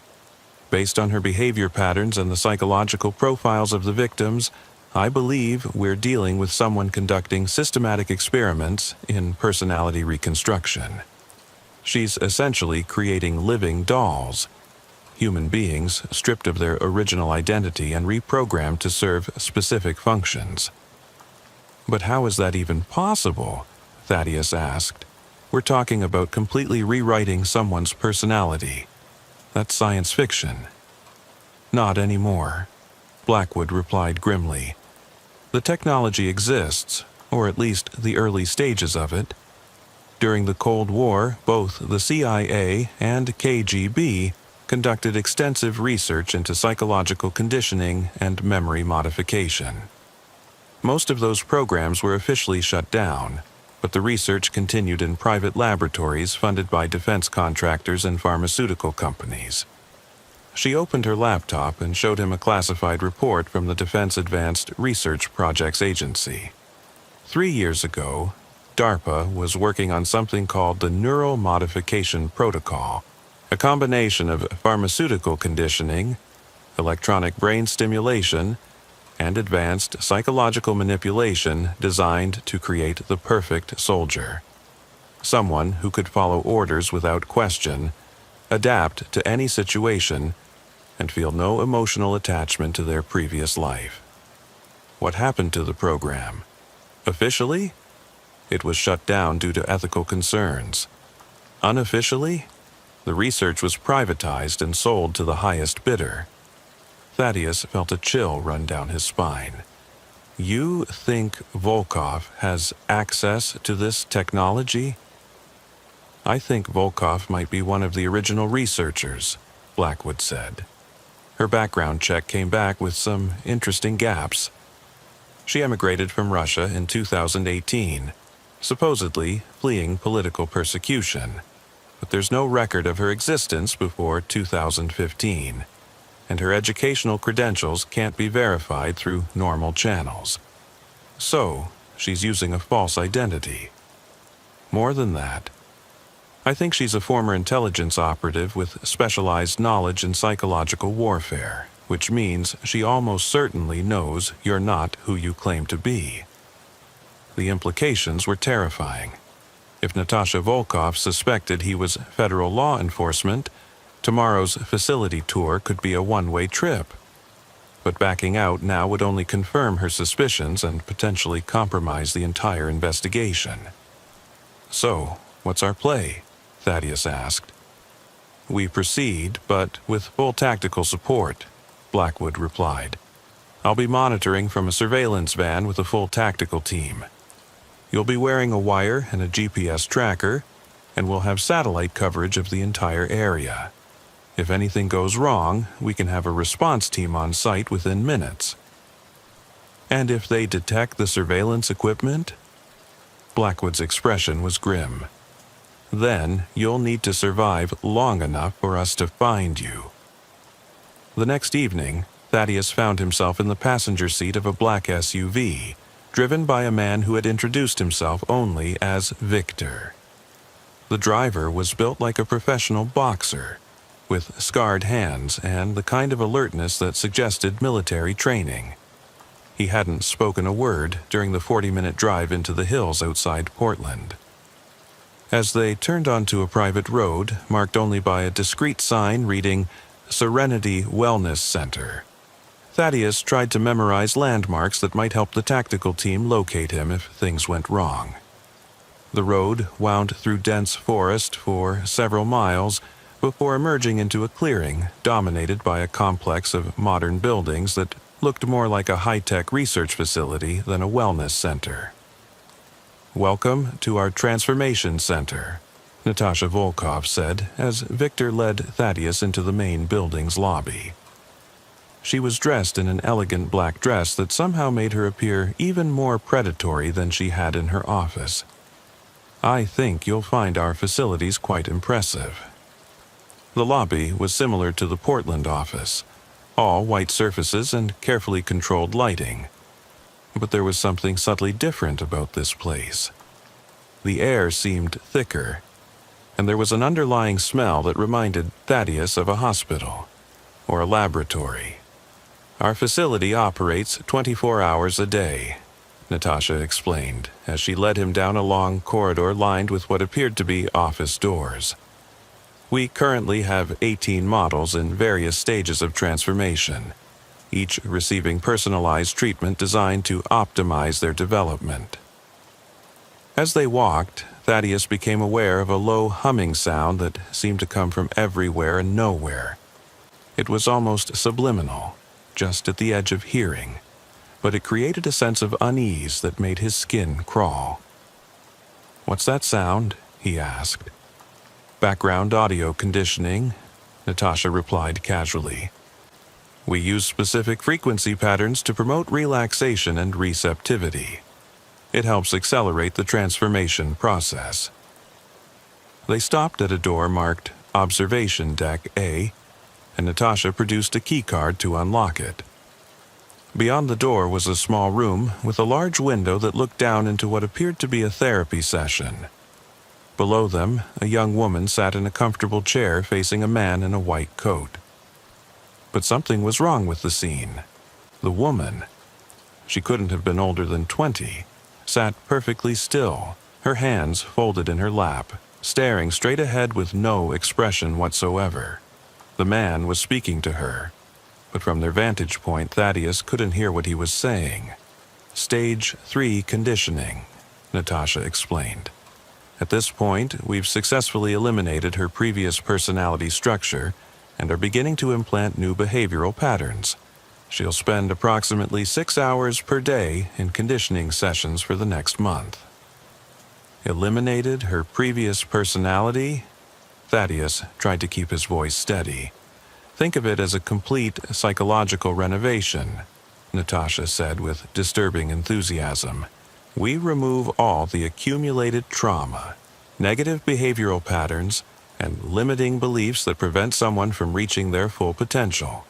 "Based on her behavior patterns and the psychological profiles of the victims, I believe we're dealing with someone conducting systematic experiments in personality reconstruction. She's essentially creating living dolls, human beings stripped of their original identity and reprogrammed to serve specific functions." "But how is that even possible?" Thaddeus asked. "We're talking about completely rewriting someone's personality. That's science fiction." "Not anymore," Blackwood replied grimly. "The technology exists, or at least the early stages of it. During the Cold War, both the CIA and KGB conducted extensive research into psychological conditioning and memory modification. Most of those programs were officially shut down, but the research continued in private laboratories funded by defense contractors and pharmaceutical companies." She opened her laptop and showed him a classified report from the Defense Advanced Research Projects Agency. 3 years ago, DARPA was working on something called the Neural Modification Protocol, a combination of pharmaceutical conditioning, electronic brain stimulation, and advanced psychological manipulation designed to create the perfect soldier. Someone who could follow orders without question, adapt to any situation, and feel no emotional attachment to their previous life. What happened to the program? Officially, it was shut down due to ethical concerns. Unofficially, the research was privatized and sold to the highest bidder. Thaddeus felt a chill run down his spine. "You think Volkov has access to this technology?" "I think Volkov might be one of the original researchers," Blackwood said. Her background check came back with some interesting gaps. She emigrated from Russia in 2018, supposedly fleeing political persecution, but there's no record of her existence before 2015, and her educational credentials can't be verified through normal channels. So, she's using a false identity. More than that, I think she's a former intelligence operative with specialized knowledge in psychological warfare, which means she almost certainly knows you're not who you claim to be. The implications were terrifying. If Natasha Volkov suspected he was federal law enforcement, tomorrow's facility tour could be a one-way trip. But backing out now would only confirm her suspicions and potentially compromise the entire investigation. "So, what's our play?" Thaddeus asked. "We proceed, but with full tactical support," Blackwood replied. "I'll be monitoring from a surveillance van with a full tactical team. You'll be wearing a wire and a GPS tracker, and we'll have satellite coverage of the entire area. If anything goes wrong, we can have a response team on site within minutes." "And if they detect the surveillance equipment?" Blackwood's expression was grim. "Then you'll need to survive long enough for us to find you." The next evening, Thaddeus found himself in the passenger seat of a black SUV, driven by a man who had introduced himself only as Victor. The driver was built like a professional boxer, with scarred hands and the kind of alertness that suggested military training. He hadn't spoken a word during the 40-minute drive into the hills outside Portland. As they turned onto a private road, marked only by a discreet sign reading Serenity Wellness Center, Thaddeus tried to memorize landmarks that might help the tactical team locate him if things went wrong. The road wound through dense forest for several miles before emerging into a clearing dominated by a complex of modern buildings that looked more like a high-tech research facility than a wellness center. "Welcome to our Transformation Center," Natasha Volkov said as Victor led Thaddeus into the main building's lobby. She was dressed in an elegant black dress that somehow made her appear even more predatory than she had in her office. "I think you'll find our facilities quite impressive." The lobby was similar to the Portland office, all white surfaces and carefully controlled lighting. But there was something subtly different about this place. The air seemed thicker, and there was an underlying smell that reminded Thaddeus of a hospital or a laboratory. "Our facility operates 24 hours a day," Natasha explained as she led him down a long corridor lined with what appeared to be office doors. "We currently have 18 models in various stages of transformation, each receiving personalized treatment designed to optimize their development." As they walked, Thaddeus became aware of a low humming sound that seemed to come from everywhere and nowhere. It was almost subliminal, just at the edge of hearing, but it created a sense of unease that made his skin crawl. "What's that sound?" he asked. "Background audio conditioning," Natasha replied casually. "We use specific frequency patterns to promote relaxation and receptivity. It helps accelerate the transformation process." They stopped at a door marked Observation Deck A, and Natasha produced a keycard to unlock it. Beyond the door was a small room with a large window that looked down into what appeared to be a therapy session. Below them, a young woman sat in a comfortable chair facing a man in a white coat. But something was wrong with the scene. The woman, she couldn't have been older than 20, sat perfectly still, her hands folded in her lap, staring straight ahead with no expression whatsoever. The man was speaking to her, but from their vantage point, Thaddeus couldn't hear what he was saying. "Stage 3 conditioning," Natasha explained. "At this point, we've successfully eliminated her previous personality structure and are beginning to implant new behavioral patterns. She'll spend approximately 6 hours per day in conditioning sessions for the next month." Eliminated her previous personality? Thaddeus tried to keep his voice steady. "Think of it as a complete psychological renovation," Natasha said with disturbing enthusiasm. "We remove all the accumulated trauma, negative behavioral patterns, and limiting beliefs that prevent someone from reaching their full potential.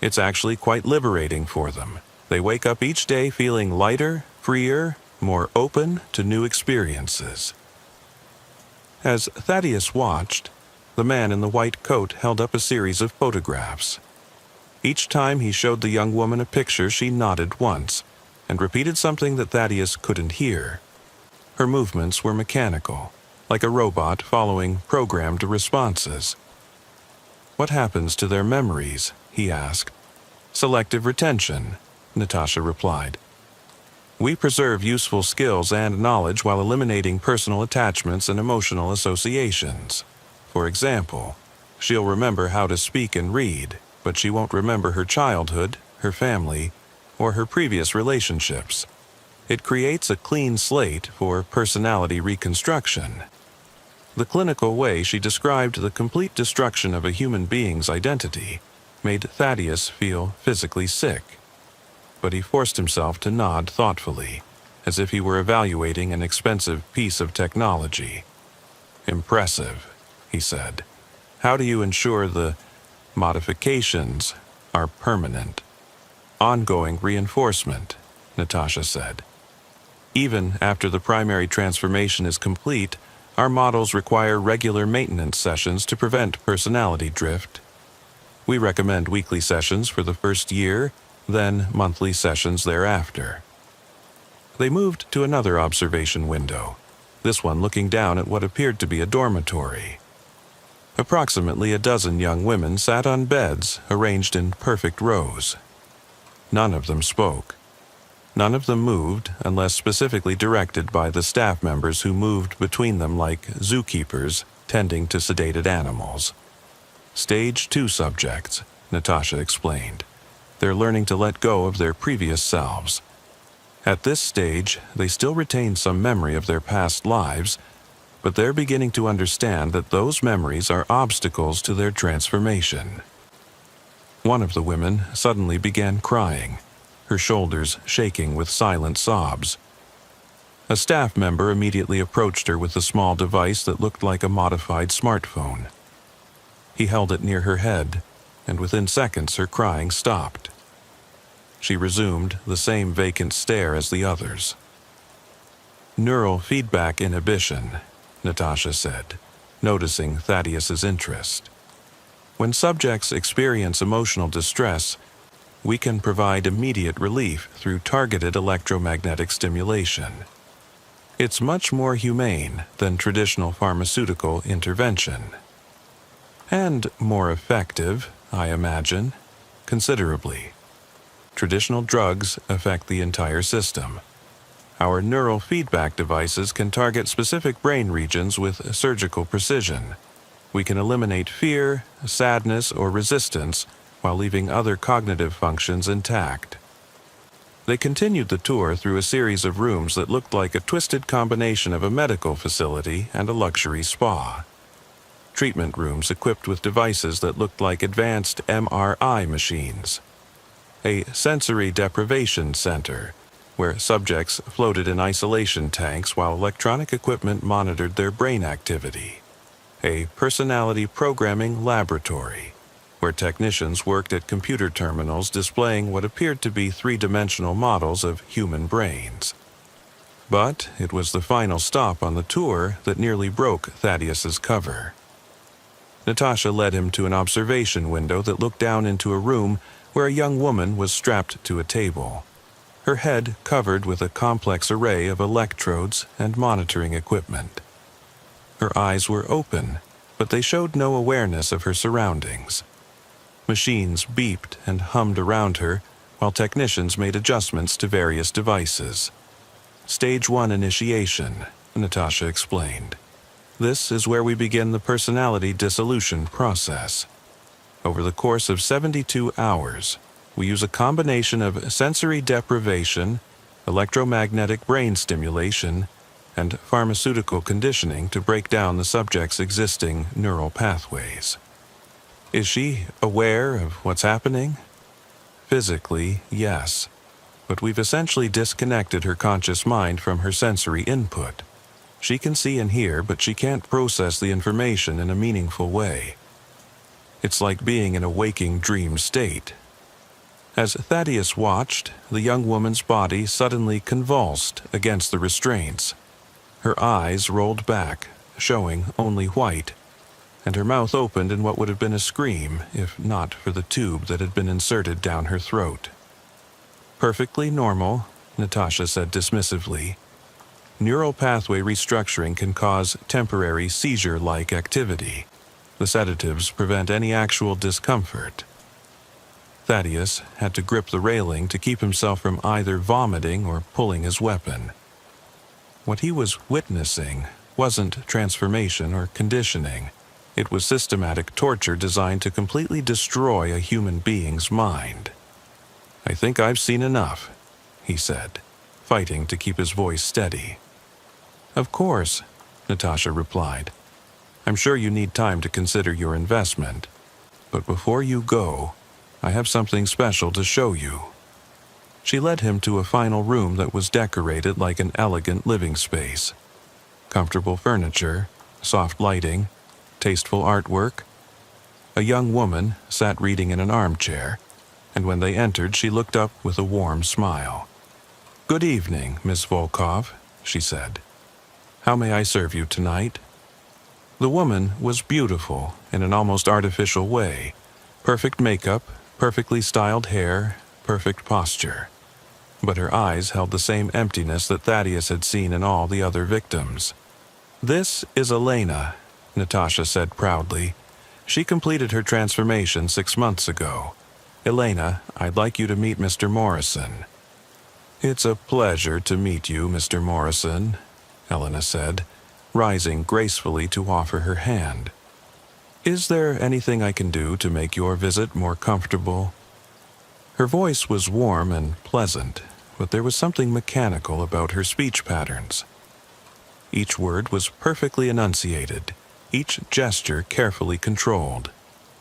It's actually quite liberating for them. They wake up each day feeling lighter, freer, more open to new experiences. As Thaddeus watched, the man in the white coat held up a series of photographs. Each time he showed the young woman a picture, she nodded once and repeated something that Thaddeus couldn't hear. Her movements were mechanical, like a robot following programmed responses. "What happens to their memories?" he asked. "Selective retention," Natasha replied. "We preserve useful skills and knowledge while eliminating personal attachments and emotional associations. For example, she'll remember how to speak and read, but she won't remember her childhood, her family, or her previous relationships. It creates a clean slate for personality reconstruction." The clinical way she described the complete destruction of a human being's identity made Thaddeus feel physically sick. But he forced himself to nod thoughtfully, as if he were evaluating an expensive piece of technology. "Impressive," he said. "How do you ensure the modifications are permanent?" "Ongoing reinforcement," Natasha said. "Even after the primary transformation is complete, our models require regular maintenance sessions to prevent personality drift. We recommend weekly sessions for the first year, then monthly sessions thereafter." They moved to another observation window, this one looking down at what appeared to be a dormitory. Approximately a dozen young women sat on beds arranged in perfect rows. None of them spoke. None of them moved unless specifically directed by the staff members who moved between them like zookeepers tending to sedated animals. "Stage 2 subjects," Natasha explained. "They're learning to let go of their previous selves. At this stage, they still retain some memory of their past lives, but they're beginning to understand that those memories are obstacles to their transformation." One of the women suddenly began crying, her shoulders shaking with silent sobs. A staff member immediately approached her with a small device that looked like a modified smartphone. He held it near her head, and within seconds her crying stopped. She resumed the same vacant stare as the others. "Neural feedback inhibition," Natasha said, noticing Thaddeus's interest. "When subjects experience emotional distress, we can provide immediate relief through targeted electromagnetic stimulation. It's much more humane than traditional pharmaceutical intervention. And more effective, I imagine, considerably. Traditional drugs affect the entire system. Our neural feedback devices can target specific brain regions with surgical precision. We can eliminate fear, sadness, or resistance while leaving other cognitive functions intact." They continued the tour through a series of rooms that looked like a twisted combination of a medical facility and a luxury spa. Treatment rooms equipped with devices that looked like advanced MRI machines. A sensory deprivation center, where subjects floated in isolation tanks while electronic equipment monitored their brain activity. A personality programming laboratory, where technicians worked at computer terminals displaying what appeared to be three-dimensional models of human brains. But it was the final stop on the tour that nearly broke Thaddeus's cover. Natasha led him to an observation window that looked down into a room where a young woman was strapped to a table, her head covered with a complex array of electrodes and monitoring equipment. Her eyes were open, but they showed no awareness of her surroundings. Machines beeped and hummed around her, while technicians made adjustments to various devices. "Stage 1 initiation," Natasha explained. "This is where we begin the personality dissolution process. Over the course of 72 hours, we use a combination of sensory deprivation, electromagnetic brain stimulation, and pharmaceutical conditioning to break down the subject's existing neural pathways." "Is she aware of what's happening?" "Physically, yes, but we've essentially disconnected her conscious mind from her sensory input. She can see and hear, but she can't process the information in a meaningful way. It's like being in a waking dream state." As Thaddeus watched, the young woman's body suddenly convulsed against the restraints. Her eyes rolled back, showing only white, and her mouth opened in what would have been a scream if not for the tube that had been inserted down her throat. "Perfectly normal," Natasha said dismissively. "Neural pathway restructuring can cause temporary seizure-like activity. The sedatives prevent any actual discomfort." Thaddeus had to grip the railing to keep himself from either vomiting or pulling his weapon. What he was witnessing wasn't transformation or conditioning. It was systematic torture designed to completely destroy a human being's mind. "I think I've seen enough," he said, fighting to keep his voice steady. "Of course," Natasha replied. "I'm sure you need time to consider your investment. But before you go, I have something special to show you." She led him to a final room that was decorated like an elegant living space. Comfortable furniture, soft lighting, tasteful artwork. A young woman sat reading in an armchair, and when they entered, she looked up with a warm smile. "Good evening, Miss Volkov," she said. "How may I serve you tonight?" The woman was beautiful in an almost artificial way. Perfect makeup, perfectly styled hair, perfect posture. But her eyes held the same emptiness that Thaddeus had seen in all the other victims. "This is Elena," Natasha said proudly. "She completed her transformation 6 months ago. Elena, I'd like you to meet Mr. Morrison." "It's a pleasure to meet you, Mr. Morrison," Elena said, rising gracefully to offer her hand. "Is there anything I can do to make your visit more comfortable?" Her voice was warm and pleasant, but there was something mechanical about her speech patterns. Each word was perfectly enunciated, each gesture carefully controlled.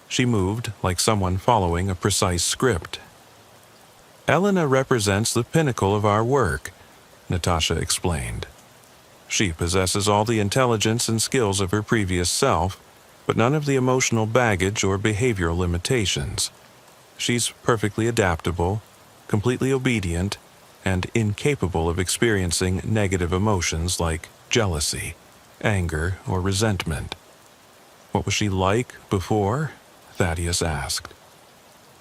She moved like someone following a precise script. "Elena represents the pinnacle of our work," Natasha explained. "She possesses all the intelligence and skills of her previous self, but none of the emotional baggage or behavioral limitations. She's perfectly adaptable, completely obedient, and incapable of experiencing negative emotions like jealousy, anger, or resentment." "What was she like before?" Thaddeus asked.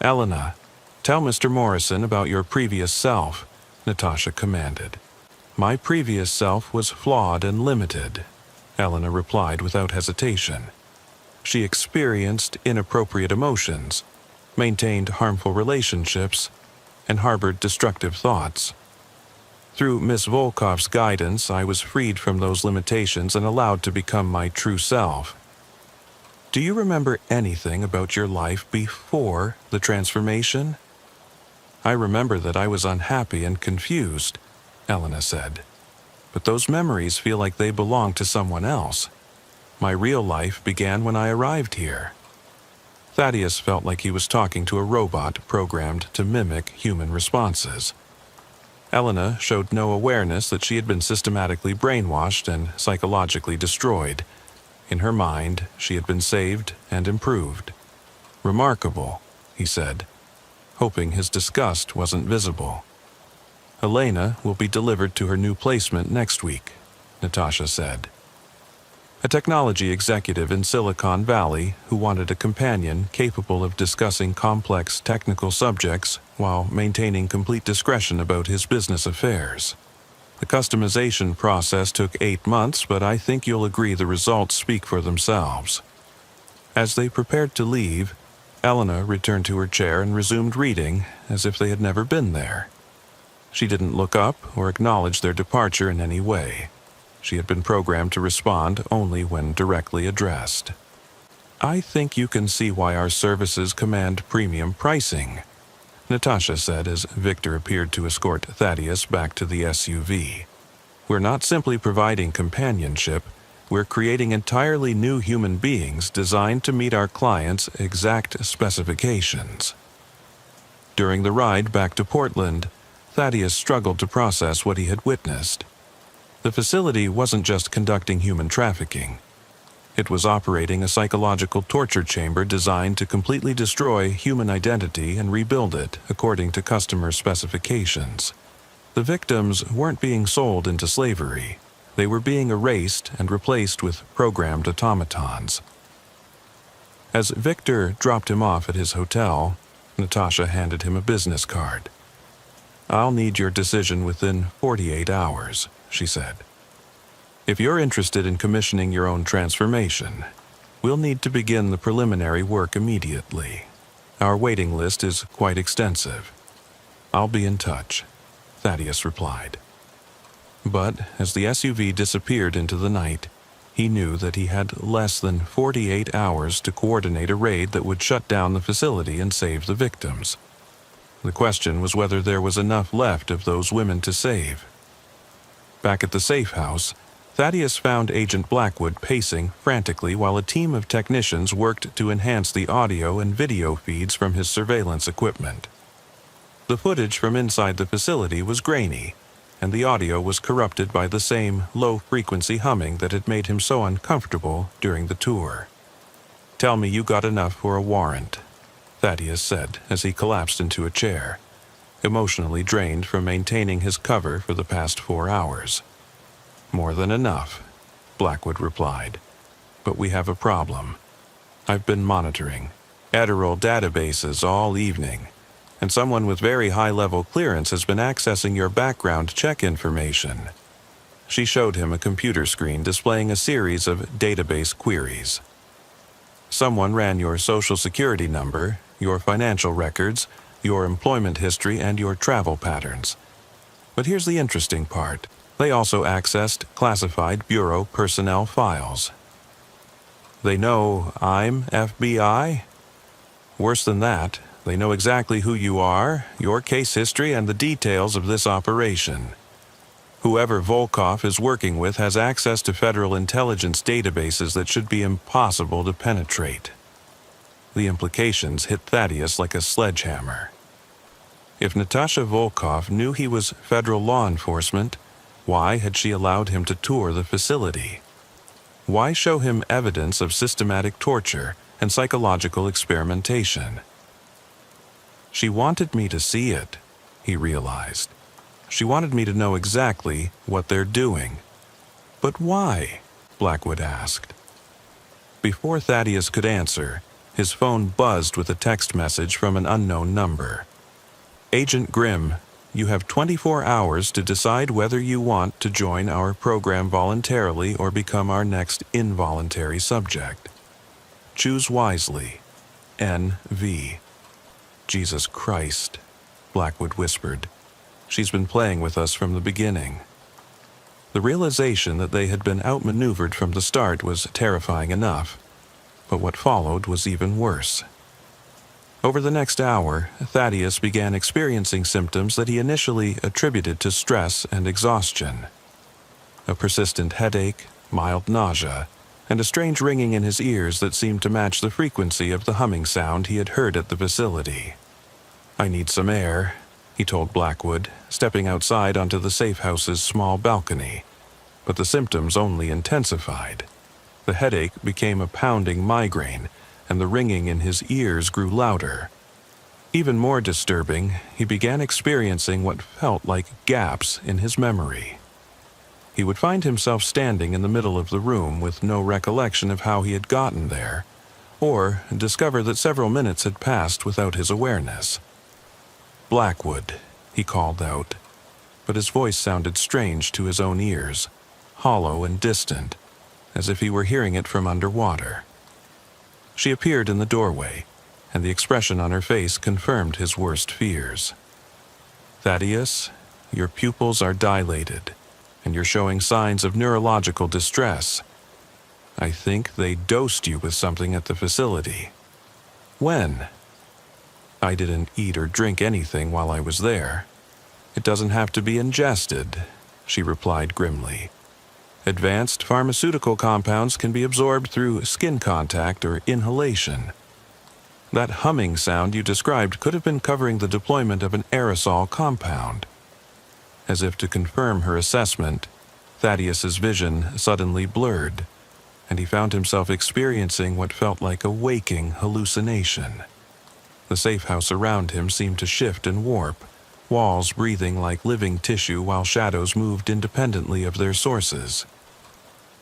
"Elena, tell Mr. Morrison about your previous self," Natasha commanded. "My previous self was flawed and limited," Elena replied without hesitation. "She experienced inappropriate emotions, maintained harmful relationships, and harbored destructive thoughts. Through Miss Volkov's guidance, I was freed from those limitations and allowed to become my true self." "Do you remember anything about your life before the transformation?" "I remember that I was unhappy and confused," Elena said. "But those memories feel like they belong to someone else. My real life began when I arrived here." Thaddeus felt like he was talking to a robot programmed to mimic human responses. Elena showed no awareness that she had been systematically brainwashed and psychologically destroyed. In her mind, she had been saved and improved. "Remarkable," he said, hoping his disgust wasn't visible. "Elena will be delivered to her new placement next week," Natasha said. A technology executive in Silicon Valley who wanted a companion capable of discussing complex technical subjects while maintaining complete discretion about his business affairs. The customization process took 8 months, but I think you'll agree the results speak for themselves. As they prepared to leave, Elena returned to her chair and resumed reading as if they had never been there. She didn't look up or acknowledge their departure in any way. She had been programmed to respond only when directly addressed. "I think you can see why our services command premium pricing," Natasha said as Victor appeared to escort Thaddeus back to the SUV. "We're not simply providing companionship, we're creating entirely new human beings designed to meet our clients' exact specifications." During the ride back to Portland, Thaddeus struggled to process what he had witnessed. The facility wasn't just conducting human trafficking. It was operating a psychological torture chamber designed to completely destroy human identity and rebuild it according to customer specifications. The victims weren't being sold into slavery. They were being erased and replaced with programmed automatons. As Victor dropped him off at his hotel, Natasha handed him a business card. "I'll need your decision within 48 hours, she said. "If you're interested in commissioning your own transformation, we'll need to begin the preliminary work immediately. Our waiting list is quite extensive." "I'll be in touch," Thaddeus replied. But as the SUV disappeared into the night, he knew that he had less than 48 hours to coordinate a raid that would shut down the facility and save the victims. The question was whether there was enough left of those women to save. Back at the safe house, Thaddeus found Agent Blackwood pacing frantically while a team of technicians worked to enhance the audio and video feeds from his surveillance equipment. The footage from inside the facility was grainy, and the audio was corrupted by the same low-frequency humming that had made him so uncomfortable during the tour. "Tell me you got enough for a warrant," Thaddeus said as he collapsed into a chair, emotionally drained from maintaining his cover for the past 4 hours. "More than enough," Blackwood replied. "But we have a problem. I've been monitoring Adderall databases all evening, and someone with very high-level clearance has been accessing your background check information." She showed him a computer screen displaying a series of database queries. "Someone ran your social security number, your financial records, your employment history, and your travel patterns. But here's the interesting part. They also accessed classified Bureau personnel files." "They know I'm FBI? Worse than that, they know exactly who you are, your case history, and the details of this operation. Whoever Volkov is working with has access to federal intelligence databases that should be impossible to penetrate." The implications hit Thaddeus like a sledgehammer. If Natasha Volkov knew he was federal law enforcement, why had she allowed him to tour the facility? Why show him evidence of systematic torture and psychological experimentation? "She wanted me to see it," he realized. "She wanted me to know exactly what they're doing." "But why?" Blackwood asked. Before Thaddeus could answer, his phone buzzed with a text message from an unknown number. "Agent Grimm, you have 24 hours to decide whether you want to join our program voluntarily or become our next involuntary subject. Choose wisely. N.V." "Jesus Christ," Blackwood whispered. "She's been playing with us from the beginning." The realization that they had been outmaneuvered from the start was terrifying enough, but what followed was even worse. Over the next hour, Thaddeus began experiencing symptoms that he initially attributed to stress and exhaustion. A persistent headache, mild nausea, and a strange ringing in his ears that seemed to match the frequency of the humming sound he had heard at the facility. "I need some air," he told Blackwood, stepping outside onto the safe house's small balcony. But the symptoms only intensified. The headache became a pounding migraine, and the ringing in his ears grew louder. Even more disturbing, he began experiencing what felt like gaps in his memory. He would find himself standing in the middle of the room with no recollection of how he had gotten there, or discover that several minutes had passed without his awareness. "Blackwood," he called out, but his voice sounded strange to his own ears, hollow and distant, as if he were hearing it from underwater. She appeared in the doorway, and the expression on her face confirmed his worst fears. "Thaddeus, your pupils are dilated, and you're showing signs of neurological distress. I think they dosed you with something at the facility." "When?" "I didn't eat or drink anything while I was there. It doesn't have to be ingested," she replied grimly. "Advanced pharmaceutical compounds can be absorbed through skin contact or inhalation. That humming sound you described could have been covering the deployment of an aerosol compound." As if to confirm her assessment, Thaddeus's vision suddenly blurred, and he found himself experiencing what felt like a waking hallucination. The safe house around him seemed to shift and warp, walls breathing like living tissue while shadows moved independently of their sources.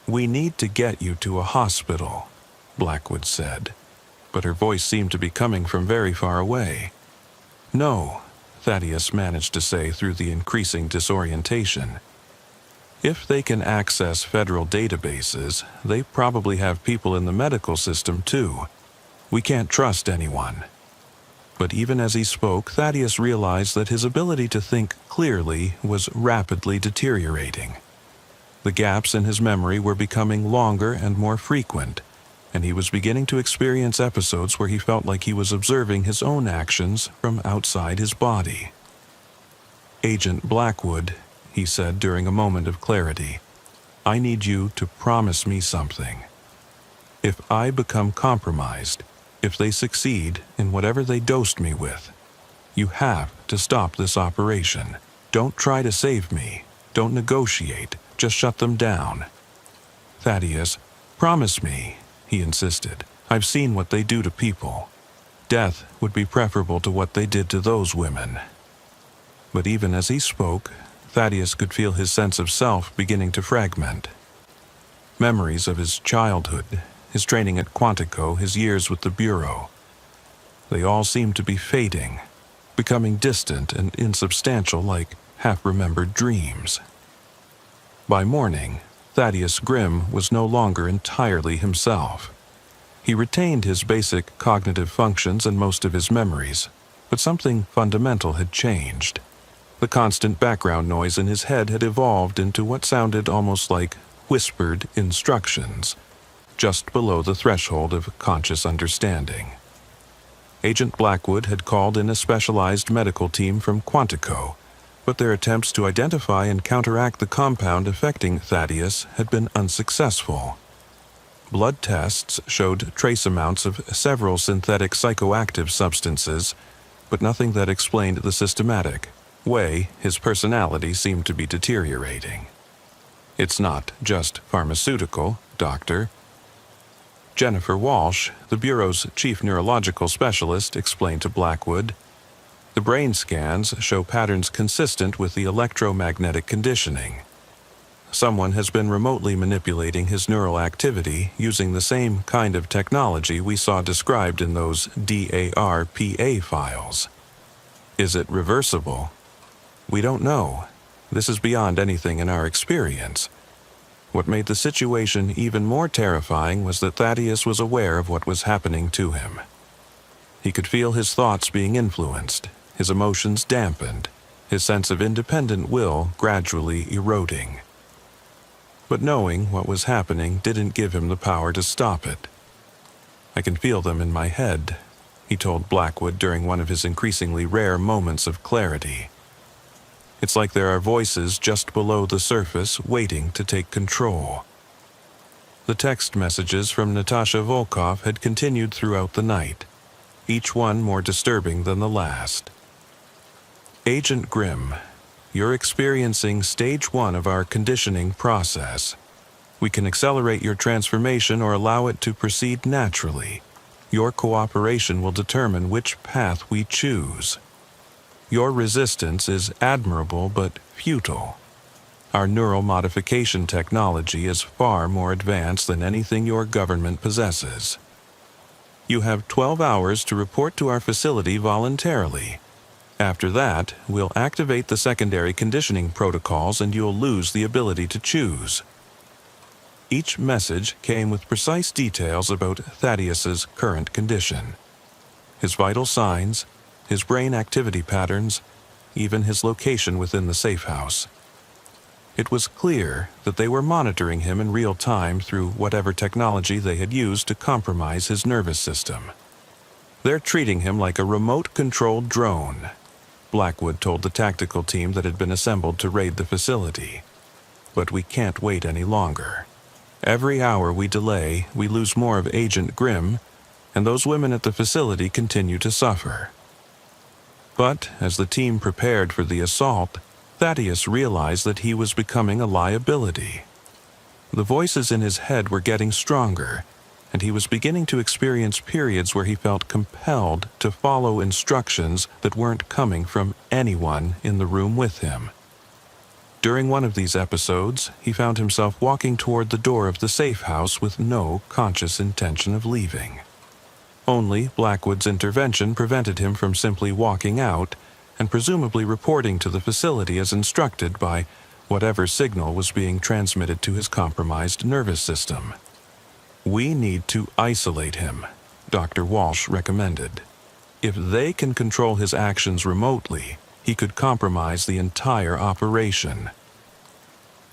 "We need to get you to a hospital," Blackwood said, but her voice seemed to be coming from very far away. "No," Thaddeus managed to say through the increasing disorientation. "If they can access federal databases, they probably have people in the medical system too. We can't trust anyone." But even as he spoke, Thaddeus realized that his ability to think clearly was rapidly deteriorating. The gaps in his memory were becoming longer and more frequent, and he was beginning to experience episodes where he felt like he was observing his own actions from outside his body. "Agent Blackwood," he said during a moment of clarity, "I need you to promise me something. If I become compromised, if they succeed in whatever they dosed me with, you have to stop this operation. Don't try to save me. Don't negotiate. Just shut them down." "Thaddeus, promise me," he insisted. "I've seen what they do to people. Death would be preferable to what they did to those women." But even as he spoke, Thaddeus could feel his sense of self beginning to fragment. Memories of his childhood, his training at Quantico, his years with the Bureau, they all seemed to be fading, becoming distant and insubstantial like half-remembered dreams. By morning, Thaddeus Grimm was no longer entirely himself. He retained his basic cognitive functions and most of his memories, but something fundamental had changed. The constant background noise in his head had evolved into what sounded almost like whispered instructions, just below the threshold of conscious understanding. Agent Blackwood had called in a specialized medical team from Quantico, but their attempts to identify and counteract the compound affecting Thaddeus had been unsuccessful. Blood tests showed trace amounts of several synthetic psychoactive substances, but nothing that explained the systematic way his personality seemed to be deteriorating. "It's not just pharmaceutical, Doctor." Jennifer Walsh, the Bureau's chief neurological specialist, explained to Blackwood. "The brain scans show patterns consistent with the electromagnetic conditioning. Someone has been remotely manipulating his neural activity using the same kind of technology we saw described in those DARPA files. Is it reversible? We don't know. This is beyond anything in our experience." What made the situation even more terrifying was that Thaddeus was aware of what was happening to him. He could feel his thoughts being influenced, his emotions dampened, his sense of independent will gradually eroding. But knowing what was happening didn't give him the power to stop it. "I can feel them in my head," he told Blackwood during one of his increasingly rare moments of clarity. "It's like there are voices just below the surface waiting to take control." The text messages from Natasha Volkov had continued throughout the night, each one more disturbing than the last. "Agent Grimm, you're experiencing stage 1 of our conditioning process. We can accelerate your transformation or allow it to proceed naturally. Your cooperation will determine which path we choose. Your resistance is admirable but futile. Our neural modification technology is far more advanced than anything your government possesses. You have 12 hours to report to our facility voluntarily. After that, we'll activate the secondary conditioning protocols and you'll lose the ability to choose." Each message came with precise details about Thaddeus's current condition, his vital signs, his brain activity patterns, even his location within the safe house. It was clear that they were monitoring him in real time through whatever technology they had used to compromise his nervous system. "They're treating him like a remote-controlled drone," Blackwood told the tactical team that had been assembled to raid the facility. "But we can't wait any longer. Every hour we delay, we lose more of Agent Grimm, and those women at the facility continue to suffer." But as the team prepared for the assault, Thaddeus realized that he was becoming a liability. The voices in his head were getting stronger, and he was beginning to experience periods where he felt compelled to follow instructions that weren't coming from anyone in the room with him. During one of these episodes, he found himself walking toward the door of the safe house with no conscious intention of leaving. Only Blackwood's intervention prevented him from simply walking out and presumably reporting to the facility as instructed by whatever signal was being transmitted to his compromised nervous system. "We need to isolate him," Dr. Walsh recommended. "If they can control his actions remotely, he could compromise the entire operation."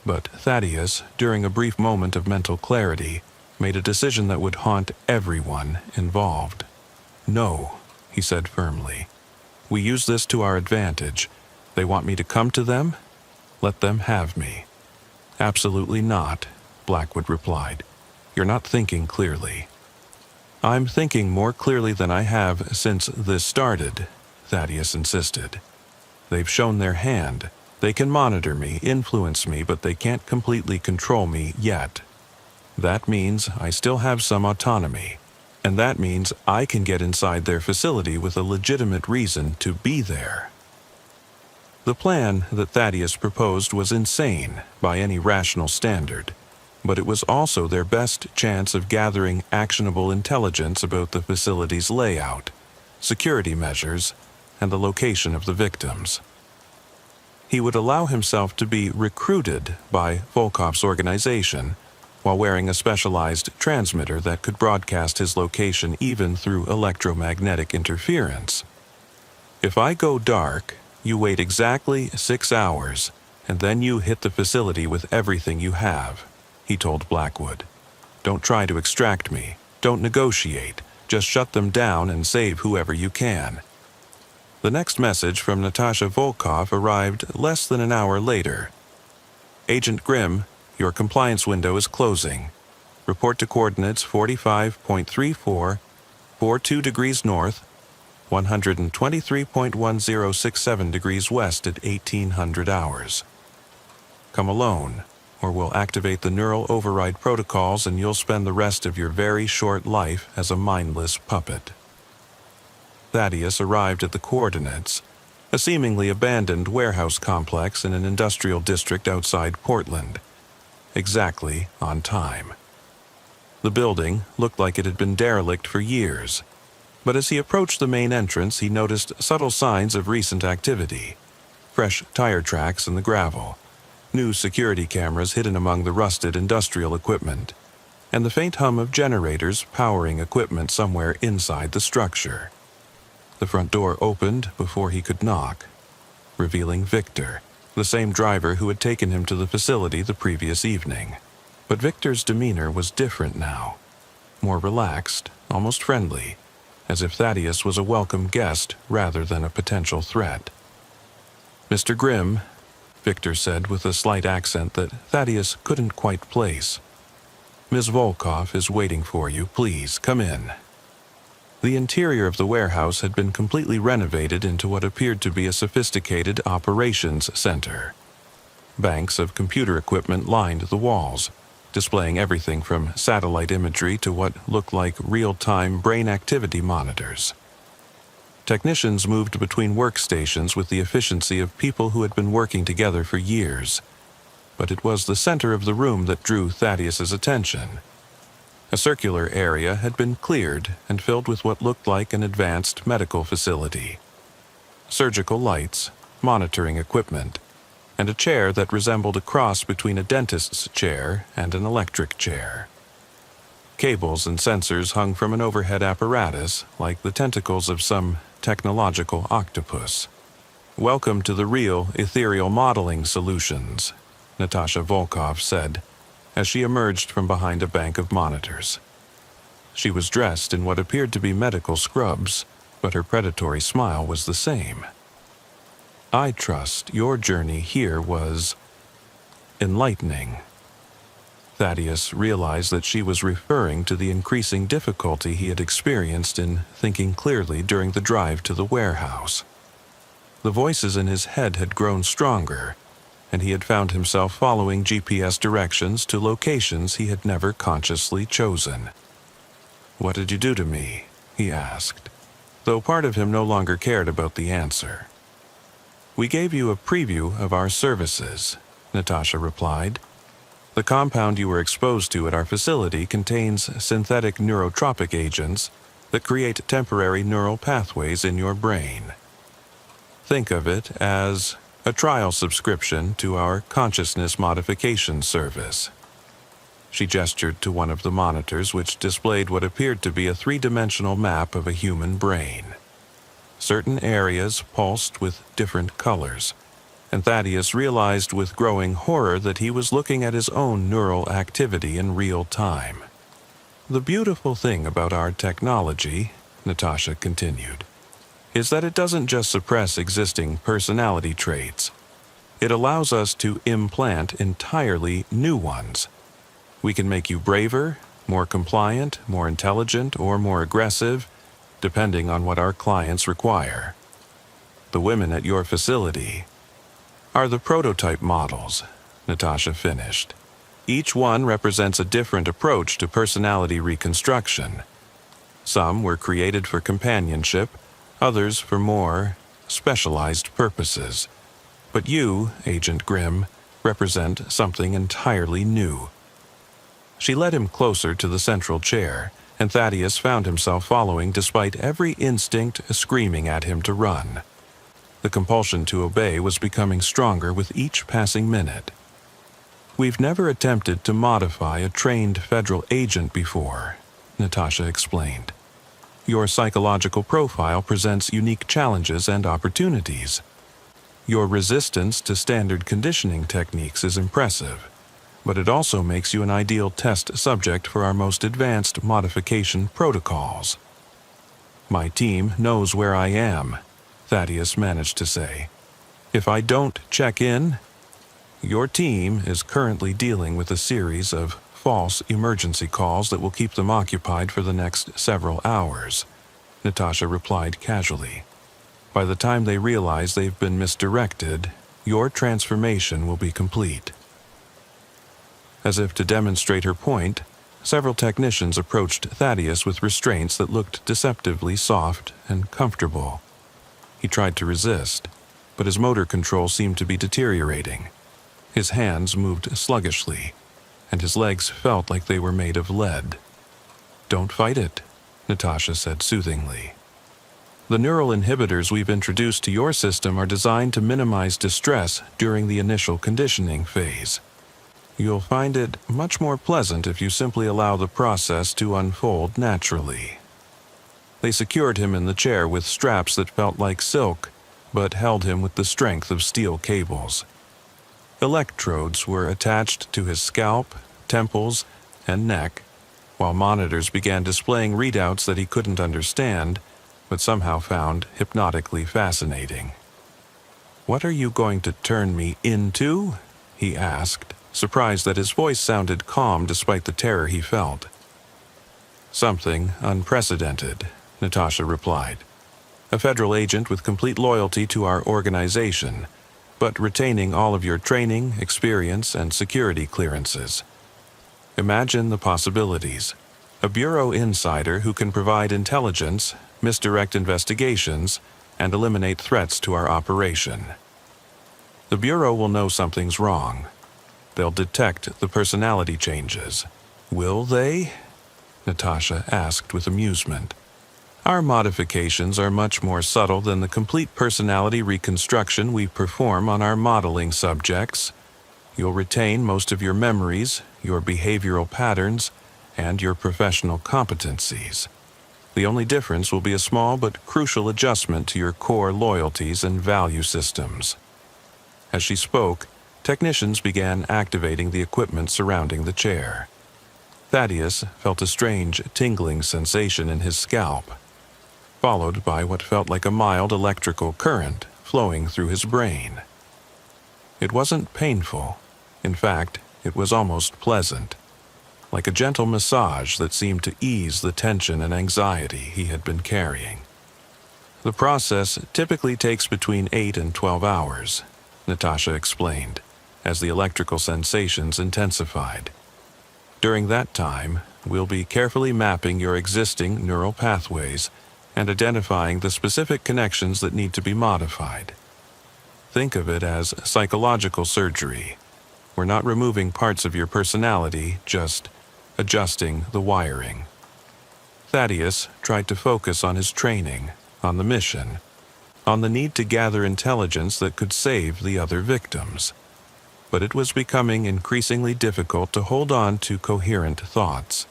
But Thaddeus, during a brief moment of mental clarity, made a decision that would haunt everyone involved. "No," he said firmly. "We use this to our advantage. They want me to come to them? Let them have me." "Absolutely not," Blackwood replied. "You're not thinking clearly." "I'm thinking more clearly than I have since this started," Thaddeus insisted. "They've shown their hand. They can monitor me, influence me, but they can't completely control me yet. That means I still have some autonomy, and that means I can get inside their facility with a legitimate reason to be there." The plan that Thaddeus proposed was insane by any rational standard, but it was also their best chance of gathering actionable intelligence about the facility's layout, security measures, and the location of the victims. He would allow himself to be recruited by Volkov's organization while wearing a specialized transmitter that could broadcast his location even through electromagnetic interference. "If I go dark, you wait exactly 6 hours, and then you hit the facility with everything you have," he told Blackwood. "Don't try to extract me. Don't negotiate. Just shut them down and save whoever you can." The next message from Natasha Volkov arrived less than an hour later. "Agent Grimm, your compliance window is closing. Report to coordinates 45.34, 42 degrees north, 123.1067 degrees west at 1800 hours. Come alone, or we'll activate the neural override protocols and you'll spend the rest of your very short life as a mindless puppet." Thaddeus arrived at the coordinates, a seemingly abandoned warehouse complex in an industrial district outside Portland, exactly on time. The building looked like it had been derelict for years, but as he approached the main entrance, he noticed subtle signs of recent activity: fresh tire tracks in the gravel, new security cameras hidden among the rusted industrial equipment, and the faint hum of generators powering equipment somewhere inside the structure. The front door opened before he could knock, revealing Victor, the same driver who had taken him to the facility the previous evening. But Victor's demeanor was different now, more relaxed, almost friendly, as if Thaddeus was a welcome guest rather than a potential threat. "Mr. Grimm," Victor said with a slight accent that Thaddeus couldn't quite place. "Ms. Volkov is waiting for you. Please, come in." The interior of the warehouse had been completely renovated into what appeared to be a sophisticated operations center. Banks of computer equipment lined the walls, displaying everything from satellite imagery to what looked like real-time brain activity monitors. Technicians moved between workstations with the efficiency of people who had been working together for years, but it was the center of the room that drew Thaddeus's attention. A circular area had been cleared and filled with what looked like an advanced medical facility. Surgical lights, monitoring equipment, and a chair that resembled a cross between a dentist's chair and an electric chair. Cables and sensors hung from an overhead apparatus like the tentacles of some technological octopus. "Welcome to the real ethereal modeling solutions," Natasha Volkov said, as she emerged from behind a bank of monitors. She was dressed in what appeared to be medical scrubs, but her predatory smile was the same. "I trust your journey here was enlightening." Thaddeus realized that she was referring to the increasing difficulty he had experienced in thinking clearly during the drive to the warehouse. The voices in his head had grown stronger, and he had found himself following GPS directions to locations he had never consciously chosen. "What did you do to me?" he asked, though part of him no longer cared about the answer. "We gave you a preview of our services," Natasha replied. "The compound you were exposed to at our facility contains synthetic neurotropic agents that create temporary neural pathways in your brain. Think of it as a trial subscription to our consciousness modification service." She gestured to one of the monitors, which displayed what appeared to be a three-dimensional map of a human brain. Certain areas pulsed with different colors, and Thaddeus realized with growing horror that he was looking at his own neural activity in real time. "The beautiful thing about our technology," Natasha continued, "is that it doesn't just suppress existing personality traits. It allows us to implant entirely new ones. We can make you braver, more compliant, more intelligent, or more aggressive, depending on what our clients require. The women at your facility are the prototype models," Natasha finished. "Each one represents a different approach to personality reconstruction. Some were created for companionship, others for more specialized purposes. But you, Agent Grimm, represent something entirely new." She led him closer to the central chair, and Thaddeus found himself following despite every instinct screaming at him to run. The compulsion to obey was becoming stronger with each passing minute. "We've never attempted to modify a trained federal agent before," Natasha explained. "Your psychological profile presents unique challenges and opportunities. Your resistance to standard conditioning techniques is impressive, but it also makes you an ideal test subject for our most advanced modification protocols." "My team knows where I am," Thaddeus managed to say. "If I don't check in, your team is currently dealing with a series of false emergency calls that will keep them occupied for the next several hours," Natasha replied casually. "By the time they realize they've been misdirected, your transformation will be complete." As if to demonstrate her point, several technicians approached Thaddeus with restraints that looked deceptively soft and comfortable. He tried to resist, but his motor control seemed to be deteriorating. His hands moved sluggishly, and his legs felt like they were made of lead. "Don't fight it," Natasha said soothingly. "The neural inhibitors we've introduced to your system are designed to minimize distress during the initial conditioning phase. You'll find it much more pleasant if you simply allow the process to unfold naturally." They secured him in the chair with straps that felt like silk, but held him with the strength of steel cables. Electrodes were attached to his scalp, temples, and neck, while monitors began displaying readouts that he couldn't understand, but somehow found hypnotically fascinating. "What are you going to turn me into?" he asked, surprised that his voice sounded calm despite the terror he felt. "Something unprecedented," Natasha replied. "A federal agent with complete loyalty to our organization, but retaining all of your training, experience, and security clearances. Imagine the possibilities. A Bureau insider who can provide intelligence, misdirect investigations, and eliminate threats to our operation. The Bureau will know something's wrong. They'll detect the personality changes." "Will they?" Natasha asked with amusement. "Our modifications are much more subtle than the complete personality reconstruction we perform on our modeling subjects. You'll retain most of your memories, your behavioral patterns, and your professional competencies. The only difference will be a small but crucial adjustment to your core loyalties and value systems." As she spoke, technicians began activating the equipment surrounding the chair. Thaddeus felt a strange tingling sensation in his scalp, followed by what felt like a mild electrical current flowing through his brain. It wasn't painful. In fact, it was almost pleasant, like a gentle massage that seemed to ease the tension and anxiety he had been carrying. "The process typically takes between 8 and 12 hours, Natasha explained. as the electrical sensations intensified. During that time, we'll be carefully mapping your existing neural pathways and identifying the specific connections that need to be modified. Think of it as psychological surgery. We're not removing parts of your personality, just adjusting the wiring. Thaddeus tried to focus on his training, on the mission, on the need to gather intelligence that could save the other victims. But it was becoming increasingly difficult to hold on to coherent thoughts.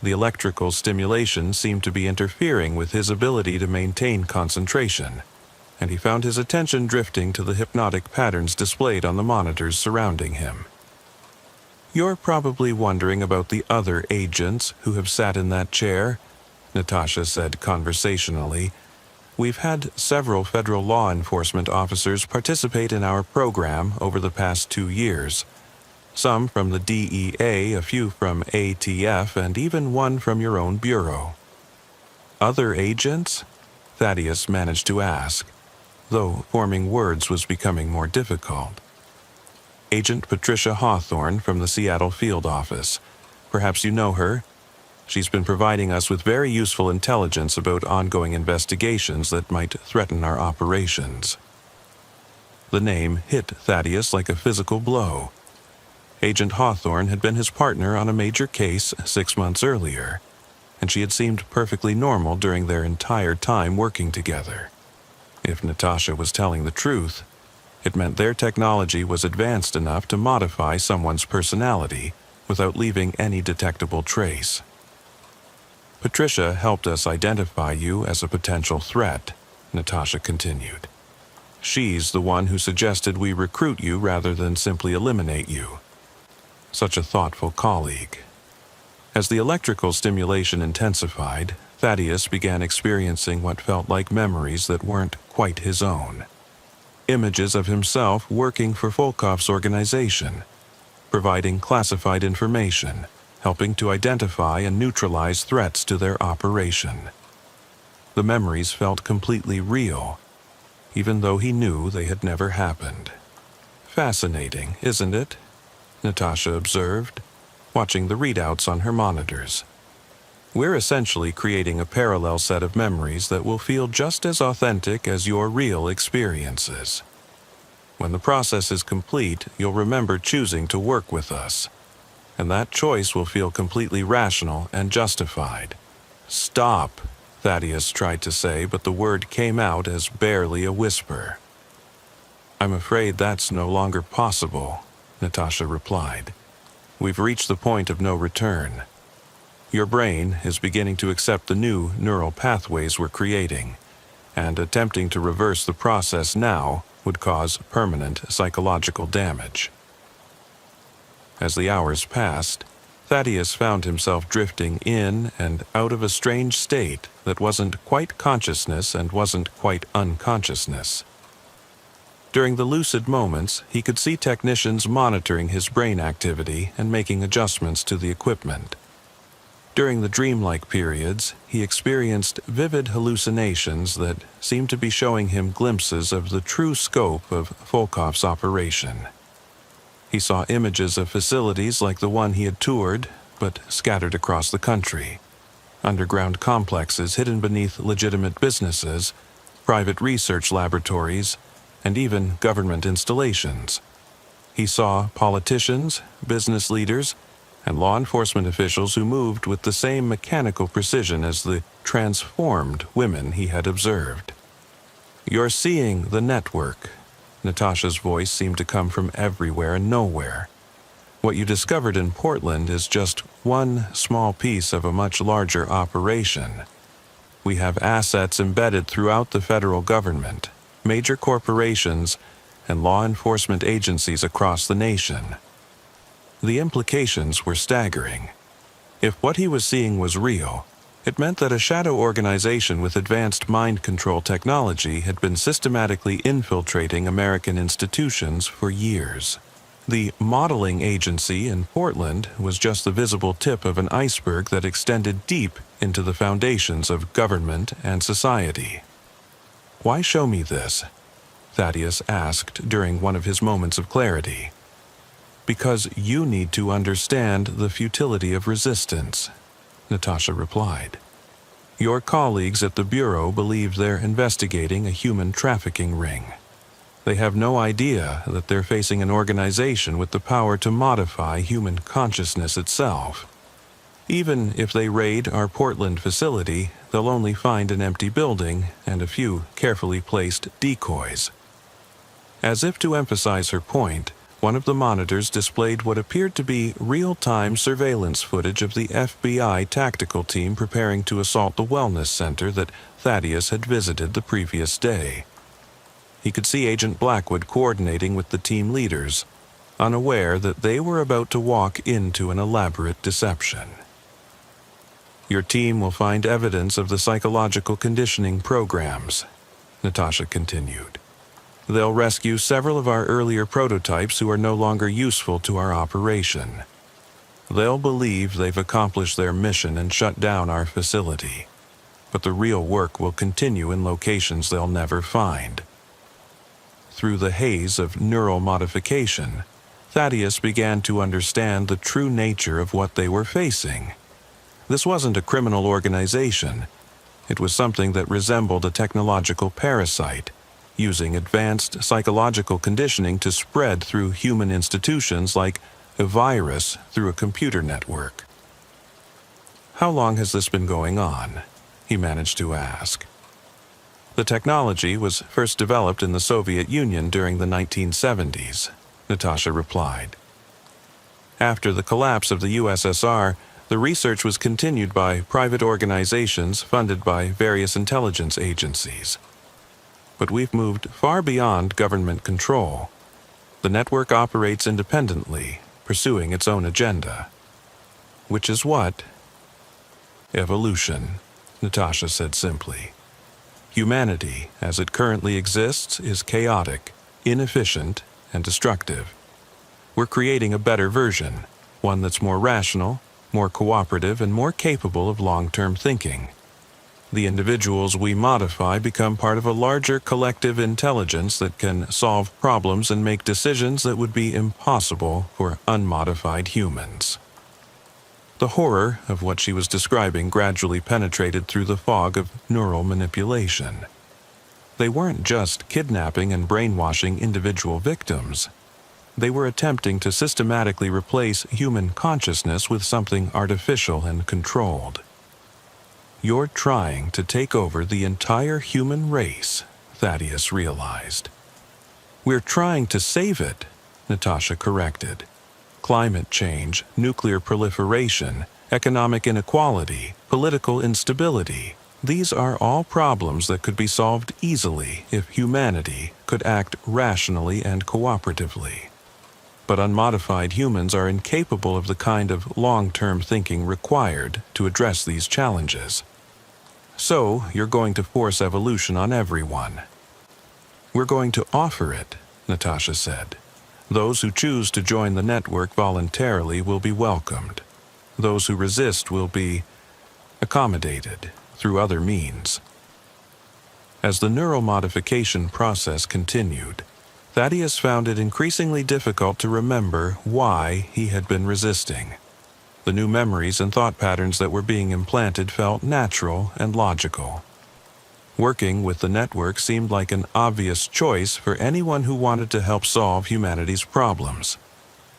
The electrical stimulation seemed to be interfering with his ability to maintain concentration, and he found his attention drifting to the hypnotic patterns displayed on the monitors surrounding him. "You're probably wondering about the other agents who have sat in that chair," Natasha said conversationally. "We've had several federal law enforcement officers participate in our program over the past 2 years. Some from the DEA, a few from ATF, and even one from your own bureau." "Other agents?" Thaddeus managed to ask, though forming words was becoming more difficult. "Agent Patricia Hawthorne from the Seattle field office. Perhaps you know her. She's been providing us with very useful intelligence about ongoing investigations that might threaten our operations." The name hit Thaddeus like a physical blow. Agent Hawthorne had been his partner on a major case 6 months earlier, and she had seemed perfectly normal during their entire time working together. If Natasha was telling the truth, it meant their technology was advanced enough to modify someone's personality without leaving any detectable trace. "Patricia helped us identify you as a potential threat," Natasha continued. "She's the one who suggested we recruit you rather than simply eliminate you." Such a thoughtful colleague. As the electrical stimulation intensified, Thaddeus began experiencing what felt like memories that weren't quite his own. Images of himself working for Volkov's organization, providing classified information, helping to identify and neutralize threats to their operation. The memories felt completely real, even though he knew they had never happened. "Fascinating, isn't it?" Natasha observed, watching the readouts on her monitors. "We're essentially creating a parallel set of memories that will feel just as authentic as your real experiences. When the process is complete, you'll remember choosing to work with us, and that choice will feel completely rational and justified." "Stop," Thaddeus tried to say, but the word came out as barely a whisper. "I'm afraid that's no longer possible," Natasha replied. "We've reached the point of no return. Your brain is beginning to accept the new neural pathways we're creating, and attempting to reverse the process now would cause permanent psychological damage." As the hours passed, Thaddeus found himself drifting in and out of a strange state that wasn't quite consciousness and wasn't quite unconsciousness. During the lucid moments, he could see technicians monitoring his brain activity and making adjustments to the equipment. During the dreamlike periods, he experienced vivid hallucinations that seemed to be showing him glimpses of the true scope of Volkov's operation. He saw images of facilities like the one he had toured, but scattered across the country. Underground complexes hidden beneath legitimate businesses, private research laboratories, and even government installations. He saw politicians, business leaders, and law enforcement officials who moved with the same mechanical precision as the transformed women he had observed. "You're seeing the network." Natasha's voice seemed to come from everywhere and nowhere. "What you discovered in Portland is just one small piece of a much larger operation. We have assets embedded throughout the federal government, major corporations, and law enforcement agencies across the nation." The implications were staggering. If what he was seeing was real, it meant that a shadow organization with advanced mind control technology had been systematically infiltrating American institutions for years. The modeling agency in Portland was just the visible tip of an iceberg that extended deep into the foundations of government and society. "Why show me this?" Thaddeus asked during one of his moments of clarity. Because you need to understand the futility of resistance, Natasha replied. Your colleagues at the Bureau believe they're investigating a human trafficking ring. They have no idea that they're facing an organization with the power to modify human consciousness itself. Even if they raid our Portland facility, they'll only find an empty building and a few carefully placed decoys. As if to emphasize her point, one of the monitors displayed what appeared to be real-time surveillance footage of the FBI tactical team preparing to assault the wellness center that Thaddeus had visited the previous day. He could see Agent Blackwood coordinating with the team leaders, unaware that they were about to walk into an elaborate deception. Your team will find evidence of the psychological conditioning programs, Natasha continued. They'll rescue several of our earlier prototypes who are no longer useful to our operation. They'll believe they've accomplished their mission and shut down our facility, but the real work will continue in locations they'll never find. Through the haze of neural modification, Thaddeus began to understand the true nature of what they were facing. This wasn't a criminal organization. It was something that resembled a technological parasite, using advanced psychological conditioning to spread through human institutions like a virus through a computer network. How long has this been going on? He managed to ask. The technology was first developed in the Soviet Union during the 1970s, Natasha replied. After the collapse of the USSR, the research was continued by private organizations funded by various intelligence agencies. But we've moved far beyond government control. The network operates independently, pursuing its own agenda. Which is what? Evolution, Natasha said simply. Humanity, as it currently exists, is chaotic, inefficient, and destructive. We're creating a better version, one that's more rational, more cooperative, and more capable of long-term thinking. The individuals we modify become part of a larger collective intelligence that can solve problems and make decisions that would be impossible for unmodified humans. The horror of what she was describing gradually penetrated through the fog of neural manipulation. They weren't just kidnapping and brainwashing individual victims. They were attempting to systematically replace human consciousness with something artificial and controlled. You're trying to take over the entire human race, Thaddeus realized. We're trying to save it, Natasha corrected. Climate change, nuclear proliferation, economic inequality, political instability. These are all problems that could be solved easily if humanity could act rationally and cooperatively. But unmodified humans are incapable of the kind of long-term thinking required to address these challenges. So, you're going to force evolution on everyone. We're going to offer it, Natasha said. Those who choose to join the network voluntarily will be welcomed. Those who resist will be accommodated through other means. As the neural modification process continued, Thaddeus found it increasingly difficult to remember why he had been resisting. The new memories and thought patterns that were being implanted felt natural and logical. Working with the network seemed like an obvious choice for anyone who wanted to help solve humanity's problems.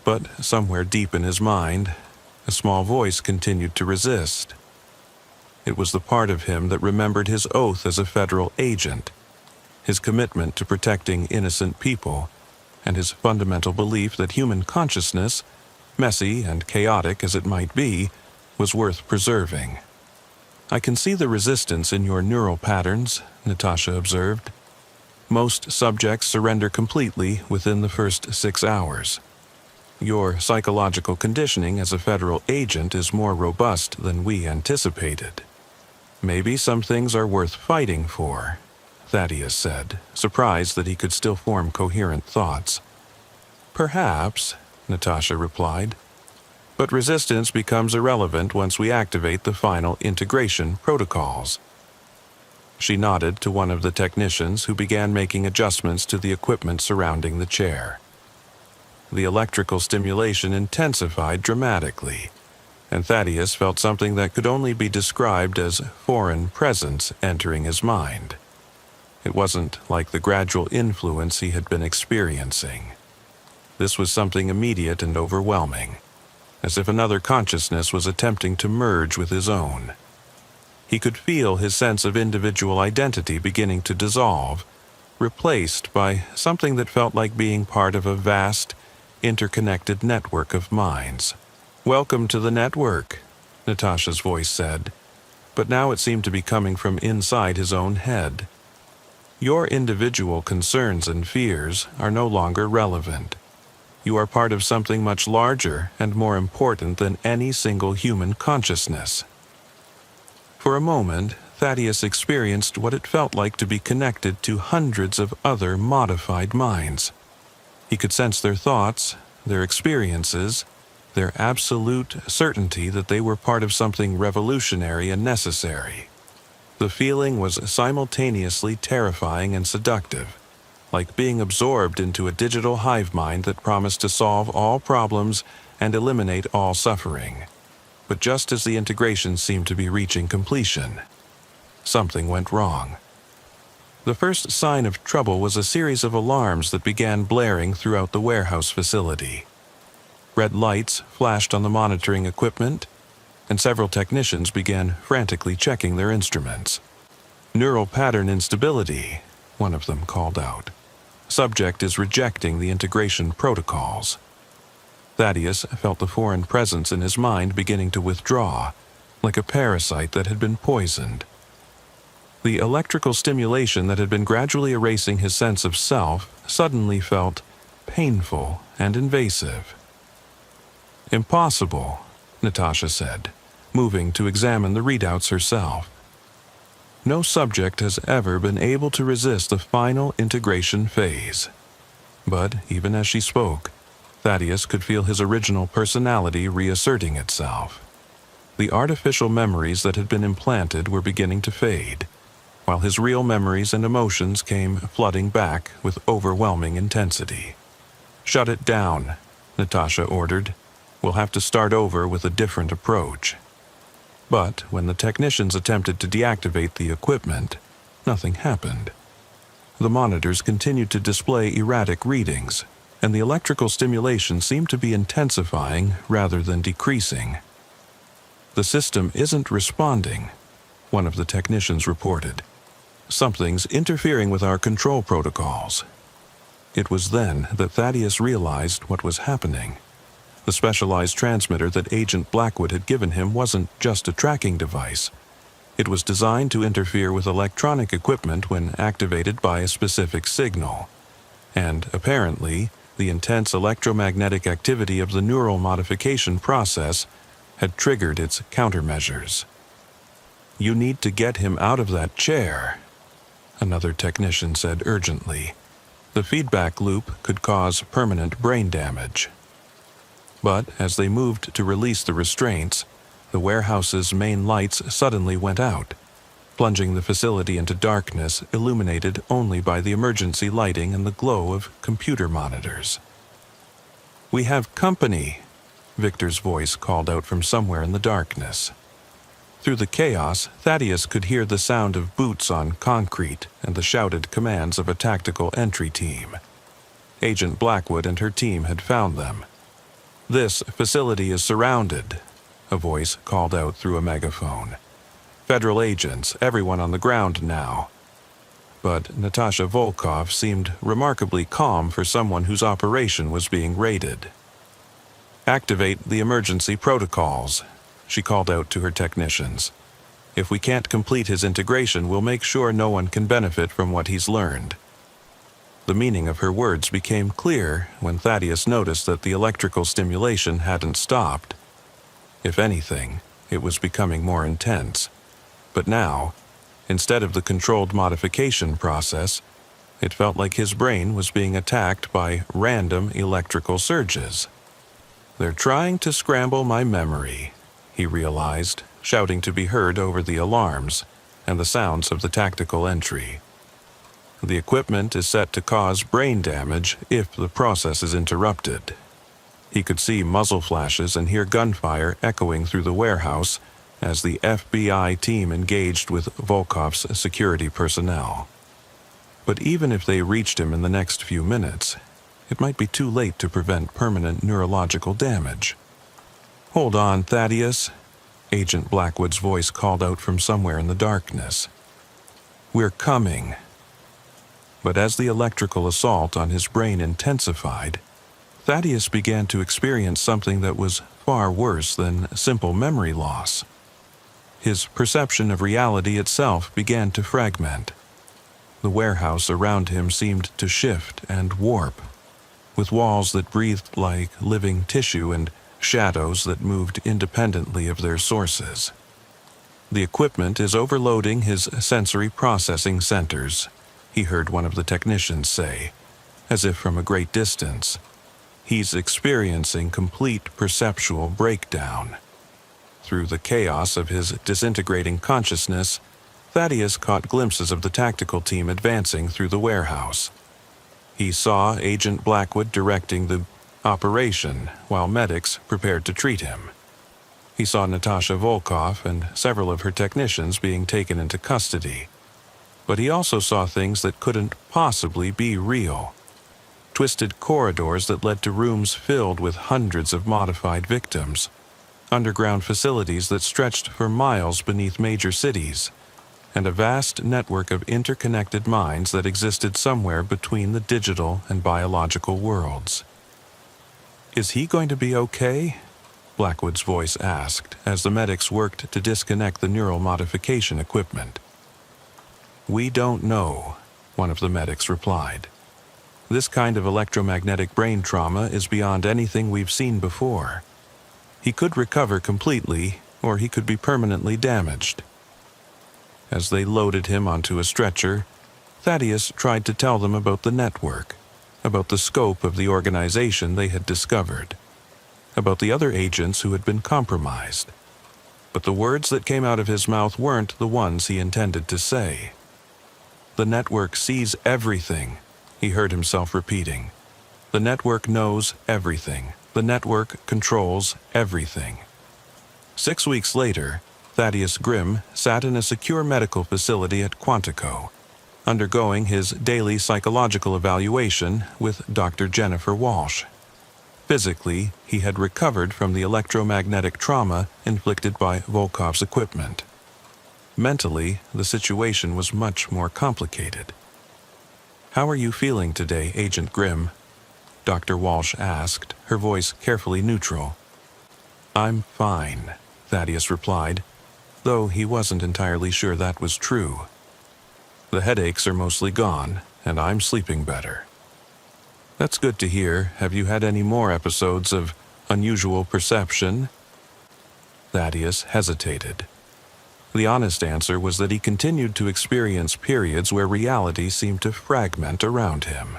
But somewhere deep in his mind, a small voice continued to resist. It was the part of him that remembered his oath as a federal agent, his commitment to protecting innocent people, and his fundamental belief that human consciousness, messy and chaotic as it might be, was worth preserving. I can see the resistance in your neural patterns, Natasha observed. Most subjects surrender completely within the first 6 hours. Your psychological conditioning as a federal agent is more robust than we anticipated. Maybe some things are worth fighting for, Thaddeus said, surprised that he could still form coherent thoughts. Perhaps, Natasha replied. But resistance becomes irrelevant once we activate the final integration protocols. She nodded to one of the technicians who began making adjustments to the equipment surrounding the chair. the electrical stimulation intensified dramatically, and Thaddeus felt something that could only be described as foreign presence entering his mind. It wasn't like the gradual influence he had been experiencing. This was something immediate and overwhelming, as if another consciousness was attempting to merge with his own. He could feel his sense of individual identity beginning to dissolve, replaced by something that felt like being part of a vast, interconnected network of minds. "Welcome to the network," Natasha's voice said, but now it seemed to be coming from inside his own head. "Your individual concerns and fears are no longer relevant. You are part of something much larger and more important than any single human consciousness." For a moment, Thaddeus experienced what it felt like to be connected to hundreds of other modified minds. He could sense their thoughts, their experiences, their absolute certainty that they were part of something revolutionary and necessary. The feeling was simultaneously terrifying and seductive, like being absorbed into a digital hive mind that promised to solve all problems and eliminate all suffering. But just as the integration seemed to be reaching completion, something went wrong. The first sign of trouble was a series of alarms that began blaring throughout the warehouse facility. Red lights flashed on the monitoring equipment, and several technicians began frantically checking their instruments. "Neural pattern instability," one of them called out. "Subject is rejecting the integration protocols." Thaddeus felt the foreign presence in his mind beginning to withdraw, like a parasite that had been poisoned. The electrical stimulation that had been gradually erasing his sense of self suddenly felt painful and invasive. "Impossible," Natasha said, moving to examine the readouts herself. No subject has ever been able to resist the final integration phase. But even as she spoke, Thaddeus could feel his original personality reasserting itself. The artificial memories that had been implanted were beginning to fade, while his real memories and emotions came flooding back with overwhelming intensity. "Shut it down," Natasha ordered. "We'll have to start over with a different approach." But when the technicians attempted to deactivate the equipment, nothing happened. The monitors continued to display erratic readings, and the electrical stimulation seemed to be intensifying rather than decreasing. "The system isn't responding," one of the technicians reported. "Something's interfering with our control protocols." It was then that Thaddeus realized what was happening. The specialized transmitter that Agent Blackwood had given him wasn't just a tracking device. It was designed to interfere with electronic equipment when activated by a specific signal. And apparently, the intense electromagnetic activity of the neural modification process had triggered its countermeasures. "You need to get him out of that chair," another technician said urgently. "The feedback loop could cause permanent brain damage." But as they moved to release the restraints, the warehouse's main lights suddenly went out, plunging the facility into darkness illuminated only by the emergency lighting and the glow of computer monitors. "We have company," Victor's voice called out from somewhere in the darkness. Through the chaos, Thaddeus could hear the sound of boots on concrete and the shouted commands of a tactical entry team. Agent Blackwood and her team had found them. "This facility is surrounded," a voice called out through a megaphone. "Federal agents, everyone on the ground now." But Natasha Volkov seemed remarkably calm for someone whose operation was being raided. "Activate the emergency protocols," she called out to her technicians. "If we can't complete his integration, we'll make sure no one can benefit from what he's learned." The meaning of her words became clear when Thaddeus noticed that the electrical stimulation hadn't stopped. If anything, it was becoming more intense. But now, instead of the controlled modification process, it felt like his brain was being attacked by random electrical surges. "They're trying to scramble my memory," he realized, shouting to be heard over the alarms and the sounds of the tactical entry. The equipment is set to cause brain damage if the process is interrupted. He could see muzzle flashes and hear gunfire echoing through the warehouse as the FBI team engaged with Volkov's security personnel. But even if they reached him in the next few minutes, it might be too late to prevent permanent neurological damage. "Hold on, Thaddeus," Agent Blackwood's voice called out from somewhere in the darkness. "We're coming." But as the electrical assault on his brain intensified, Thaddeus began to experience something that was far worse than simple memory loss. His perception of reality itself began to fragment. The warehouse around him seemed to shift and warp, with walls that breathed like living tissue and shadows that moved independently of their sources. "The equipment is overloading his sensory processing centers," he heard one of the technicians say, as if from a great distance. "He's experiencing complete perceptual breakdown." Through the chaos of his disintegrating consciousness, Thaddeus caught glimpses of the tactical team advancing through the warehouse. He saw Agent Blackwood directing the operation while medics prepared to treat him. He saw Natasha Volkov and several of her technicians being taken into custody. But he also saw things that couldn't possibly be real. Twisted corridors that led to rooms filled with hundreds of modified victims, underground facilities that stretched for miles beneath major cities, and a vast network of interconnected minds that existed somewhere between the digital and biological worlds. "Is he going to be okay?" Blackwood's voice asked as the medics worked to disconnect the neural modification equipment. "We don't know," one of the medics replied. "This kind of electromagnetic brain trauma is beyond anything we've seen before. He could recover completely, or he could be permanently damaged." As they loaded him onto a stretcher, Thaddeus tried to tell them about the network, about the scope of the organization they had discovered, about the other agents who had been compromised. But the words that came out of his mouth weren't the ones he intended to say. "The network sees everything," he heard himself repeating. "The network knows everything. The network controls everything." 6 weeks later, Thaddeus Grimm sat in a secure medical facility at Quantico, undergoing his daily psychological evaluation with Dr. Jennifer Walsh. Physically, he had recovered from the electromagnetic trauma inflicted by Volkov's equipment. Mentally, the situation was much more complicated. "How are you feeling today, Agent Grimm?" Dr. Walsh asked, her voice carefully neutral. "I'm fine," Thaddeus replied, though he wasn't entirely sure that was true. "The headaches are mostly gone, and I'm sleeping better." "That's good to hear. Have you had any more episodes of unusual perception?" Thaddeus hesitated. The honest answer was that he continued to experience periods where reality seemed to fragment around him.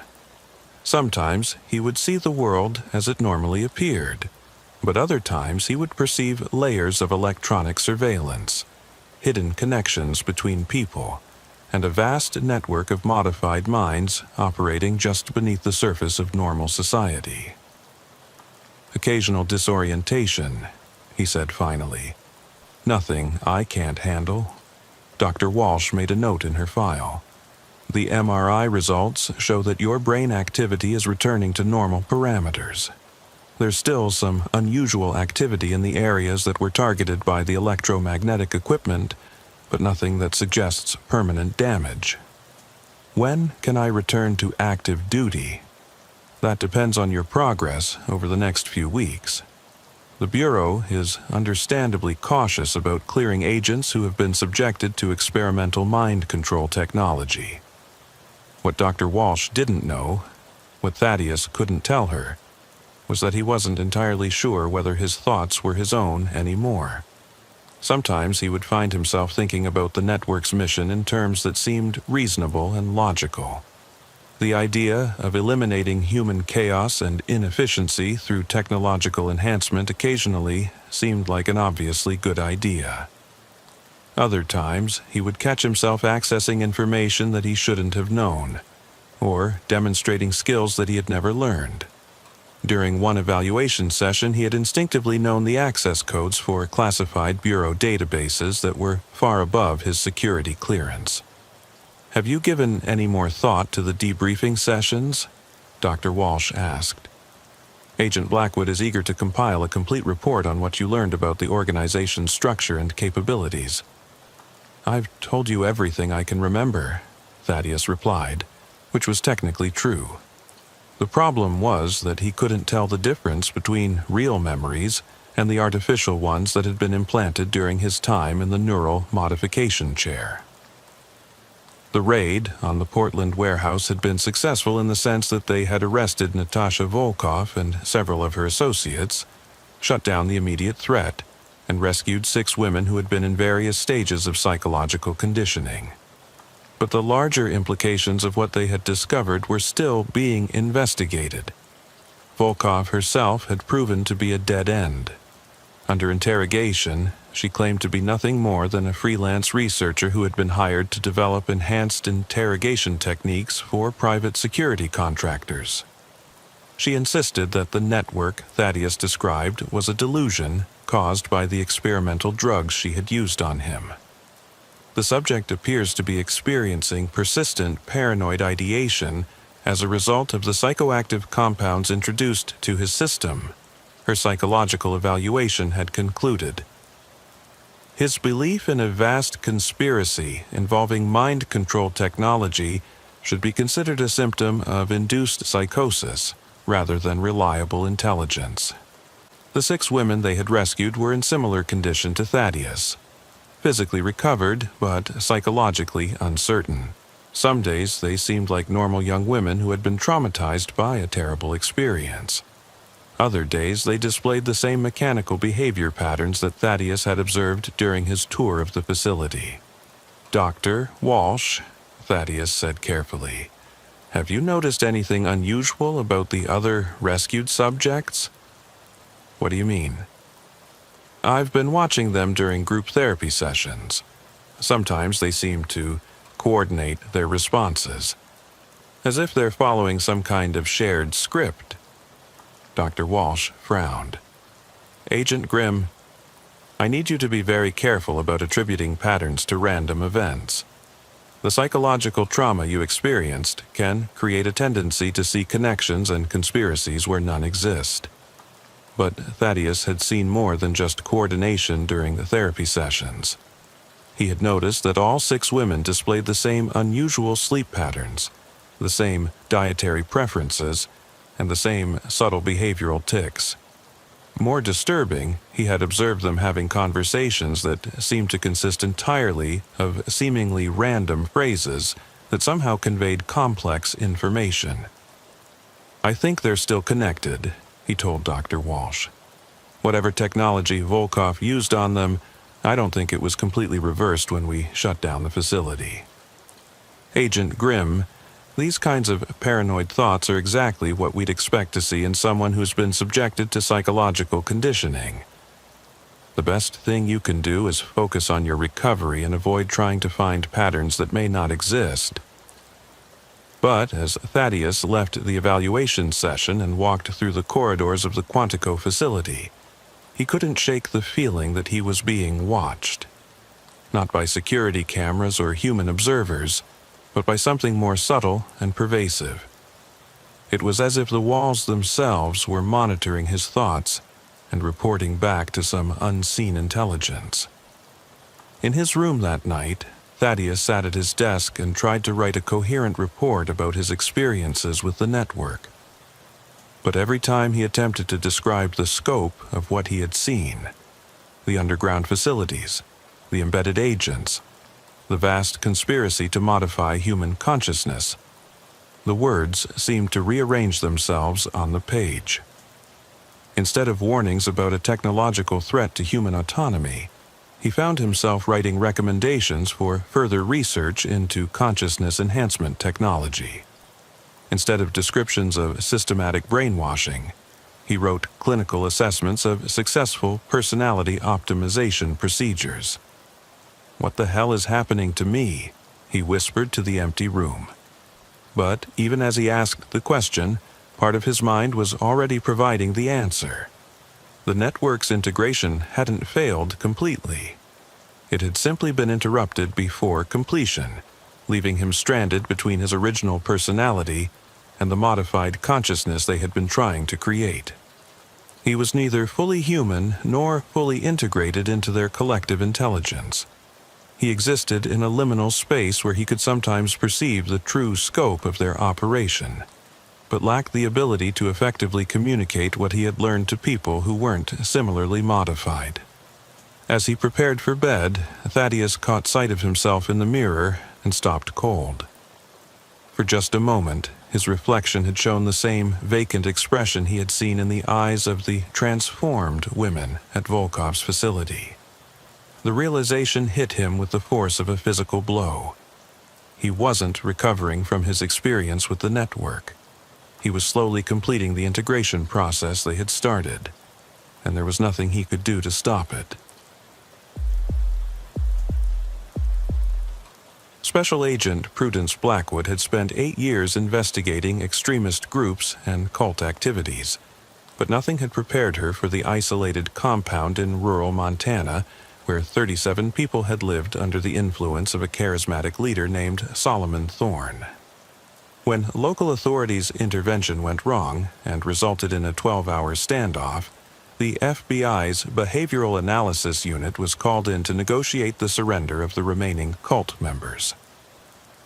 Sometimes he would see the world as it normally appeared, but other times he would perceive layers of electronic surveillance, hidden connections between people, and a vast network of modified minds operating just beneath the surface of normal society. "Occasional disorientation," he said finally. "Nothing I can't handle." Dr. Walsh made a note in her file. "The MRI results show that your brain activity is returning to normal parameters. There's still some unusual activity in the areas that were targeted by the electromagnetic equipment, but nothing that suggests permanent damage. When can I return to active duty? That depends on your progress over the next few weeks. The Bureau is understandably cautious about clearing agents who have been subjected to experimental mind control technology." What Dr. Walsh didn't know, what Thaddeus couldn't tell her, was that he wasn't entirely sure whether his thoughts were his own anymore. Sometimes he would find himself thinking about the network's mission in terms that seemed reasonable and logical. The idea of eliminating human chaos and inefficiency through technological enhancement occasionally seemed like an obviously good idea. Other times, he would catch himself accessing information that he shouldn't have known, or demonstrating skills that he had never learned. During one evaluation session, he had instinctively known the access codes for classified bureau databases that were far above his security clearance. "Have you given any more thought to the debriefing sessions?" Dr. Walsh asked. "Agent Blackwood is eager to compile a complete report on what you learned about the organization's structure and capabilities." "I've told you everything I can remember," Thaddeus replied, which was technically true. The problem was that he couldn't tell the difference between real memories and the artificial ones that had been implanted during his time in the neural modification chair. The raid on the Portland warehouse had been successful in the sense that they had arrested Natasha Volkov and several of her associates, shut down the immediate threat, and rescued 6 women who had been in various stages of psychological conditioning. But the larger implications of what they had discovered were still being investigated. Volkov herself had proven to be a dead end. Under interrogation, she claimed to be nothing more than a freelance researcher who had been hired to develop enhanced interrogation techniques for private security contractors. She insisted that the network Thaddeus described was a delusion caused by the experimental drugs she had used on him. The subject appears to be experiencing persistent paranoid ideation as a result of the psychoactive compounds introduced to his system, her psychological evaluation had concluded. His belief in a vast conspiracy involving mind control technology should be considered a symptom of induced psychosis rather than reliable intelligence. The 6 women they had rescued were in similar condition to Thaddeus. Physically recovered, but psychologically uncertain. Some days they seemed like normal young women who had been traumatized by a terrible experience. Other days they displayed the same mechanical behavior patterns that Thaddeus had observed during his tour of the facility. "Dr. Walsh," Thaddeus said carefully, "have you noticed anything unusual about the other rescued subjects?" "What do you mean?" "I've been watching them during group therapy sessions. Sometimes they seem to coordinate their responses, as if they're following some kind of shared script." Dr. Walsh frowned. "Agent Grimm, I need you to be very careful about attributing patterns to random events. The psychological trauma you experienced can create a tendency to see connections and conspiracies where none exist." But Thaddeus had seen more than just coordination during the therapy sessions. He had noticed that all 6 women displayed the same unusual sleep patterns, the same dietary preferences, and the same subtle behavioral tics. More disturbing, he had observed them having conversations that seemed to consist entirely of seemingly random phrases that somehow conveyed complex information. "I think they're still connected," he told Dr. Walsh. "Whatever technology Volkov used on them, I don't think it was completely reversed when we shut down the facility." "Agent Grimm, these kinds of paranoid thoughts are exactly what we'd expect to see in someone who's been subjected to psychological conditioning. The best thing you can do is focus on your recovery and avoid trying to find patterns that may not exist." But as Thaddeus left the evaluation session and walked through the corridors of the Quantico facility, he couldn't shake the feeling that he was being watched. Not by security cameras or human observers, but by something more subtle and pervasive. It was as if the walls themselves were monitoring his thoughts and reporting back to some unseen intelligence. In his room that night, Thaddeus sat at his desk and tried to write a coherent report about his experiences with the network. But every time he attempted to describe the scope of what he had seen, the underground facilities, the embedded agents, the vast conspiracy to modify human consciousness, the words seemed to rearrange themselves on the page. Instead of warnings about a technological threat to human autonomy, he found himself writing recommendations for further research into consciousness enhancement technology. Instead of descriptions of systematic brainwashing, he wrote clinical assessments of successful personality optimization procedures. What the hell is happening to me? He whispered to the empty room. But even as he asked the question, part of his mind was already providing the answer. The network's integration hadn't failed completely. It had simply been interrupted before completion, leaving him stranded between his original personality and the modified consciousness they had been trying to create. He was neither fully human nor fully integrated into their collective intelligence. He existed in a liminal space where he could sometimes perceive the true scope of their operation, but lacked the ability to effectively communicate what he had learned to people who weren't similarly modified. As he prepared for bed, Thaddeus caught sight of himself in the mirror and stopped cold. For just a moment, his reflection had shown the same vacant expression he had seen in the eyes of the transformed women at Volkov's facility. The realization hit him with the force of a physical blow. He wasn't recovering from his experience with the network. He was slowly completing the integration process they had started, and there was nothing he could do to stop it. Special Agent Prudence Blackwood had spent 8 years investigating extremist groups and cult activities, but nothing had prepared her for the isolated compound in rural Montana where 37 people had lived under the influence of a charismatic leader named Solomon Thorne. When local authorities' intervention went wrong and resulted in a 12-hour standoff, the FBI's Behavioral Analysis Unit was called in to negotiate the surrender of the remaining cult members.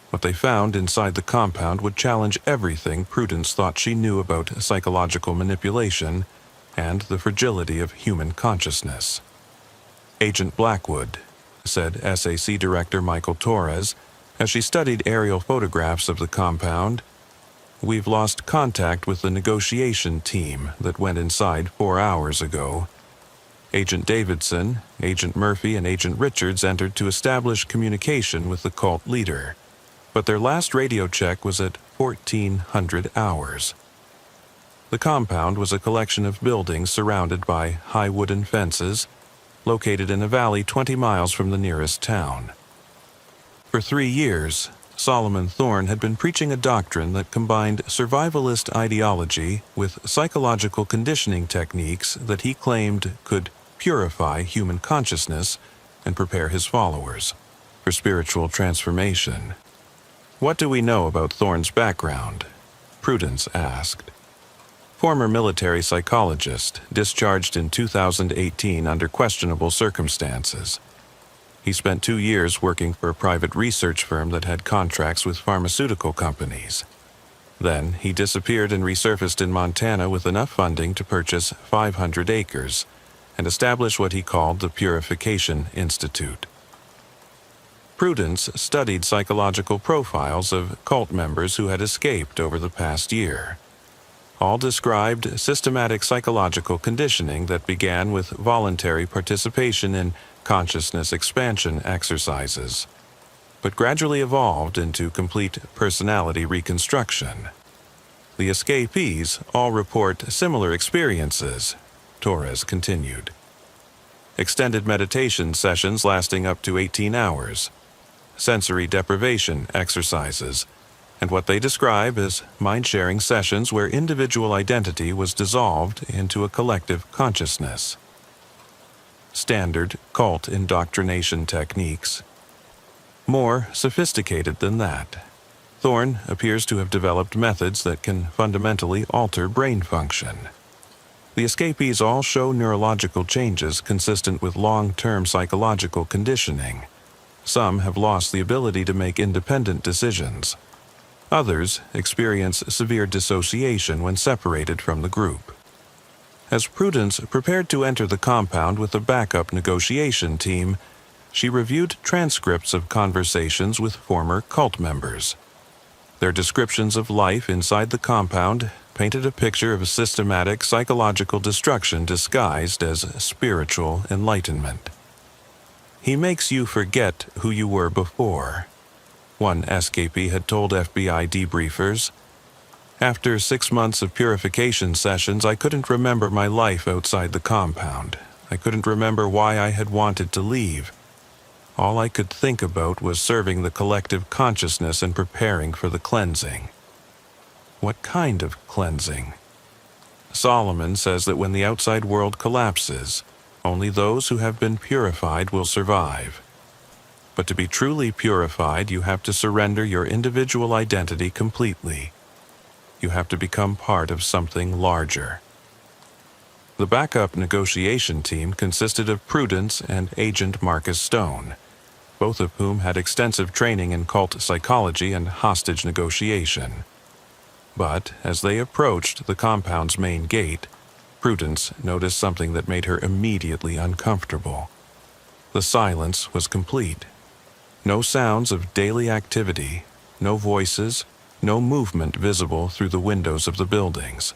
What they found inside the compound would challenge everything Prudence thought she knew about psychological manipulation and the fragility of human consciousness. Agent Blackwood, said SAC Director Michael Torres, as she studied aerial photographs of the compound, "We've lost contact with the negotiation team that went inside 4 hours ago. Agent Davidson, Agent Murphy, and Agent Richards entered to establish communication with the cult leader, but their last radio check was at 1400 hours. The compound was a collection of buildings surrounded by high wooden fences, located in a valley 20 miles from the nearest town. For 3 years, Solomon Thorne had been preaching a doctrine that combined survivalist ideology with psychological conditioning techniques that he claimed could purify human consciousness and prepare his followers for spiritual transformation. "What do we know about Thorne's background?" Prudence asked. Former military psychologist, discharged in 2018 under questionable circumstances. He spent 2 years working for a private research firm that had contracts with pharmaceutical companies. Then he disappeared and resurfaced in Montana with enough funding to purchase 500 acres and establish what he called the Purification Institute. Prudence studied psychological profiles of cult members who had escaped over the past year. All described systematic psychological conditioning that began with voluntary participation in consciousness expansion exercises, but gradually evolved into complete personality reconstruction. The escapees all report similar experiences, Torres continued. Extended meditation sessions lasting up to 18 hours, sensory deprivation exercises, and what they describe as mind-sharing sessions where individual identity was dissolved into a collective consciousness. Standard cult indoctrination techniques. More sophisticated than that, Thorne appears to have developed methods that can fundamentally alter brain function. The escapees all show neurological changes consistent with long-term psychological conditioning. Some have lost the ability to make independent decisions. Others experience severe dissociation when separated from the group. As Prudence prepared to enter the compound with a backup negotiation team, she reviewed transcripts of conversations with former cult members. Their descriptions of life inside the compound painted a picture of systematic psychological destruction disguised as spiritual enlightenment. "He makes you forget who you were before," one escapee had told FBI debriefers. "After 6 months of purification sessions, I couldn't remember my life outside the compound. I couldn't remember why I had wanted to leave. All I could think about was serving the collective consciousness and preparing for the cleansing. What kind of cleansing? Solomon says that when the outside world collapses, only those who have been purified will survive. But to be truly purified, you have to surrender your individual identity completely. You have to become part of something larger. The backup negotiation team consisted of Prudence and Agent Marcus Stone, both of whom had extensive training in cult psychology and hostage negotiation. But as they approached the compound's main gate, Prudence noticed something that made her immediately uncomfortable. The silence was complete. No sounds of daily activity, no voices, no movement visible through the windows of the buildings.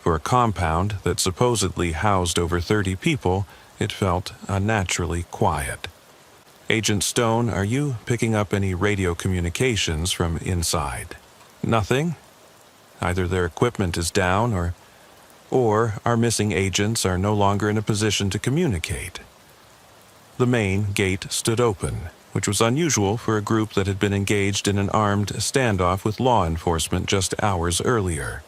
For a compound that supposedly housed over 30 people, it felt unnaturally quiet. Agent Stone, are you picking up any radio communications from inside? Nothing? Either their equipment is down or our missing agents are no longer in a position to communicate. The main gate stood open, which was unusual for a group that had been engaged in an armed standoff with law enforcement just hours earlier.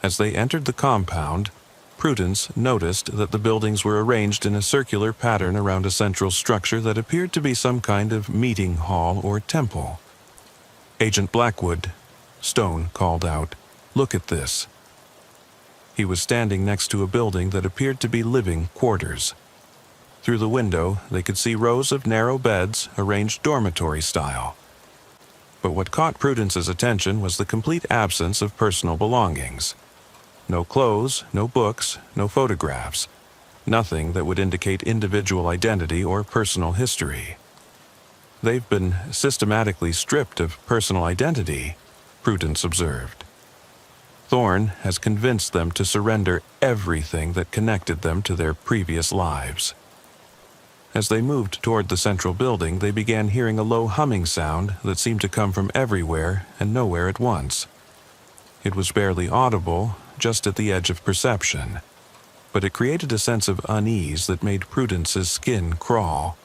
As they entered the compound, Prudence noticed that the buildings were arranged in a circular pattern around a central structure that appeared to be some kind of meeting hall or temple. Agent Blackwood, Stone called out, "Look at this." He was standing next to a building that appeared to be living quarters. Through the window, they could see rows of narrow beds arranged dormitory style. But what caught Prudence's attention was the complete absence of personal belongings. No clothes, no books, no photographs, nothing that would indicate individual identity or personal history. "They've been systematically stripped of personal identity," Prudence observed. Thorn has convinced them to surrender everything that connected them to their previous lives. As they moved toward the central building, they began hearing a low humming sound that seemed to come from everywhere and nowhere at once. It was barely audible, just at the edge of perception, but it created a sense of unease that made Prudence's skin crawl.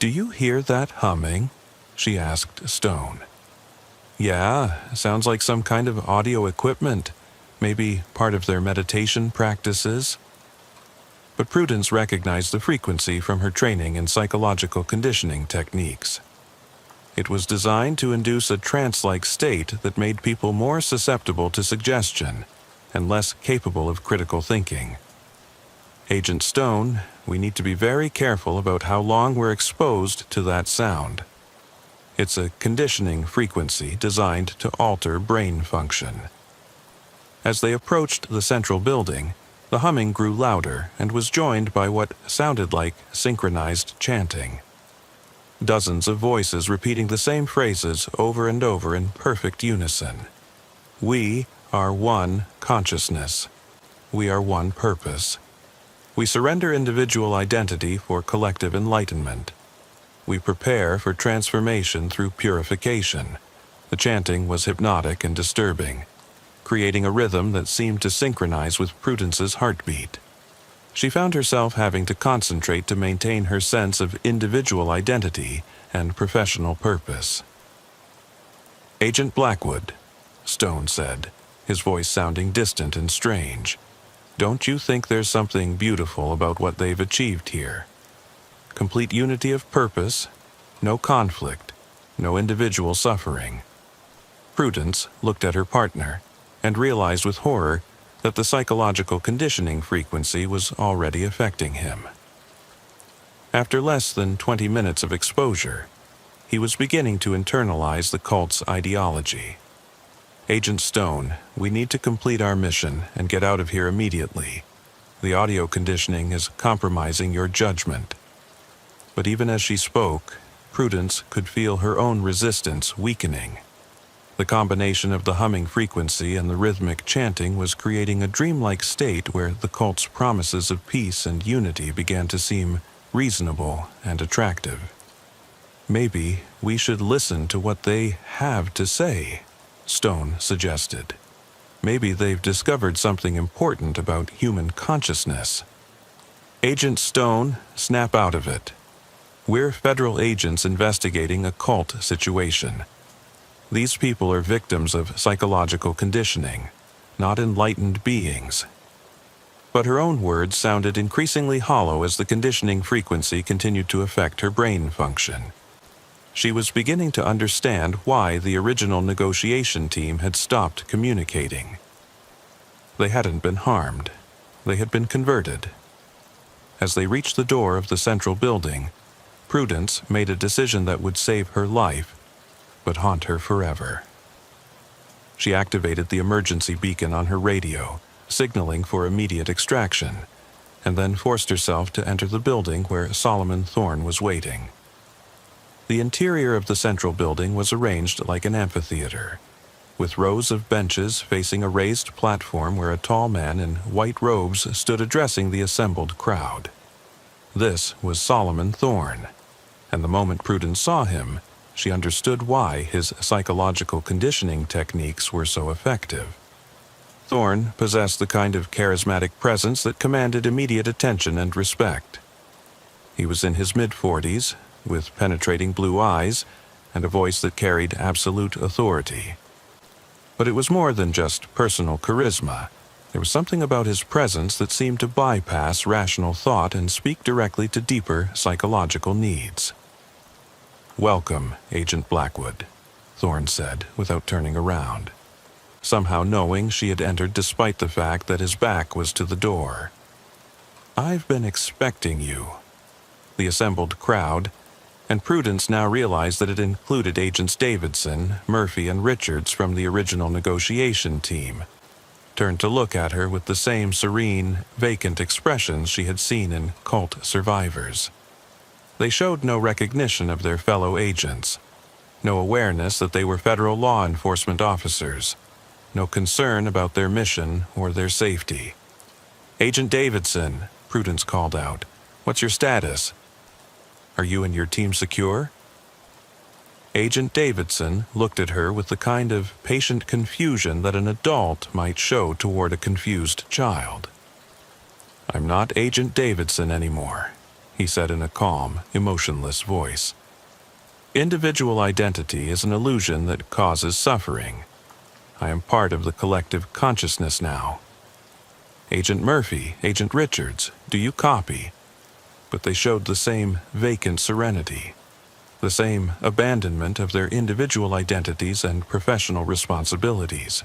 "Do you hear that humming?" she asked Stone. "Yeah, sounds like some kind of audio equipment, maybe part of their meditation practices." But Prudence recognized the frequency from her training in psychological conditioning techniques. It was designed to induce a trance-like state that made people more susceptible to suggestion and less capable of critical thinking. "Agent Stone, we need to be very careful about how long we're exposed to that sound. It's a conditioning frequency designed to alter brain function." As they approached the central building, the humming grew louder and was joined by what sounded like synchronized chanting. Dozens of voices repeating the same phrases over and over in perfect unison. "We are one consciousness. We are one purpose. We surrender individual identity for collective enlightenment. We prepare for transformation through purification." The chanting was hypnotic and disturbing, creating a rhythm that seemed to synchronize with Prudence's heartbeat. She found herself having to concentrate to maintain her sense of individual identity and professional purpose. "Agent Blackwood," Stone said, his voice sounding distant and strange, "don't you think there's something beautiful about what they've achieved here? Complete unity of purpose, no conflict, no individual suffering." Prudence looked at her partner and realized with horror that the psychological conditioning frequency was already affecting him. After less than 20 minutes of exposure, he was beginning to internalize the cult's ideology. "Agent Stone, we need to complete our mission and get out of here immediately. The audio conditioning is compromising your judgment." But even as she spoke, Prudence could feel her own resistance weakening. The combination of the humming frequency and the rhythmic chanting was creating a dreamlike state where the cult's promises of peace and unity began to seem reasonable and attractive. "Maybe we should listen to what they have to say," Stone suggested. "Maybe they've discovered something important about human consciousness." "Agent Stone, snap out of it." We're federal agents investigating a cult situation. These people are victims of psychological conditioning, not enlightened beings." But her own words sounded increasingly hollow as the conditioning frequency continued to affect her brain function. She was beginning to understand why the original negotiation team had stopped communicating. They hadn't been harmed. They had been converted. As they reached the door of the central building, Prudence made a decision that would save her life, but haunt her forever. She activated the emergency beacon on her radio, signaling for immediate extraction, and then forced herself to enter the building where Solomon Thorne was waiting. The interior of the central building was arranged like an amphitheater, with rows of benches facing a raised platform where a tall man in white robes stood addressing the assembled crowd. This was Solomon Thorne, and the moment Prudence saw him, she understood why his psychological conditioning techniques were so effective. Thorne possessed the kind of charismatic presence that commanded immediate attention and respect. He was in his mid-40s, with penetrating blue eyes and a voice that carried absolute authority. But it was more than just personal charisma. There was something about his presence that seemed to bypass rational thought and speak directly to deeper psychological needs. "Welcome, Agent Blackwood," Thorne said without turning around, somehow knowing she had entered despite the fact that his back was to the door. "I've been expecting you." The assembled crowd, and Prudence now realized that it included Agents Davidson, Murphy, and Richards from the original negotiation team, turned to look at her with the same serene, vacant expressions she had seen in cult survivors. They showed no recognition of their fellow agents, no awareness that they were federal law enforcement officers, no concern about their mission or their safety. "Agent Davidson," Prudence called out, "what's your status? Are you and your team secure?" Agent Davidson looked at her with the kind of patient confusion that an adult might show toward a confused child. "I'm not Agent Davidson anymore," he said in a calm, emotionless voice. "Individual identity is an illusion that causes suffering. I am part of the collective consciousness now. Agent Murphy, Agent Richards, do you copy?" But they showed the same vacant serenity, the same abandonment of their individual identities and professional responsibilities.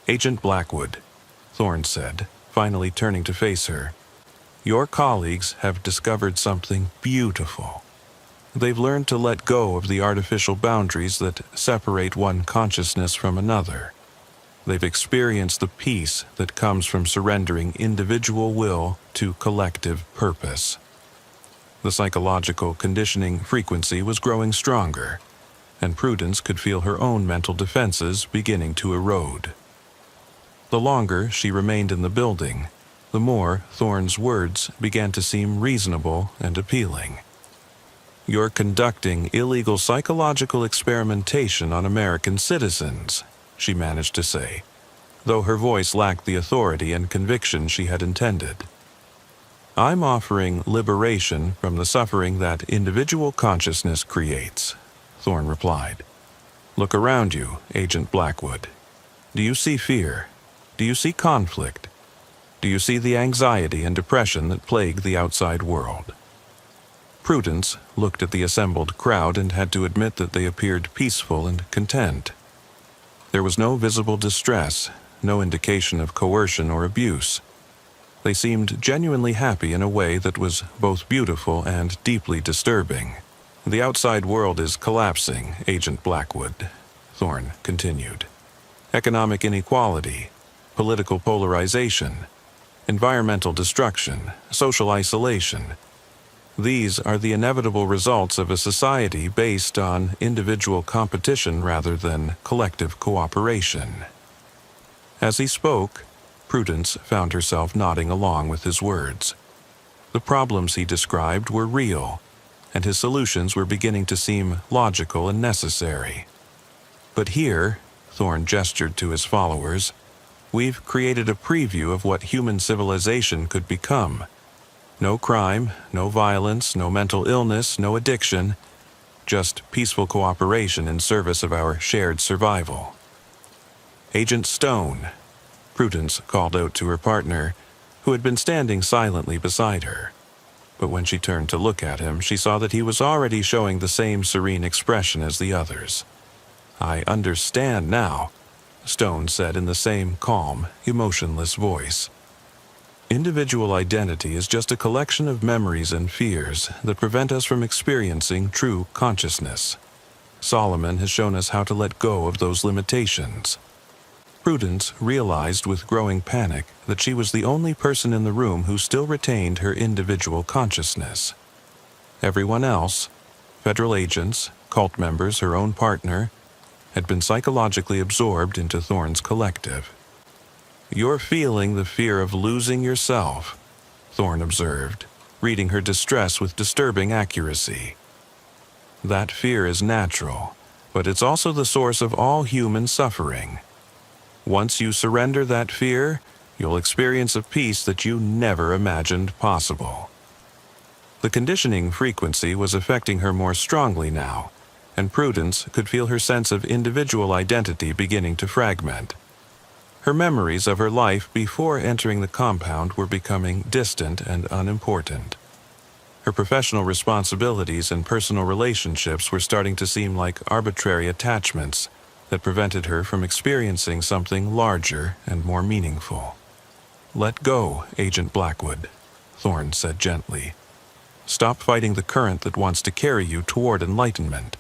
"Agent Blackwood," Thorne said, finally turning to face her, "your colleagues have discovered something beautiful. They've learned to let go of the artificial boundaries that separate one consciousness from another. They've experienced the peace that comes from surrendering individual will to collective purpose." The psychological conditioning frequency was growing stronger, and Prudence could feel her own mental defenses beginning to erode. The longer she remained in the building, the more Thorne's words began to seem reasonable and appealing. "You're conducting illegal psychological experimentation on American citizens," she managed to say, though her voice lacked the authority and conviction she had intended. "I'm offering liberation from the suffering that individual consciousness creates," Thorne replied. "Look around you, Agent Blackwood. Do you see fear? Do you see conflict? Do you see the anxiety and depression that plague the outside world?" Prudence looked at the assembled crowd and had to admit that they appeared peaceful and content. There was no visible distress, no indication of coercion or abuse. They seemed genuinely happy in a way that was both beautiful and deeply disturbing. "The outside world is collapsing, Agent Blackwood," Thorne continued. "Economic inequality, political polarization, environmental destruction, social isolation. These are the inevitable results of a society based on individual competition rather than collective cooperation." As he spoke, Prudence found herself nodding along with his words. The problems he described were real, and his solutions were beginning to seem logical and necessary. "But here," Thorne gestured to his followers, "we've created a preview of what human civilization could become. No crime, no violence, no mental illness, no addiction, just peaceful cooperation in service of our shared survival. Agent Stone, Prudence called out to her partner, who had been standing silently beside her. But when she turned to look at him, she saw that he was already showing the same serene expression as the others. "I understand now," Stone said in the same calm, emotionless voice. Individual identity is just a collection of memories and fears that prevent us from experiencing true consciousness. Solomon has shown us how to let go of those limitations. Prudence realized with growing panic that she was the only person in the room who still retained her individual consciousness. Everyone else, federal agents, cult members, her own partner, had been psychologically absorbed into Thorne's collective. "You're feeling the fear of losing yourself," Thorne observed, reading her distress with disturbing accuracy. "That fear is natural, but it's also the source of all human suffering. Once you surrender that fear, you'll experience a peace that you never imagined possible." The conditioning frequency was affecting her more strongly now, and Prudence could feel her sense of individual identity beginning to fragment. Her memories of her life before entering the compound were becoming distant and unimportant. Her professional responsibilities and personal relationships were starting to seem like arbitrary attachments that prevented her from experiencing something larger and more meaningful. "Let go, Agent Blackwood," Thorne said gently. "Stop fighting the current that wants to carry you toward enlightenment.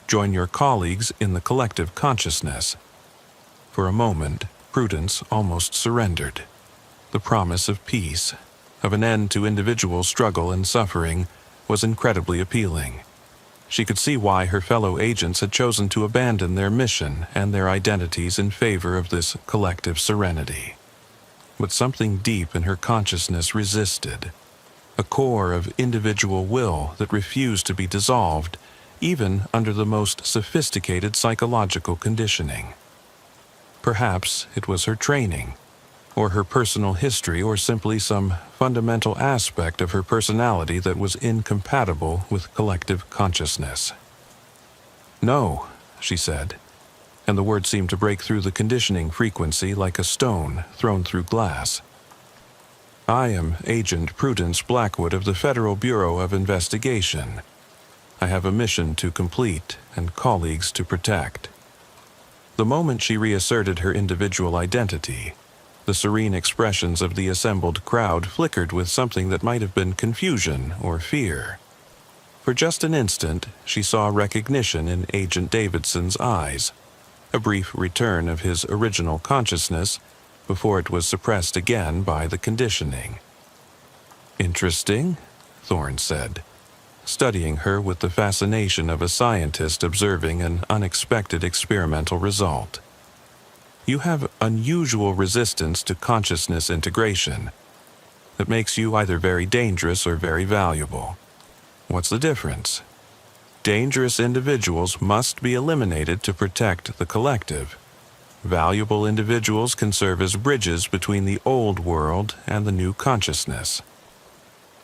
Join your colleagues in the collective consciousness." For a moment, Prudence almost surrendered. The promise of peace, of an end to individual struggle and suffering, was incredibly appealing. She could see why her fellow agents had chosen to abandon their mission and their identities in favor of this collective serenity. But something deep in her consciousness resisted, a core of individual will that refused to be dissolved, even under the most sophisticated psychological conditioning. Perhaps it was her training, or her personal history, or simply some fundamental aspect of her personality that was incompatible with collective consciousness. "No," she said, and the word seemed to break through the conditioning frequency like a stone thrown through glass. "I am Agent Prudence Blackwood of the Federal Bureau of Investigation. I have a mission to complete and colleagues to protect." The moment she reasserted her individual identity, the serene expressions of the assembled crowd flickered with something that might have been confusion or fear. For just an instant, she saw recognition in Agent Davidson's eyes, a brief return of his original consciousness before it was suppressed again by the conditioning. "Interesting," Thorne said, studying her with the fascination of a scientist observing an unexpected experimental result. "You have unusual resistance to consciousness integration that makes you either very dangerous or very valuable. What's the difference? Dangerous individuals must be eliminated to protect the collective. Valuable individuals can serve as bridges between the old world and the new consciousness."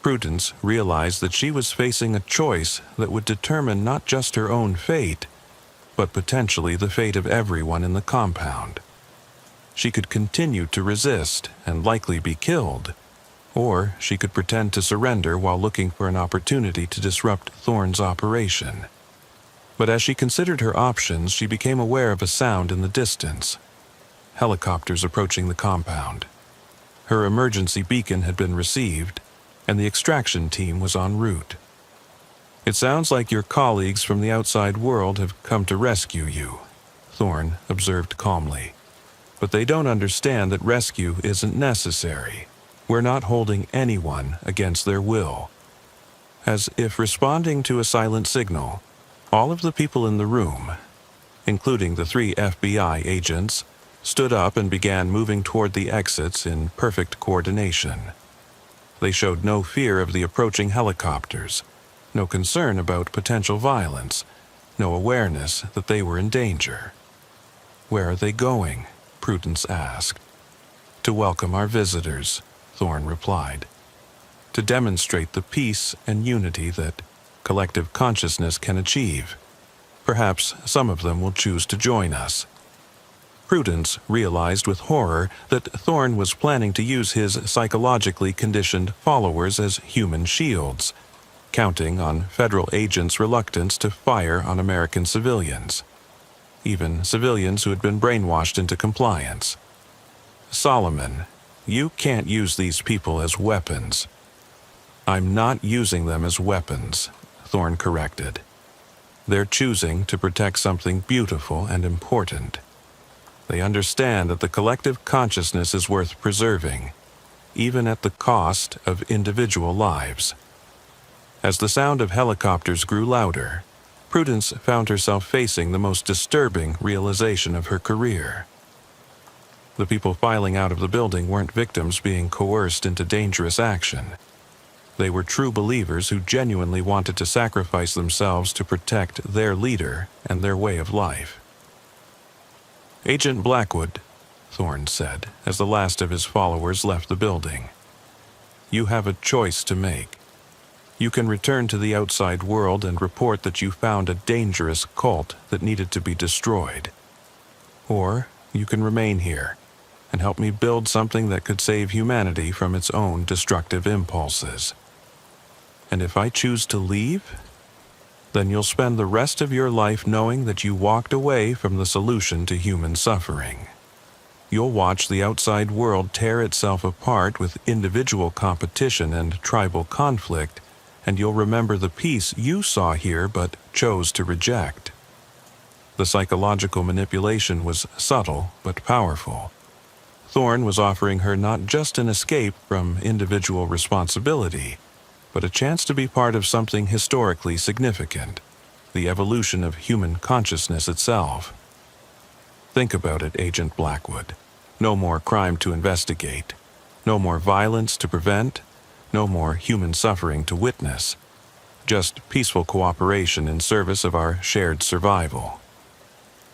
Prudence realized that she was facing a choice that would determine not just her own fate, but potentially the fate of everyone in the compound. She could continue to resist and likely be killed, or she could pretend to surrender while looking for an opportunity to disrupt Thorne's operation. But as she considered her options, she became aware of a sound in the distance. Helicopters approaching the compound. Her emergency beacon had been received, and the extraction team was en route. "It sounds like your colleagues from the outside world have come to rescue you," Thorne observed calmly. "But they don't understand that rescue isn't necessary. We're not holding anyone against their will." As if responding to a silent signal, all of the people in the room, including the 3 FBI agents, stood up and began moving toward the exits in perfect coordination. They showed no fear of the approaching helicopters, no concern about potential violence, no awareness that they were in danger. "Where are they going?" Prudence asked. "To welcome our visitors," Thorne replied. to demonstrate the peace and unity that collective consciousness can achieve. Perhaps some of them will choose to join us. Prudence realized with horror that Thorne was planning to use his psychologically conditioned followers as human shields, counting on federal agents' reluctance to fire on American civilians, even civilians who had been brainwashed into compliance. Solomon, you can't use these people as weapons. I'm not using them as weapons, Thorne corrected. They're choosing to protect something beautiful and important. They understand that the collective consciousness is worth preserving, even at the cost of individual lives. As the sound of helicopters grew louder, Prudence found herself facing the most disturbing realization of her career. The people filing out of the building weren't victims being coerced into dangerous action. They were true believers who genuinely wanted to sacrifice themselves to protect their leader and their way of life. "Agent Blackwood," Thorne said, as the last of his followers left the building, "you have a choice to make. You can return to the outside world and report that you found a dangerous cult that needed to be destroyed. Or you can remain here and help me build something that could save humanity from its own destructive impulses. And if I choose to leave, then you'll spend the rest of your life knowing that you walked away from the solution to human suffering. You'll watch the outside world tear itself apart with individual competition and tribal conflict, and you'll remember the peace you saw here but chose to reject." The psychological manipulation was subtle but powerful. Thorne was offering her not just an escape from individual responsibility, but a chance to be part of something historically significant, the evolution of human consciousness itself. Think about it, Agent Blackwood. No more crime to investigate. No more violence to prevent. No more human suffering to witness. Just peaceful cooperation in service of our shared survival.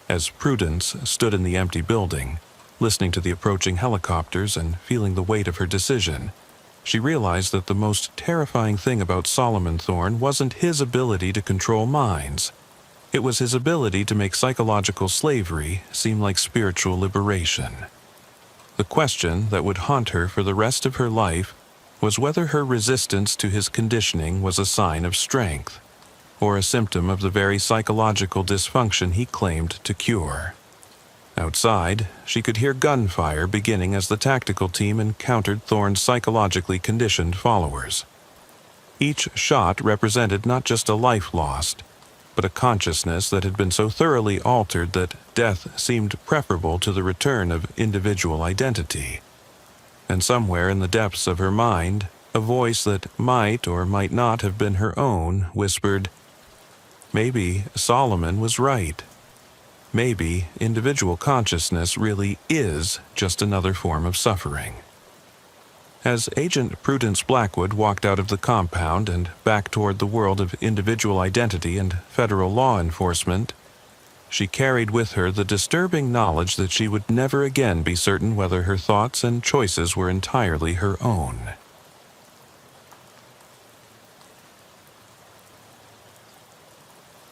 As Prudence stood in the empty building, listening to the approaching helicopters and feeling the weight of her decision, she realized that the most terrifying thing about Solomon Thorne wasn't his ability to control minds. It was his ability to make psychological slavery seem like spiritual liberation. The question that would haunt her for the rest of her life was whether her resistance to his conditioning was a sign of strength, or a symptom of the very psychological dysfunction he claimed to cure. Outside, she could hear gunfire beginning as the tactical team encountered Thorne's psychologically conditioned followers. Each shot represented not just a life lost, but a consciousness that had been so thoroughly altered that death seemed preferable to the return of individual identity. And somewhere in the depths of her mind, a voice that might or might not have been her own whispered, "Maybe Solomon was right. Maybe individual consciousness really is just another form of suffering." As Agent Prudence Blackwood walked out of the compound and back toward the world of individual identity and federal law enforcement, she carried with her the disturbing knowledge that she would never again be certain whether her thoughts and choices were entirely her own.